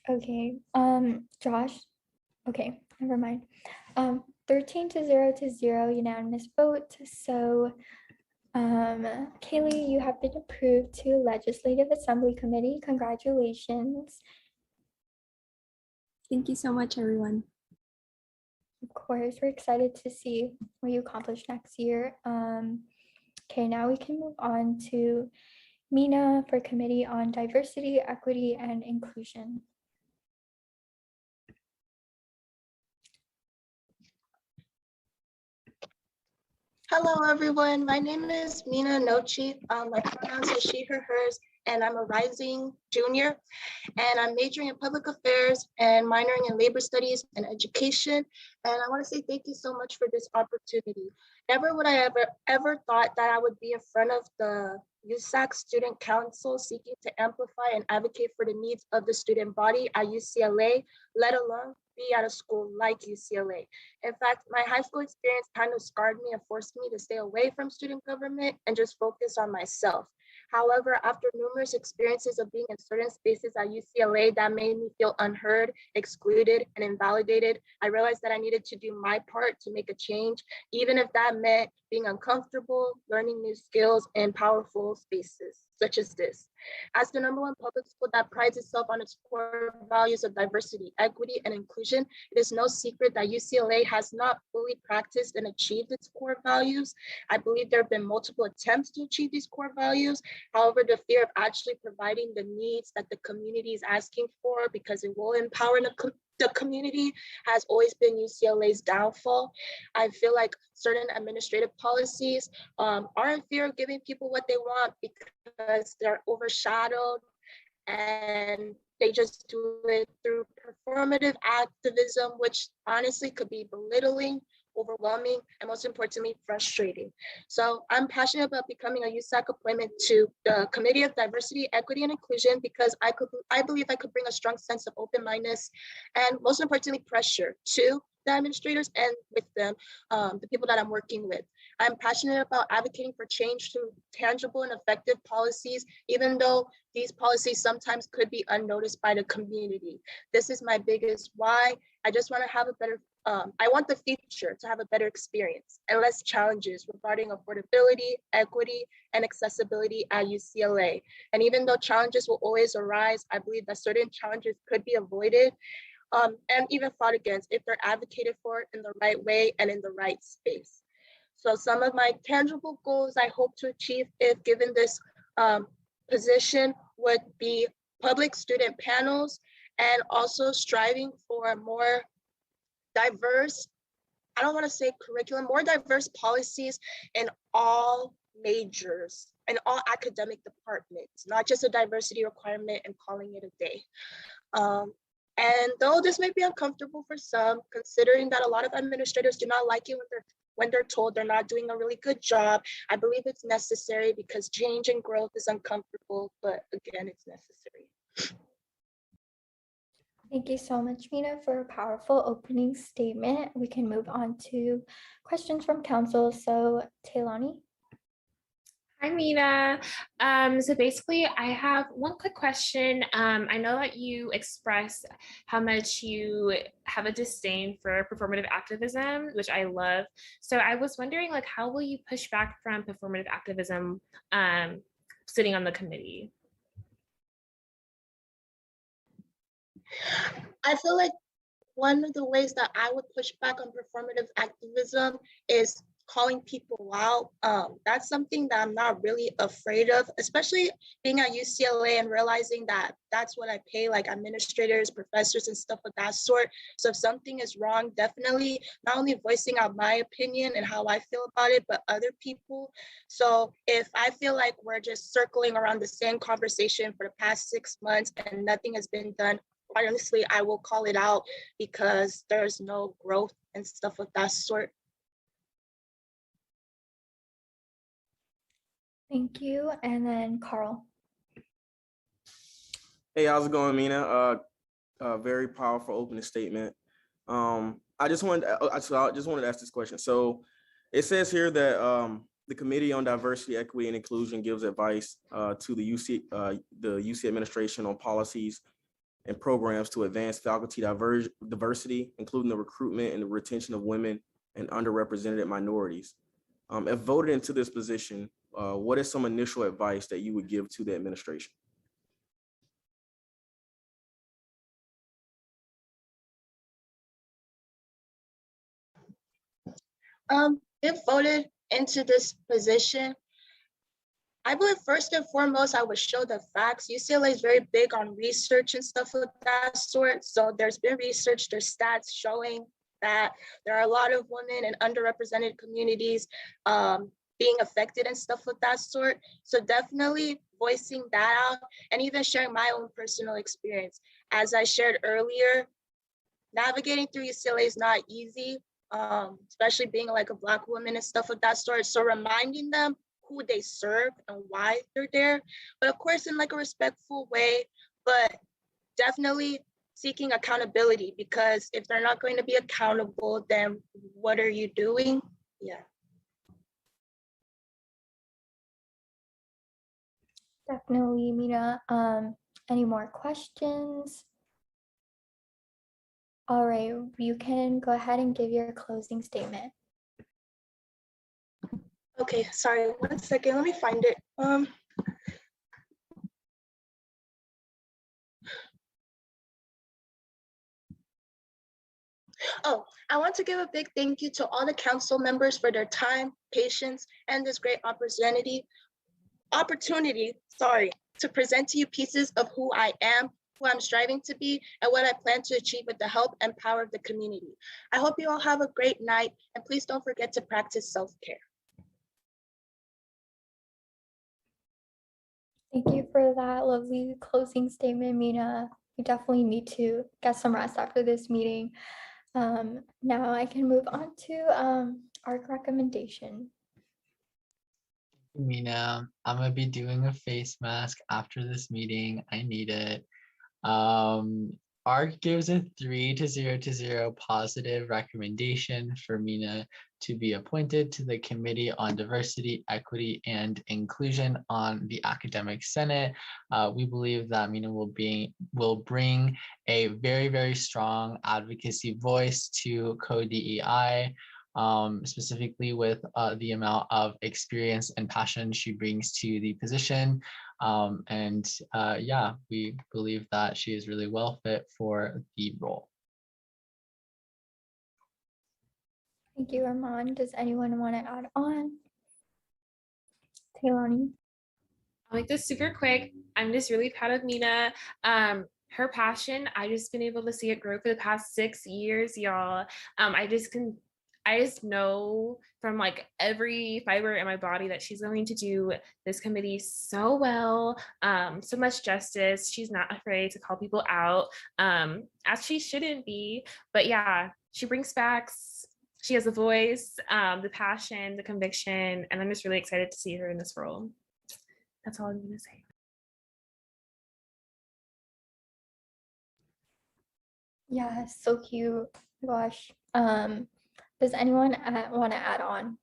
A: Okay, Josh, okay, never mind. 13-0 unanimous vote. So, Kaylee, you have been approved to Legislative Assembly Committee. Congratulations.
K: Thank you so much, everyone.
A: Of course, we're excited to see what you accomplish next year. Okay, now we can move on to Mina for Committee on Diversity, Equity, and Inclusion.
L: Hello, everyone. My name is Mina Nochi. My pronouns are she, her, hers, and I'm a rising junior. And I'm majoring in public affairs and minoring in labor studies and education. And I want to say thank you so much for this opportunity. Never would I ever thought that I would be in front of the USAC Student Council seeking to amplify and advocate for the needs of the student body at UCLA, let alone be at a school like UCLA. In fact, my high school experience kind of scarred me and forced me to stay away from student government and just focus on myself. However, after numerous experiences of being in certain spaces at UCLA that made me feel unheard, excluded, and invalidated, I realized that I needed to do my part to make a change, even if that meant being uncomfortable, learning new skills in powerful spaces such as this. As the #1 public school that prides itself on its core values of diversity, equity, and inclusion, it is no secret that UCLA has not fully practiced and achieved its core values. I believe there have been multiple attempts to achieve these core values. However, the fear of actually providing the needs that the community is asking for, because it will empower the community, has always been UCLA's downfall. I feel like certain administrative policies are in fear of giving people what they want because they're overshadowed and they just do it through performative activism, which honestly could be belittling, overwhelming, and most importantly, frustrating. So I'm passionate about becoming a USAC appointment to the Committee of Diversity, Equity, and Inclusion because I believe I could bring a strong sense of open-mindedness and most importantly, pressure to the administrators and with them, the people that I'm working with. I'm passionate about advocating for change through tangible and effective policies, even though these policies sometimes could be unnoticed by the community. This is my biggest why. I just want to have a better I want the future to have a better experience and less challenges regarding affordability, equity, and accessibility at UCLA. And even though challenges will always arise, I believe that certain challenges could be avoided and even fought against if they're advocated for in the right way and in the right space. So some of my tangible goals I hope to achieve if given this position would be public student panels and also striving for more diverse, I don't want to say curriculum, more diverse policies in all majors and all academic departments, not just a diversity requirement and calling it a day. And though this may be uncomfortable for some, considering that a lot of administrators do not like it when they're told they're not doing a really good job, I believe it's necessary because change and growth is uncomfortable, but again, it's necessary.
A: Thank you so much, Mina, for a powerful opening statement. We can move on to questions from council. So, Taylani.
B: Hi, Mina. So basically, I have one quick question. I know that you expressed how much you have a disdain for performative activism, which I love. So I was wondering, like, how will you push back from performative activism sitting on the committee?
L: I feel like one of the ways that I would push back on performative activism is calling people out. That's something that I'm not really afraid of, especially being at UCLA and realizing that that's what I pay, like administrators, professors, and stuff of that sort. So if something is wrong, definitely not only voicing out my opinion and how I feel about it, but other people. So if I feel like we're just circling around the same conversation for the past 6 months and nothing has been done, quite honestly, I will call it out because there's no growth and stuff of that sort.
A: Thank you. And then Carl.
Q: Hey, how's it going, Mina? Very powerful opening statement. I just wanted to ask this question. So it says here that the Committee on Diversity, Equity, and Inclusion gives advice to the UC administration on policies and programs to advance faculty diversity, including the recruitment and the retention of women and underrepresented minorities. If voted into this position, what is some initial advice that you would give to the administration?
L: If voted into this position, I believe first and foremost, I would show the facts. UCLA is very big on research and stuff of that sort. So there's been research, there's stats showing that there are a lot of women in underrepresented communities being affected and stuff of that sort. So definitely voicing that out and even sharing my own personal experience. As I shared earlier, navigating through UCLA is not easy, especially being like a Black woman and stuff of that sort. So reminding them who they serve and why they're there, but of course in like a respectful way, but definitely seeking accountability, because if they're not going to be accountable, then what are you doing? Yeah.
A: Definitely, Mina. Any more questions? All right, you can go ahead and give your closing statement.
L: Okay, sorry, 1 second, let me find it. Oh, I want to give a big thank you to all the council members for their time, patience, and this great opportunity, to present to you pieces of who I am, who I'm striving to be, and what I plan to achieve with the help and power of the community. I hope you all have a great night, and please don't forget to practice self-care.
A: Thank you for that lovely closing statement, Mina. We definitely need to get some rest after this meeting. Now I can move on to ARC recommendation.
F: Mina, I'm gonna be doing a face mask after this meeting. I need it. ARC gives a 3-0 positive recommendation for Mina to be appointed to the Committee on Diversity, Equity, and Inclusion on the Academic Senate. We believe that Mina will bring a very, very strong advocacy voice to co-DEI, specifically with the amount of experience and passion she brings to the position. Yeah, we believe that she is really well fit for the role.
A: Thank you, Armand. Does anyone want to add on? Taylani?
B: I'll make this super quick. I'm just really proud of Mina. Her passion, I just been able to see it grow for the past 6 years, y'all. I just know from like every fiber in my body that she's going to do this committee so well, so much justice. She's not afraid to call people out, as she shouldn't be. But yeah, she brings facts. She has a voice, the passion, the conviction, and I'm just really excited to see her in this role. That's all I'm gonna say.
A: Yeah, so cute. Gosh. Does anyone want to add on?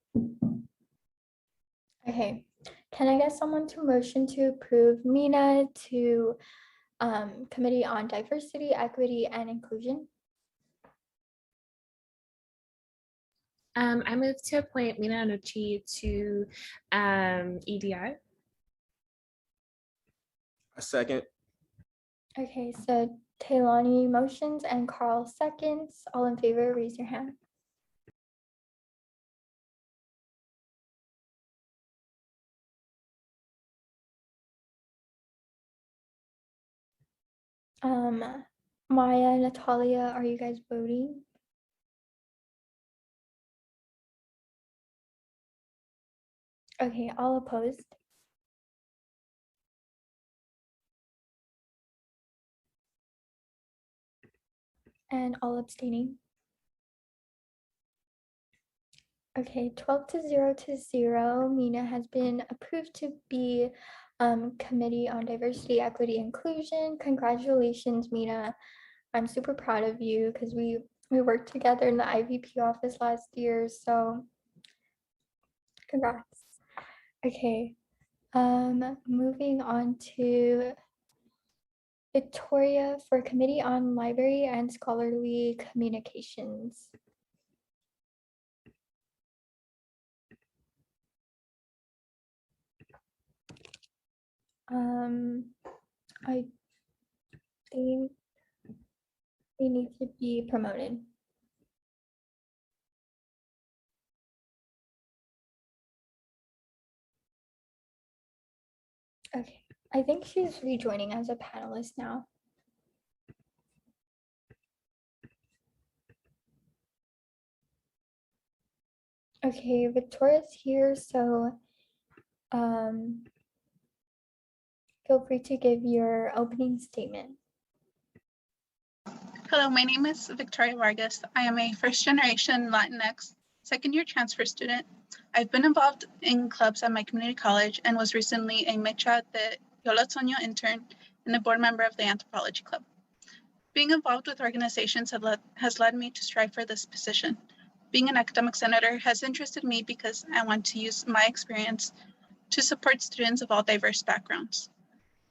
A: Okay. Can I get someone to motion to approve Mina to Committee on Diversity, Equity, and Inclusion?
B: I move to appoint Mina Nochi to EDI.
Q: A second.
A: Okay, so Taylani motions and Carl seconds. All in favor, raise your hand. Maya, Natalia, are you guys voting? Okay, all opposed. And all abstaining. Okay, 12 to 0. Mina has been approved to be Committee on Diversity, Equity, Inclusion. Congratulations, Mina. I'm super proud of you because we worked together in the IVP office last year, so congrats. Okay, moving on to Victoria for Committee on Library and Scholarly Communications. I think they need to be promoted. Okay, I think she's rejoining as a panelist now. Okay, Victoria's here, so feel free to give your opening statement.
P: Hello, my name is Victoria Vargas. I am a first-generation Latinx second-year transfer student. I've been involved in clubs at my community college and was recently a Mecha de Yolotoño intern and a board member of the Anthropology Club. Being involved with organizations has led me to strive for this position. Being an academic senator has interested me because I want to use my experience to support students of all diverse backgrounds.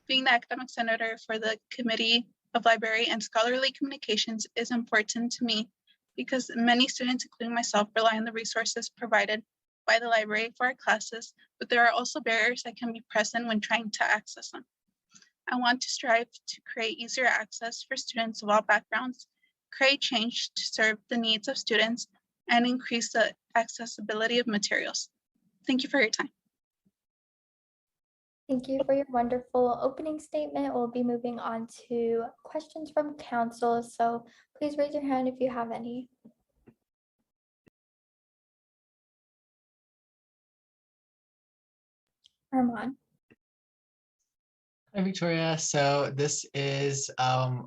P: Being the academic senator for the Committee of Library and Scholarly Communications is important to me because many students, including myself, rely on the resources provided by the library for our classes, but there are also barriers that can be present when trying to access them. I want to strive to create easier access for students of all backgrounds, create change to serve the needs of students, and increase the accessibility of materials. Thank you for your time.
A: Thank you for your wonderful opening statement. We'll be moving on to questions from council, so please raise your hand if you have any. Armand.
F: Hi, Victoria. So this is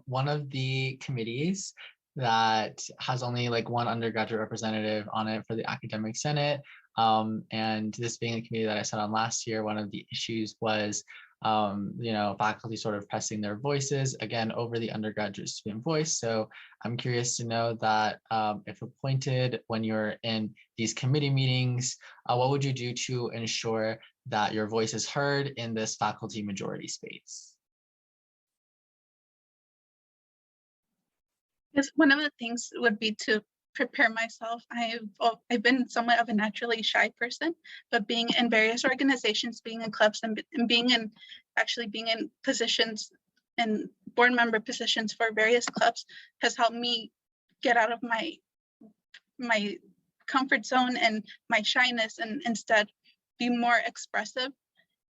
F: one of the committees that has only like one undergraduate representative on it for the Academic Senate. And this being a committee that I sat on last year, one of the issues was faculty sort of pressing their voices again over the undergraduate student voice. So I'm curious to know that if appointed, when you're in these committee meetings, what would you do to ensure that your voice is heard in this faculty majority space?
P: Yes, one of the things would be to prepare myself. I've been somewhat of a naturally shy person, but being in various organizations, being in clubs, and being in positions and board member positions for various clubs has helped me get out of my comfort zone and my shyness, and instead be more expressive.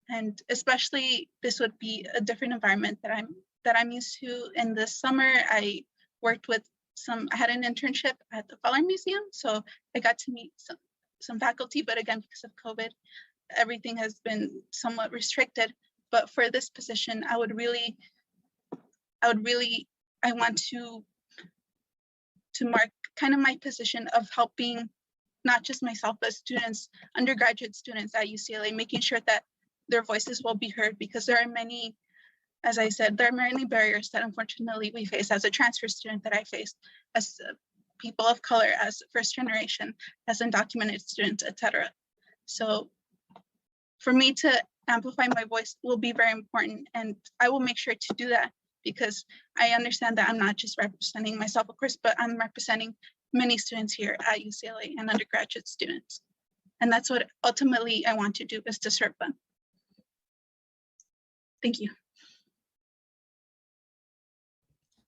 P: And especially this would be a different environment that I'm used to. In this summer, I worked with I had an internship at the Fowler Museum, so I got to meet some faculty, but again, because of COVID, everything has been somewhat restricted. But for this position, I want to mark kind of my position of helping not just myself, but students, undergraduate students at UCLA, making sure that their voices will be heard, because there are many as I said, there are many barriers that unfortunately we face as a transfer student, that I faced as people of color, as first generation, as undocumented students, etc. So for me to amplify my voice will be very important, and I will make sure to do that, because I understand that I'm not just representing myself, of course, but I'm representing many students here at UCLA and undergraduate students. And that's what ultimately I want to do, is to serve them. Thank you.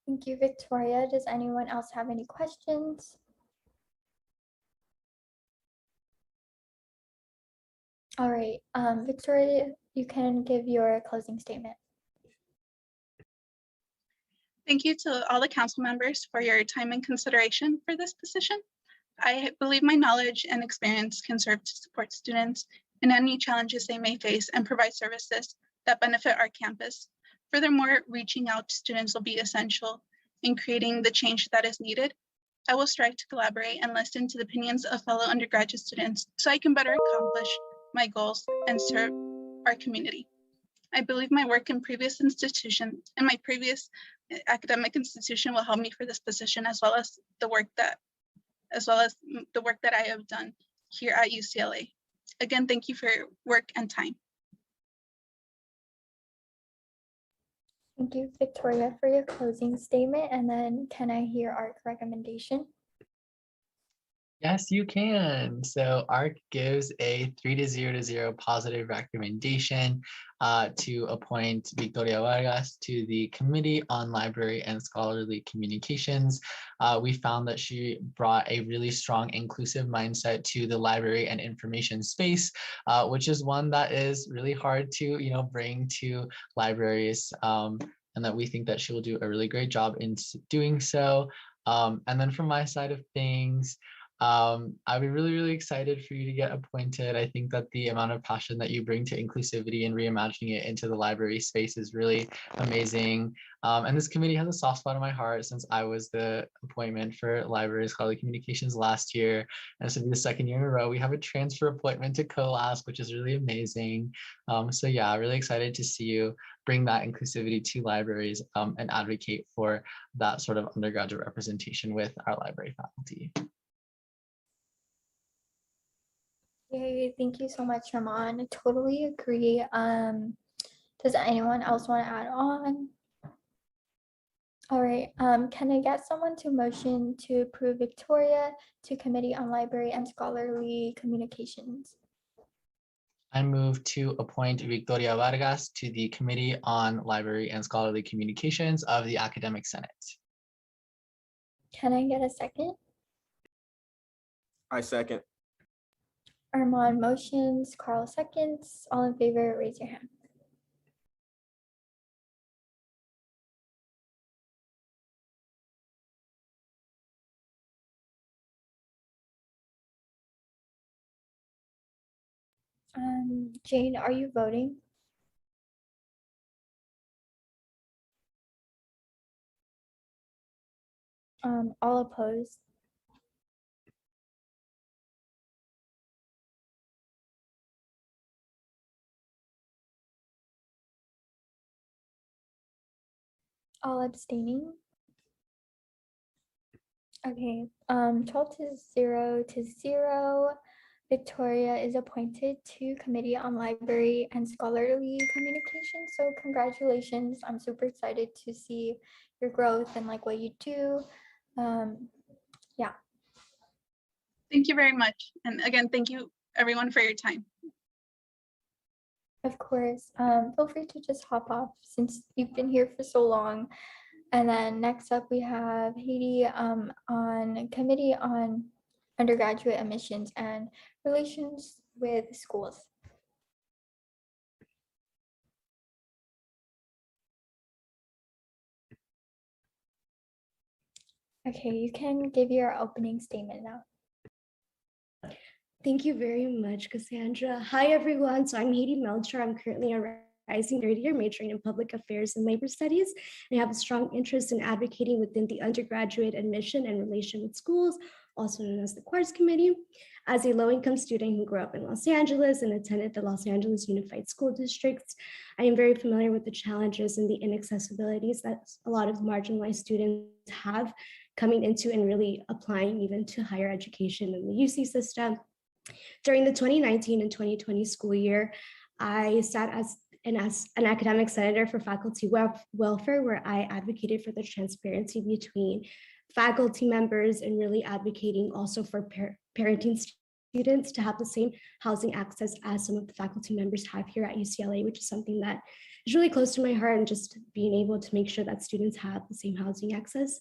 A: Thank you, Victoria. Does anyone else have any questions? All right, Victoria, you can give your closing statement.
P: Thank you to all the council members for your time and consideration for this position. I believe my knowledge and experience can serve to support students in any challenges they may face and provide services that benefit our campus. Furthermore, reaching out to students will be essential in creating the change that is needed. I will strive to collaborate and listen to the opinions of fellow undergraduate students so I can better accomplish my goals and serve our community. I believe my work in previous institution and my previous academic institution will help me for this position, as well as the work that I have done here at UCLA. Again, thank you for your work and time.
A: Thank you, Victoria, for your closing statement. And then can I hear ARC recommendation?
F: Yes, you can. So ARC gives a 3-0 positive recommendation to appoint Victoria Vargas to the Committee on Library and Scholarly Communications. We found that she brought a really strong inclusive mindset to the library and information space, which is one that is really hard to, bring to libraries, and that we think that she will do a really great job in doing so. And then from my side of things, I'd be really, really excited for you to get appointed. I think that the amount of passion that you bring to inclusivity and reimagining it into the library space is really amazing. And this committee has a soft spot in my heart since I was the appointment for Library and Scholarly Communications last year. And this will be the second year in a row. We have a transfer appointment to COLASC, which is really amazing. So yeah, really excited to see you bring that inclusivity to libraries and advocate for that sort of undergraduate representation with our library faculty.
A: Yay, thank you so much, Ramon. I totally agree. Does anyone else want to add on? All right, can I get someone to motion to approve Victoria to Committee on Library and Scholarly Communications?
F: I move to appoint Victoria Vargas to the Committee on Library and Scholarly Communications of the Academic Senate.
A: Can I get a second?
Q: I second.
A: Armand motions, Carl seconds. All in favor, raise your hand. Jane, are you voting? All opposed? All abstaining? Okay, 12-0. Victoria is appointed to Committee on Library and Scholarly Communication. So congratulations. I'm super excited to see your growth and like what you do. Yeah.
P: Thank you very much. And again, thank you everyone for your time.
A: Of course. Feel free to just hop off since you've been here for so long. And then next up we have Haiti on Committee on Undergraduate Admissions and Relations with Schools. Okay, you can give your opening statement now.
O: Thank you very much, Cassandra. Hi, everyone. So I'm Haiti Melcher. I'm currently a rising third year majoring in public affairs and labor studies. And I have a strong interest in advocating within the undergraduate admission and relation with schools, also known as the QUARS committee. As a low-income student who grew up in Los Angeles and attended the Los Angeles Unified School Districts, I am very familiar with the challenges and the inaccessibilities that a lot of marginalized students have coming into and really applying even to higher education in the UC system. During the 2019 and 2020 school year, I sat as an academic senator for faculty welfare, where I advocated for the transparency between faculty members and really advocating also for parenting students to have the same housing access as some of the faculty members have here at UCLA, which is something that is really close to my heart, and just being able to make sure that students have the same housing access.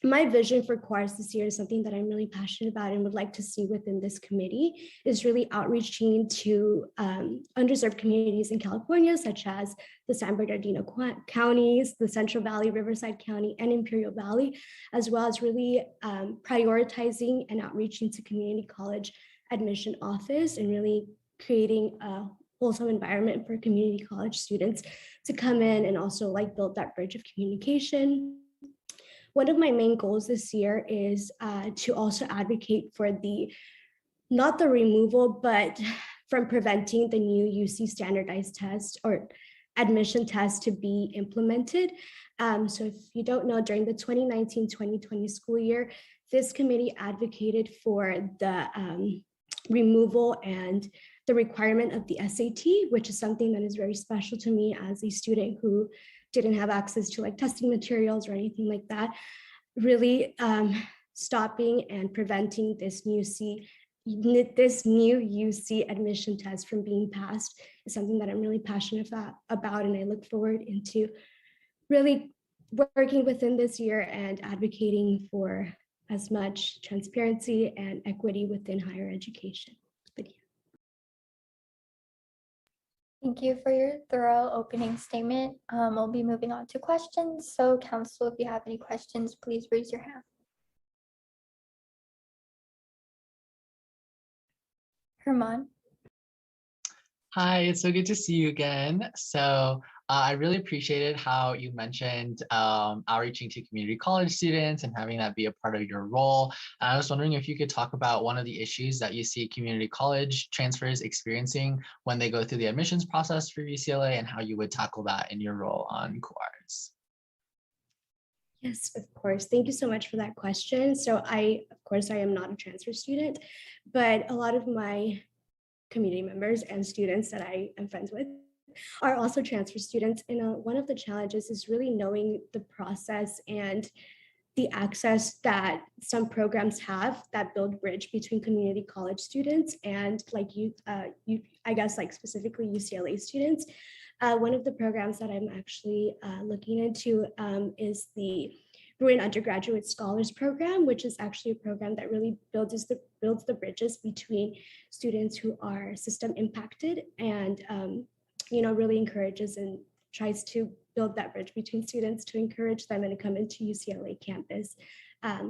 O: My vision for QUARS this year is something that I'm really passionate about and would like to see within this committee is really outreaching to underserved communities in California, such as the San Bernardino counties, the Central Valley, Riverside County, and Imperial Valley, as well as really prioritizing and outreaching to community college admission office and really creating a wholesome environment for community college students to come in and also like build that bridge of communication. One of my main goals this year is to also advocate for not the removal, but from preventing the new UC standardized test or admission test to be implemented. So if you don't know, during the 2019-2020 school year, this committee advocated for the removal and the requirement of the SAT, which is something that is very special to me as a student who didn't have access to like testing materials or anything like that. Really stopping and preventing this new UC admission test from being passed is something that I'm really passionate about, and I look forward into really working within this year and advocating for as much transparency and equity within higher education.
A: Thank you for your thorough opening statement. We'll be moving on to questions. So council, if you have any questions, please raise your hand. Herman.
F: Hi, it's so good to see you again. So I really appreciated how you mentioned outreaching to community college students and having that be a part of your role. And I was wondering if you could talk about one of the issues that you see community college transfers experiencing when they go through the admissions process for UCLA and how you would tackle that in your role on QUARS.
O: Yes, of course. Thank you so much for that question. So of course, I am not a transfer student, but a lot of my community members and students that I am friends with are also transfer students. And one of the challenges is really knowing the process and the access that some programs have that build bridge between community college students and like I guess like specifically UCLA students. One of the programs that I'm actually looking into is the Bruin Undergraduate Scholars Program, which is actually a program that really builds the bridges between students who are system impacted and really encourages and tries to build that bridge between students to encourage them and to come into UCLA campus.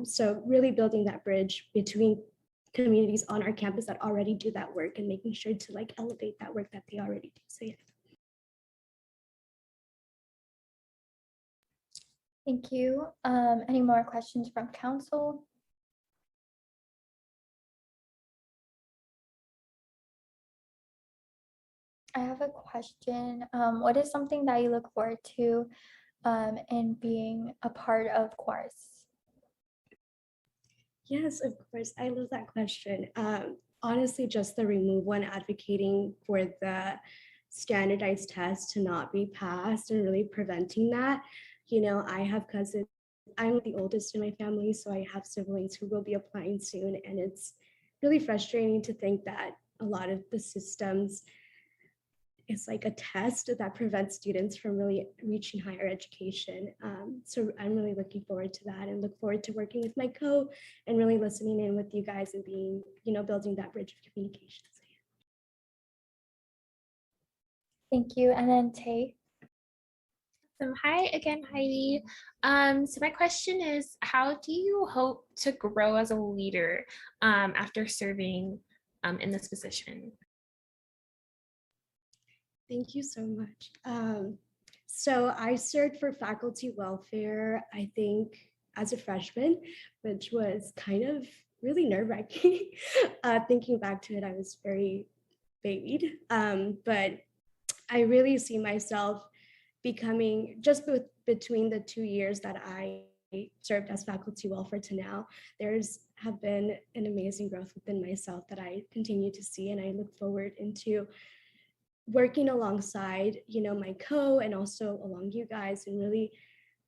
O: So really building that bridge between communities on our campus that already do that work and making sure to like elevate that work that they already do. So yeah.
A: Thank you. Any more questions from council? I have a question. What is something that you look forward to in being a part of QUARS?
O: Yes, of course. I love that question. Honestly, just the removal and advocating for the standardized test to not be passed and really preventing that. I have cousins. I'm the oldest in my family, so I have siblings who will be applying soon. And it's really frustrating to think that a lot of the systems is like a test that prevents students from really reaching higher education. So I'm really looking forward to that and look forward to working with my co and really listening in with you guys and being, building that bridge of communication. So, yeah.
A: Thank you. And then Tay.
B: Hi again, Heidi. So my question is, how do you hope to grow as a leader after serving in this position?
O: Thank you so much. So I served for faculty welfare, I think, as a freshman, which was kind of really nerve-wracking. Thinking back to it, I was very babied, but I really see myself becoming just between the 2 years that I served as faculty welfare to now, there's have been an amazing growth within myself that I continue to see, and I look forward into working alongside, my and also along you guys, and really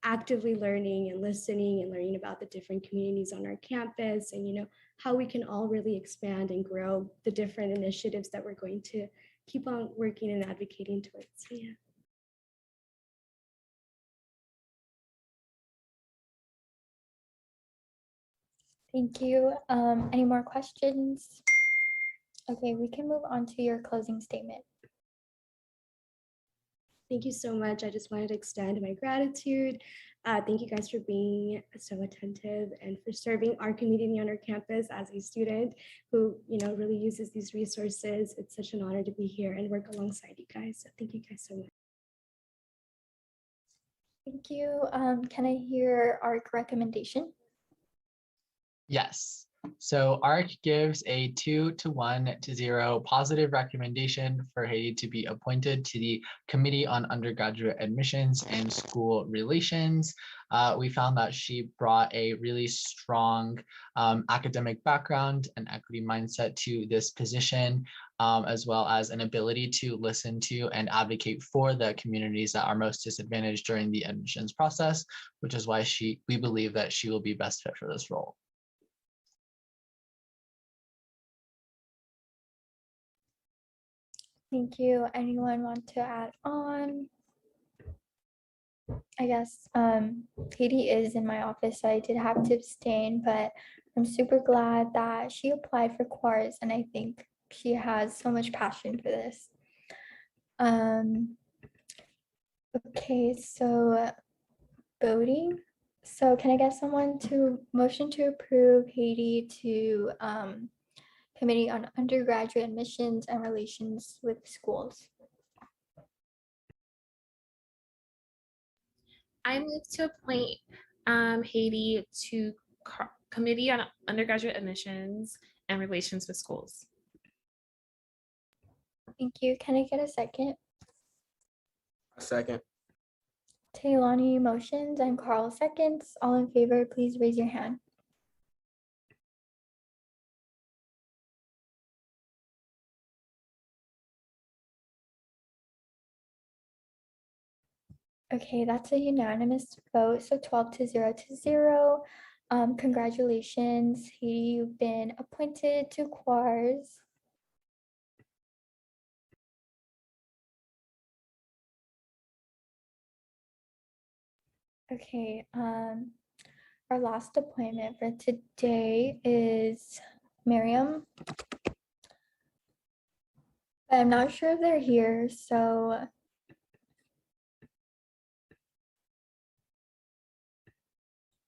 O: actively learning and listening and learning about the different communities on our campus, and how we can all really expand and grow the different initiatives that we're going to keep on working and advocating towards. So yeah.
A: Thank you. Any more questions? Okay, we can move on to your closing statement.
O: Thank you so much. I just wanted to extend my gratitude. Thank you guys for being so attentive and for serving our community on our campus as a student who, really uses these resources. It's such an honor to be here and work alongside you guys. So thank you guys so much.
A: Thank you. Can I hear our recommendation?
F: Yes. So ARC gives a 2-to-1-to-0 positive recommendation for Haiti to be appointed to the Committee on Undergraduate Admissions and School Relations. We found that she brought a really strong academic background and equity mindset to this position, as well as an ability to listen to and advocate for the communities that are most disadvantaged during the admissions process, which is why we believe that she will be best fit for this role.
A: Thank you. Anyone want to add on? I guess Katie is in my office, so I did have to abstain, but I'm super glad that she applied for CORS, and I think she has so much passion for this. Okay, so voting. So can I get someone to motion to approve Haiti to Committee on Undergraduate Admissions and Relations with Schools?
B: I move to appoint Haiti to Committee on Undergraduate Admissions and Relations with Schools.
A: Thank you. Can I get a second?
Q: A second.
A: Taylani motions and Carl seconds. All in favor, please raise your hand. Okay, that's a unanimous vote, so 12-0. Congratulations, you've been appointed to CORS. Okay, our last appointment for today is Miriam. But I'm not sure if they're here, so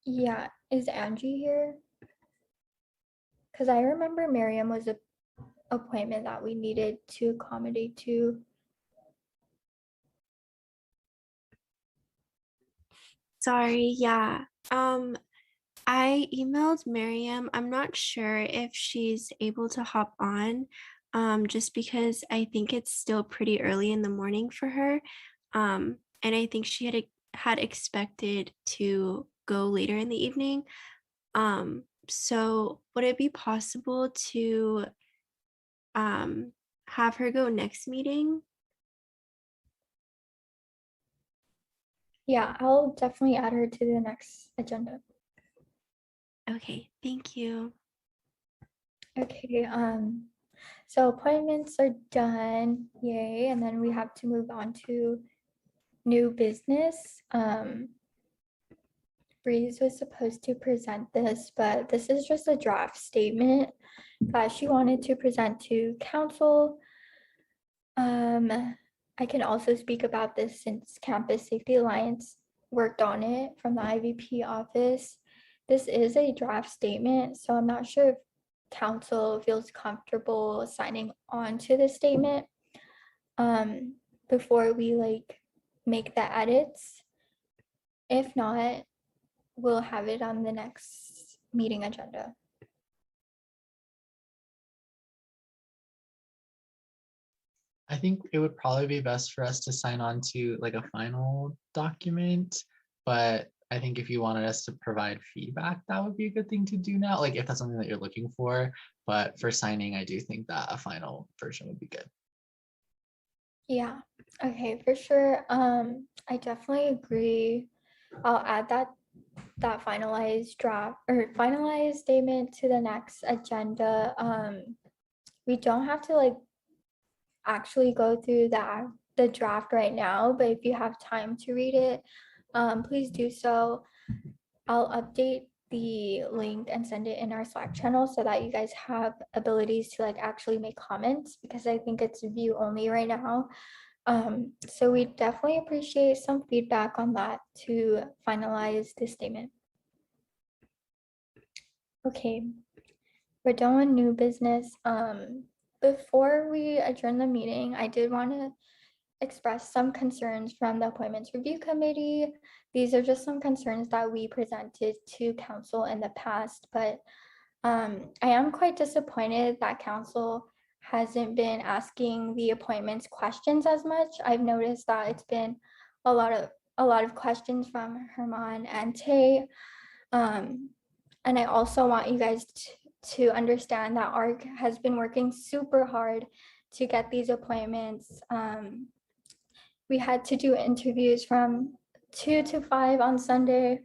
A: yeah, is Angie here? Because I remember Miriam was an appointment that we needed to accommodate to.
I: Sorry, yeah. I emailed Miriam. I'm not sure if she's able to hop on, just because I think it's still pretty early in the morning for her. And I think she had expected to go later in the evening. So would it be possible to have her go next meeting?
A: Yeah, I'll definitely add her to the next agenda.
I: Okay, thank you.
A: Okay, so appointments are done, yay, and then we have to move on to new business. Breeze was supposed to present this, but this is just a draft statement that she wanted to present to council. I can also speak about this since Campus Safety Alliance worked on it from the IVP office. This is a draft statement, so I'm not sure if council feels comfortable signing on to this statement before we make the edits. If not, we'll have it on the next meeting agenda.
F: I think it would probably be best for us to sign on to like a final document, but I think if you wanted us to provide feedback, that would be a good thing to do now, like if that's something that you're looking for. But for signing, I do think that a final version would be good.
A: Yeah, okay, for sure. I definitely agree. I'll add that finalized draft or finalized statement to the next agenda. We don't have to like actually go through the draft right now, but if you have time to read it, please do so. I'll update the link and send it in our Slack channel so that you guys have abilities to like actually make comments, because I think it's view only right now. So we definitely appreciate some feedback on that to finalize this statement. Okay, we're done with new business. Before we adjourn the meeting, I did want to express some concerns from the Appointments Review Committee. These are just some concerns that we presented to council in the past, but I am quite disappointed that council hasn't been asking the appointments questions as much. I've noticed that it's been a lot of questions from Herman and Tay. And I also want you guys to understand that ARC has been working super hard to get these appointments. We had to do interviews from 2 to 5 on Sunday,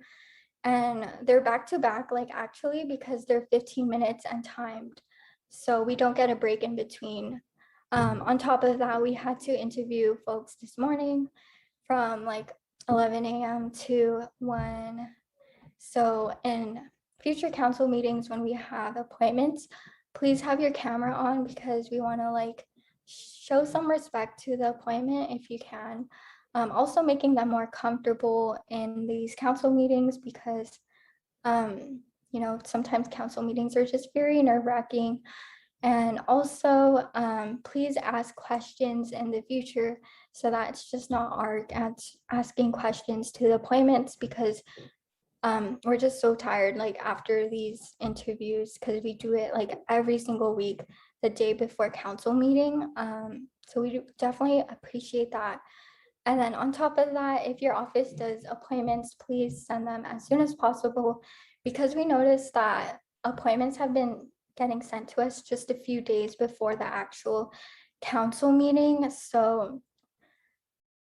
A: and they're back to back, like actually, because they're 15 minutes and timed. So we don't get a break in between. On top of that, we had to interview folks this morning from like 11 a.m. to 1. So in future council meetings, when we have appointments, please have your camera on, because we want to like show some respect to the appointment if you can. Also making them more comfortable in these council meetings, because you know, sometimes council meetings are just very nerve-wracking. And also please ask questions in the future, so that it's just not ARC asking questions to the appointments, because we're just so tired like after these interviews, because we do it like every single week the day before council meeting. So we definitely appreciate that. And then on top of that, if your office does appointments, please send them as soon as possible, because we noticed that appointments have been getting sent to us just a few days before the actual council meeting. So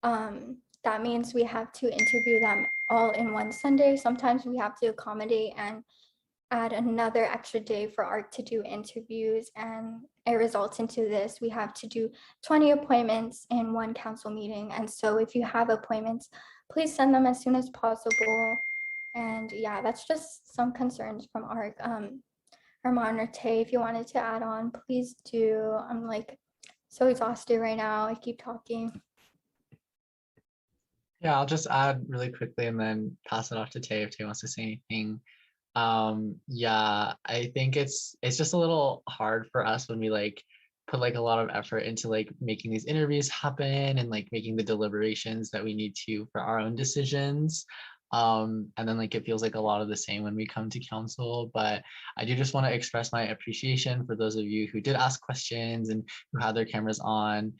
A: that means we have to interview them all in one Sunday. Sometimes we have to accommodate and add another extra day for ARC to do interviews, and it results into this. We have to do 20 appointments in one council meeting. And so if you have appointments, please send them as soon as possible. And yeah, that's just some concerns from ARC. Herman or Tay, if you wanted to add on, please do. I'm like so exhausted right now. I keep talking.
F: Yeah, I'll just add really quickly and then pass it off to Tay if Tay wants to say anything. Yeah, I think it's just a little hard for us when we like put like a lot of effort into like making these interviews happen and like making the deliberations that we need to for our own decisions. And then like it feels like a lot of the same when we come to council. But I do just want to express my appreciation for those of you who did ask questions and who had their cameras on.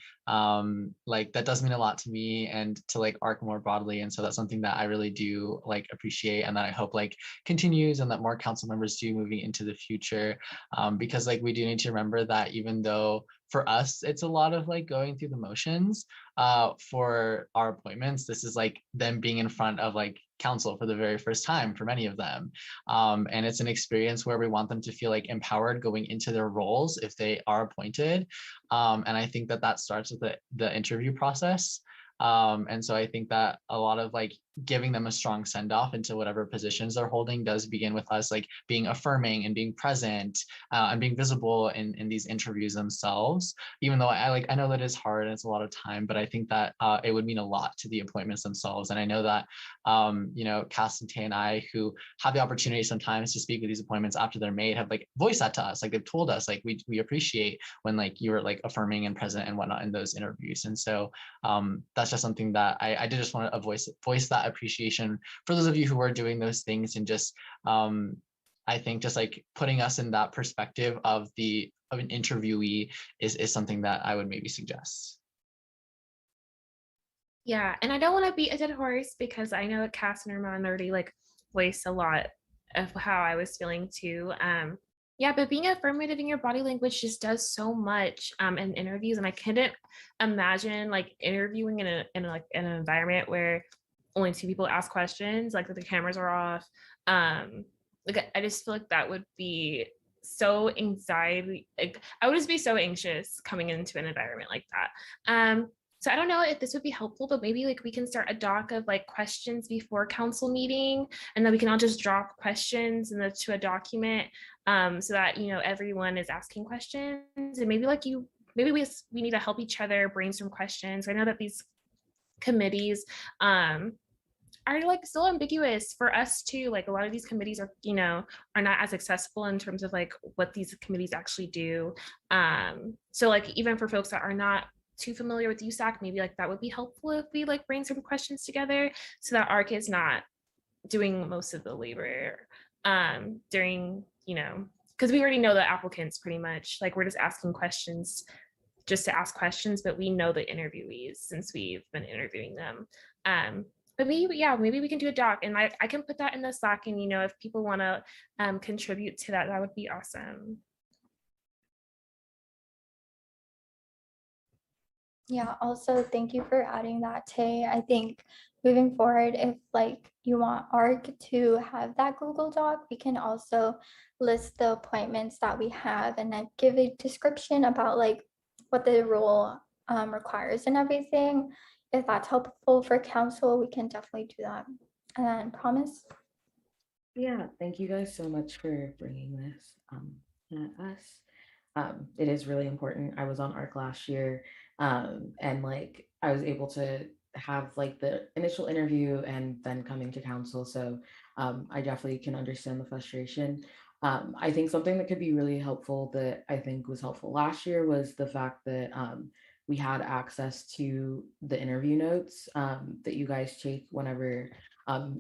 F: Like that does mean a lot to me and to like ARC more broadly. And so that's something that I really do like appreciate, and that I hope like continues and that more council members do moving into the future. Because like we do need to remember that even though for us it's a lot of like going through the motions, for our appointments, this is like them being in front of like council for the very first time for many of them. And it's an experience where we want them to feel like empowered going into their roles if they are appointed. And I think that that starts with the interview process. And so I think that a lot of like giving them a strong send off into whatever positions they're holding does begin with us like being affirming and being present, and being visible in these interviews themselves. Even though I know that is hard and it's a lot of time, but I think that it would mean a lot to the appointments themselves. And I know that you know, Cass and Tay and I, who have the opportunity sometimes to speak with these appointments after they're made, have like voiced that to us. Like they've told us like we appreciate when like you were like affirming and present and whatnot in those interviews. And so that's just something that I did just want to voice that appreciation for those of you who are doing those things. And just I think just like putting us in that perspective of an interviewee is something that I would maybe suggest.
B: Yeah, and I don't want to beat a dead horse because I know that Cass and Herman already like voiced a lot of how I was feeling too. Yeah, but being affirmative in your body language just does so much in interviews, and I couldn't imagine like interviewing in an environment where only two people ask questions, like that the cameras are off. Like I just feel like that would be so anxiety. Like, I would just be so anxious coming into an environment like that. So I don't know if this would be helpful, but maybe like we can start a doc of like questions before council meeting, and then we can all just drop questions to a document, so that everyone is asking questions, and maybe like maybe we need to help each other brainstorm questions. I know that these committees are like still ambiguous for us too. Like a lot of these committees are not as accessible in terms of like what these committees actually do. So like even for folks that are not too familiar with USAC, maybe like that would be helpful if we like brainstorm questions together so that ARC is not doing most of the labor during, because we already know the applicants pretty much. Like we're just asking questions just to ask questions, but we know the interviewees since we've been interviewing them. But maybe we can do a doc, and I can put that in the Slack, and if people want to contribute to that, that would be awesome.
A: Yeah, also thank you for adding that, Tay. I think moving forward, if like you want ARC to have that Google Doc, we can also list the appointments that we have and then give a description about like what the role requires and everything. If that's helpful for council, we can definitely do that. And promise.
J: Yeah, thank you guys so much for bringing this at us. It is really important. I was on ARC last year, and like I was able to have like the initial interview and then coming to council. So I definitely can understand the frustration. I think something that could be really helpful that I think was helpful last year was the fact that we had access to the interview notes that you guys take whenever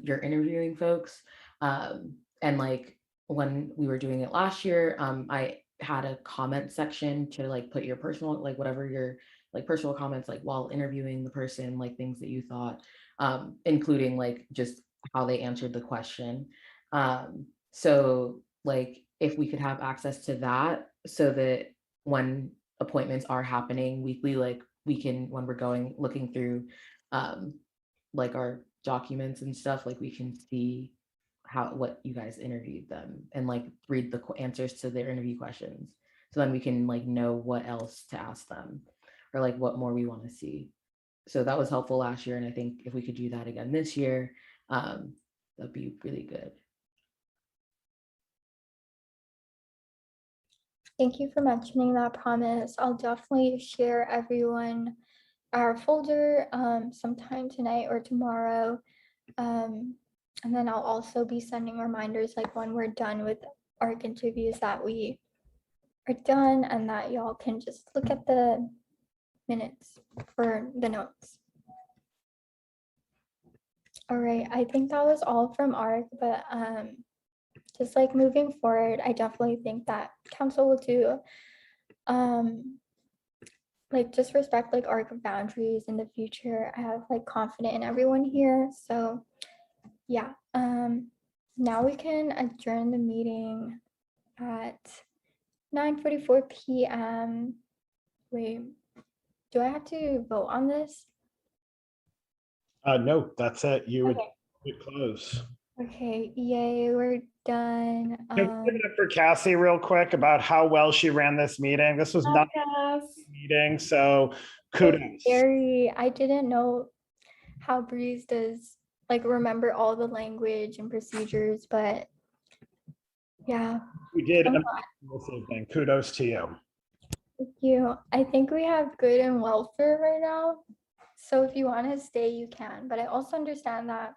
J: you're interviewing folks. And like when we were doing it last year, I had a comment section to like put your personal, like whatever your like personal comments, like while interviewing the person, like things that you thought, including like just how they answered the question. So like if we could have access to that so that when appointments are happening weekly, like we can, when we're going looking through like our documents and stuff, like we can see what you guys interviewed them and like read the answers to their interview questions, so then we can like know what else to ask them or like what more we want to see. So that was helpful last year, and I think if we could do that again this year, that'd be really good.
A: Thank you for mentioning that, Promise. I'll definitely share everyone our folder sometime tonight or tomorrow. And then I'll also be sending reminders like when we're done with ARC interviews that we are done and that y'all can just look at the minutes for the notes. All right, I think that was all from ARC, but just like moving forward, I definitely think that council will do like just respect like ARC boundaries in the future. I have like confidence in everyone here. So yeah, now we can adjourn the meeting at 9:44 p.m. Wait, do I have to vote on this?
H: No, that's it. You would
A: Okay.
H: close.
A: Okay, yay, we're done.
H: Give it up for Cassie real quick about how well she ran this meeting. This was not a meeting, so kudos.
A: I didn't know how Breeze does like remember all the language and procedures, but yeah.
H: You did amazing this evening. Kudos to you.
A: Thank you. I think we have good and welfare right now. So if you want to stay, you can. But I also understand that